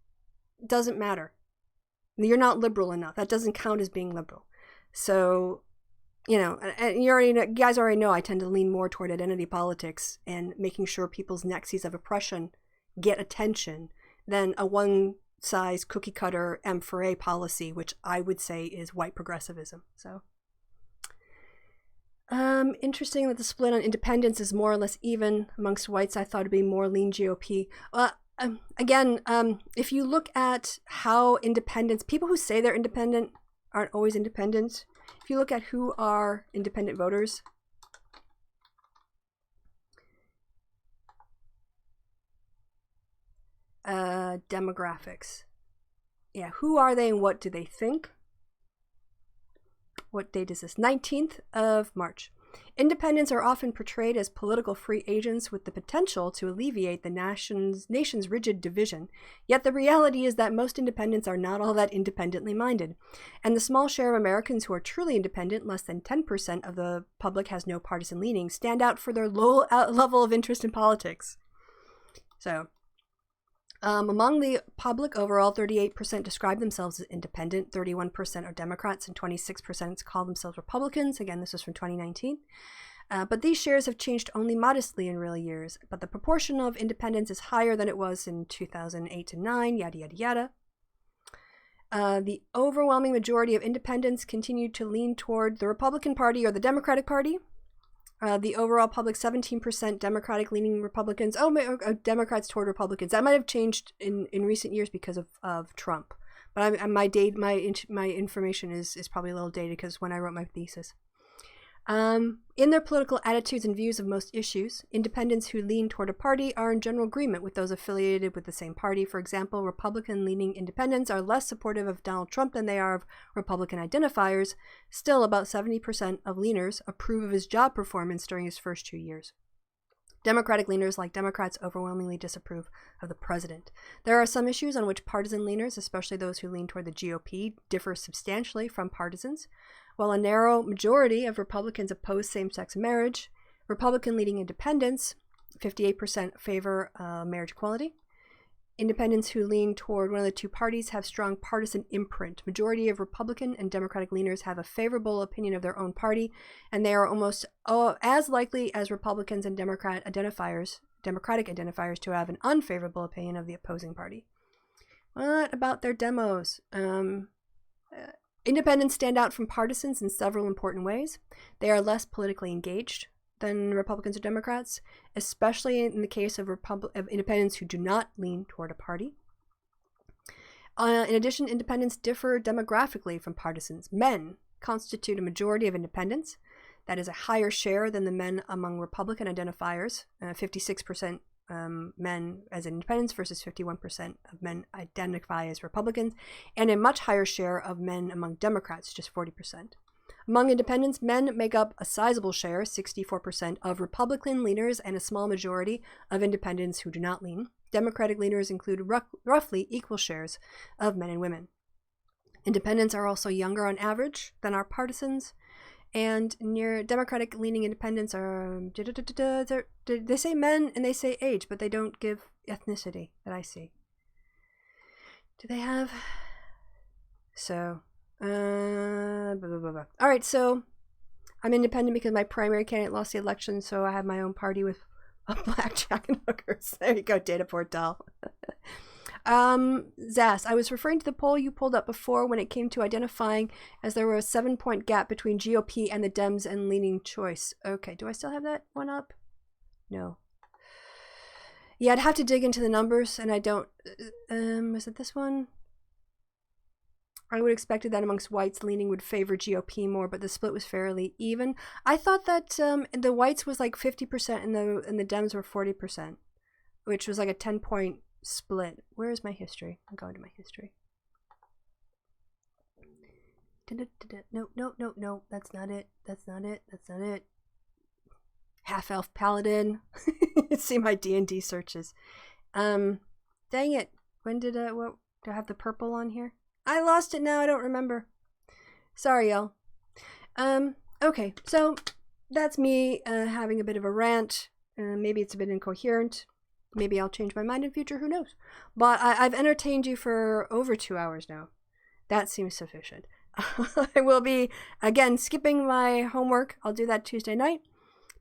doesn't matter. You're not liberal enough. That doesn't count as being liberal. So, you know, and you guys already know I tend to lean more toward identity politics and making sure people's nexus of oppression get attention than a one-size cookie-cutter M4A policy, which I would say is white progressivism. So, interesting that the split on independence is more or less even amongst whites. I thought it'd be more lean GOP. Again, if you look at how independents, people who say they're independent aren't always independent. If you look at who are independent voters, demographics. Yeah, who are they and what do they think? What date is this? 19th of March. Independents are often portrayed as political free agents with the potential to alleviate the nation's rigid division. Yet the reality is that most independents are not all that independently minded. And the small share of Americans who are truly independent, less than 10% of the public has no partisan leaning, stand out for their low level of interest in politics. So, among the public overall, 38% describe themselves as independent, 31% are Democrats, and 26% call themselves Republicans. Again, this was from 2019. But these shares have changed only modestly in real years. But the proportion of independents is higher than it was in 2008 to 9, yada, yada, yada. The overwhelming majority of independents continue to lean toward the Republican Party or the Democratic Party. The overall public, 17% Democratic-leaning Republicans. Democrats toward Republicans. That might have changed in recent years because of Trump. But my information is probably a little dated because when I wrote my thesis. In their political attitudes and views of most issues, independents who lean toward a party are in general agreement with those affiliated with the same party. For example, Republican-leaning independents are less supportive of Donald Trump than they are of Republican identifiers. Still, about 70% of leaners approve of his job performance during his first 2 years. Democratic leaners, like Democrats, overwhelmingly disapprove of the president. There are some issues on which partisan leaners, especially those who lean toward the GOP, differ substantially from partisans. While a narrow majority of Republicans oppose same-sex marriage, Republican-leading independents, 58% favor marriage equality. Independents who lean toward one of the two parties have strong partisan imprint. Majority of Republican and Democratic leaners have a favorable opinion of their own party, and they are almost as likely as Republicans and Democratic identifiers to have an unfavorable opinion of the opposing party. What about their demos? Independents stand out from partisans in several important ways. They are less politically engaged than Republicans or Democrats, especially in the case of independents who do not lean toward a party. In addition, independents differ demographically from partisans. Men constitute a majority of independents. That is a higher share than the men among Republican identifiers, 56% men as independents versus 51% of men identify as Republicans, and a much higher share of men among Democrats, just 40%. Among independents, men make up a sizable share, 64% of Republican leaners and a small majority of independents who do not lean. Democratic leaners include roughly equal shares of men and women. Independents are also younger on average than our partisans, and near Democratic-leaning independents are, they say men and they say age, but they don't give ethnicity that I see. Do they have? So, blah, blah, blah, blah. All right, so I'm independent because my primary candidate lost the election, so I have my own party with blackjack and hookers. There you go, data portal. Zas, I was referring to the poll you pulled up before when it came to identifying as there were a 7-point gap between GOP and the Dems and leaning choice. Okay, do I still have that one up? No. Yeah, I'd have to dig into the numbers, and I don't. Is it this one? I would have expected that amongst whites, leaning would favor GOP more, but the split was fairly even. I thought that the whites was like 50% and the Dems were 40%, which was like a 10-point split. Where is my history? I'm going to my history. No, that's not it. That's not it. half-elf paladin. See my D&D searches. Dang it. When did what do I have the purple on here? I lost it now. I don't remember. Sorry, y'all. Okay, so that's me having a bit of a rant. Maybe it's a bit incoherent. Maybe I'll change my mind in future. Who knows? But I've entertained you for over 2 hours now. That seems sufficient. I will be, again, skipping my homework. I'll do that Tuesday night.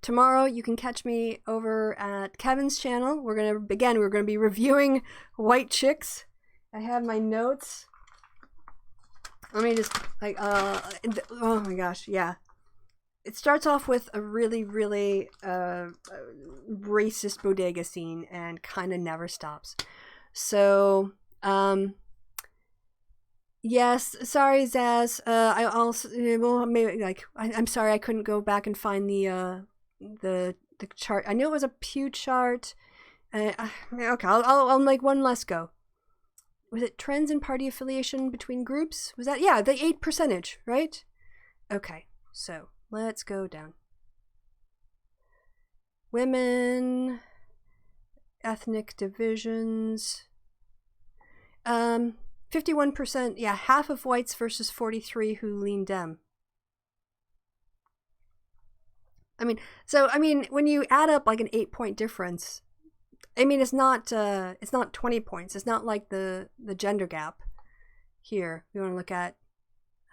Tomorrow, you can catch me over at Kevin's channel. We're going to be reviewing White Chicks. I have my notes. Let me just, oh my gosh, yeah. It starts off with a really, really racist bodega scene and kind of never stops. So, yes, sorry, Zaz. I also, well, maybe, I'm sorry I couldn't go back and find the chart. I knew it was a Pew chart. Okay, I'll make one less go. Was it trends in party affiliation between groups? Was that, yeah, the 8%, right? Okay, so let's go down. Women, ethnic divisions. 51%, yeah, half of whites versus 43 who lean Dem. When you add up like an 8-point difference, it's not 20 points. It's not like the gender gap here. We want to look at,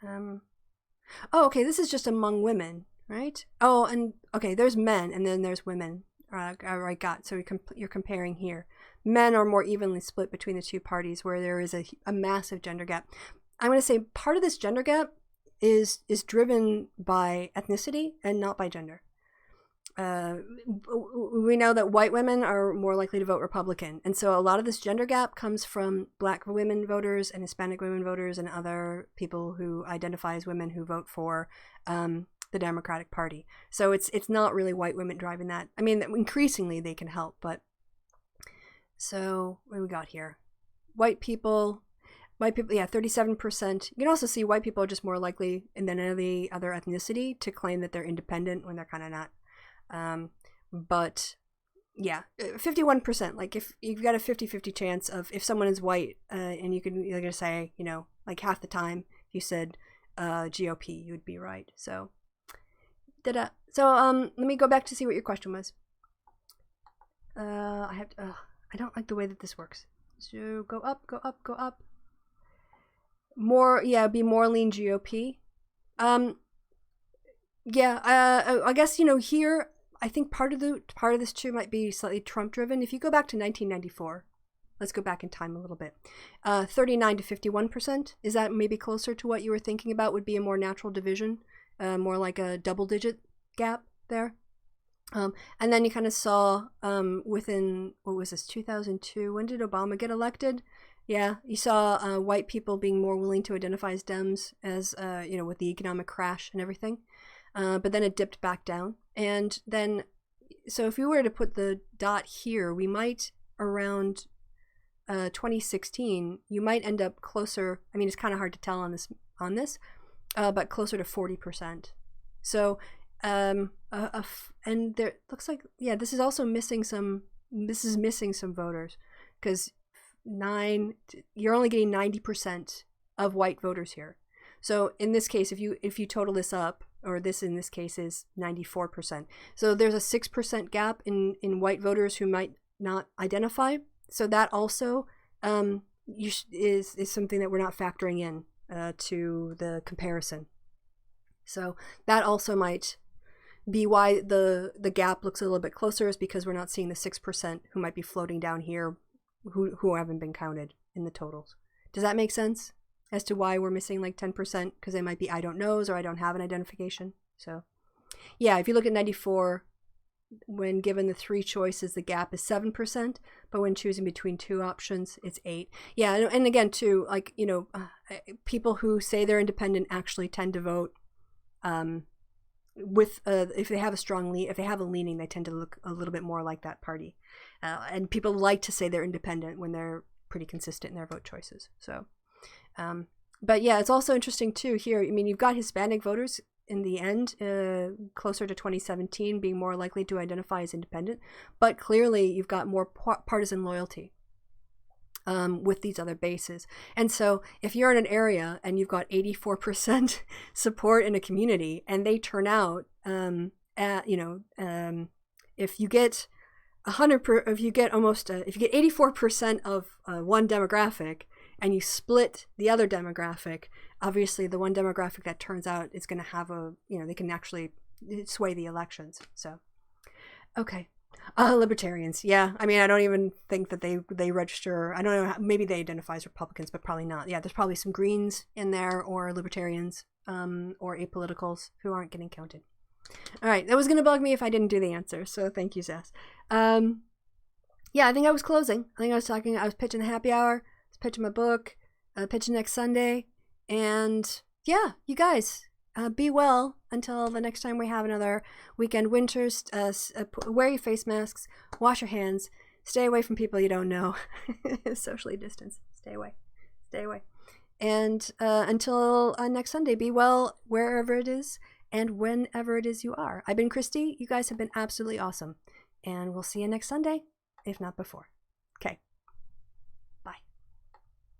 oh, okay, this is just among women, right? Oh, and okay, there's men and then there's women. I got, so you're comparing here. Men are more evenly split between the two parties where there is a massive gender gap. I'm going to say part of this gender gap is driven by ethnicity and not by gender. We know that white women are more likely to vote Republican, and so a lot of this gender gap comes from Black women voters and Hispanic women voters and other people who identify as women who vote for the Democratic Party. So it's not really white women driving that. I mean, increasingly they can help, but so what do we got here? White people, yeah, 37%. You can also see white people are just more likely than any other ethnicity to claim that they're independent when they're kind of not. But yeah, 51%, like if you've got a 50-50 chance of if someone is white, and you're gonna say, like half the time if you said GOP, you would be right. So let me go back to see what your question was. I don't like the way that this works. So go up, go up, go up. More, yeah, be more lean GOP. Yeah, I guess, here, I think part of this too might be slightly Trump driven. If you go back to 1994, let's go back in time a little bit. 39 to 51%. Is that maybe closer to what you were thinking about would be a more natural division, more like a double digit gap there? And then you kind of saw within, what was this, 2002? When did Obama get elected? Yeah, you saw white people being more willing to identify as Dems as, with the economic crash and everything. But then it dipped back down. And then, so if we were to put the dot here, we might around 2016, you might end up closer. I mean, it's kind of hard to tell on this, but closer to 40%. So, and there looks like, yeah, this is also missing some voters, because you're only getting 90% of white voters here. So in this case, if you total this up, or this in this case is 94%. So there's a 6% gap in white voters who might not identify. So that also is something that we're not factoring in to the comparison. So that also might be why the gap looks a little bit closer, is because we're not seeing the 6% who might be floating down here who haven't been counted in the totals. Does that make sense as to why we're missing like 10%? Because they might be I don't knows or I don't have an identification. So yeah, if you look at 94, when given the 3 choices, the gap is 7%, but when choosing between 2 options, it's 8. Yeah, and again too, like, people who say they're independent actually tend to vote with if they have a leaning, they tend to look a little bit more like that party, and people like to say they're independent when they're pretty consistent in their vote choices. So but yeah, it's also interesting too here. I mean, you've got Hispanic voters in the end, closer to 2017, being more likely to identify as independent. But clearly, you've got more partisan loyalty with these other bases. And so if you're in an area and you've got 84% support in a community, and they turn out, if you get 84% of one demographic, and you split the other demographic, obviously the one demographic that turns out is going to have they can actually sway the elections. So, okay. Libertarians. Yeah. I mean, I don't even think that they register. I don't know. Maybe they identify as Republicans, but probably not. Yeah. There's probably some Greens in there, or Libertarians, or apoliticals who aren't getting counted. All right. That was going to bug me if I didn't do the answer. So thank you, Sass. Yeah, I think I was closing. I was pitching the happy hour, pitching my book, pitching next Sunday. And yeah, you guys, be well until the next time we have another Weekend Winters. Wear your face masks, wash your hands, stay away from people you don't know, socially distance, stay away. And until next Sunday, be well wherever it is and whenever it is you are. I've been Christy. You guys have been absolutely awesome. And we'll see you next Sunday, if not before.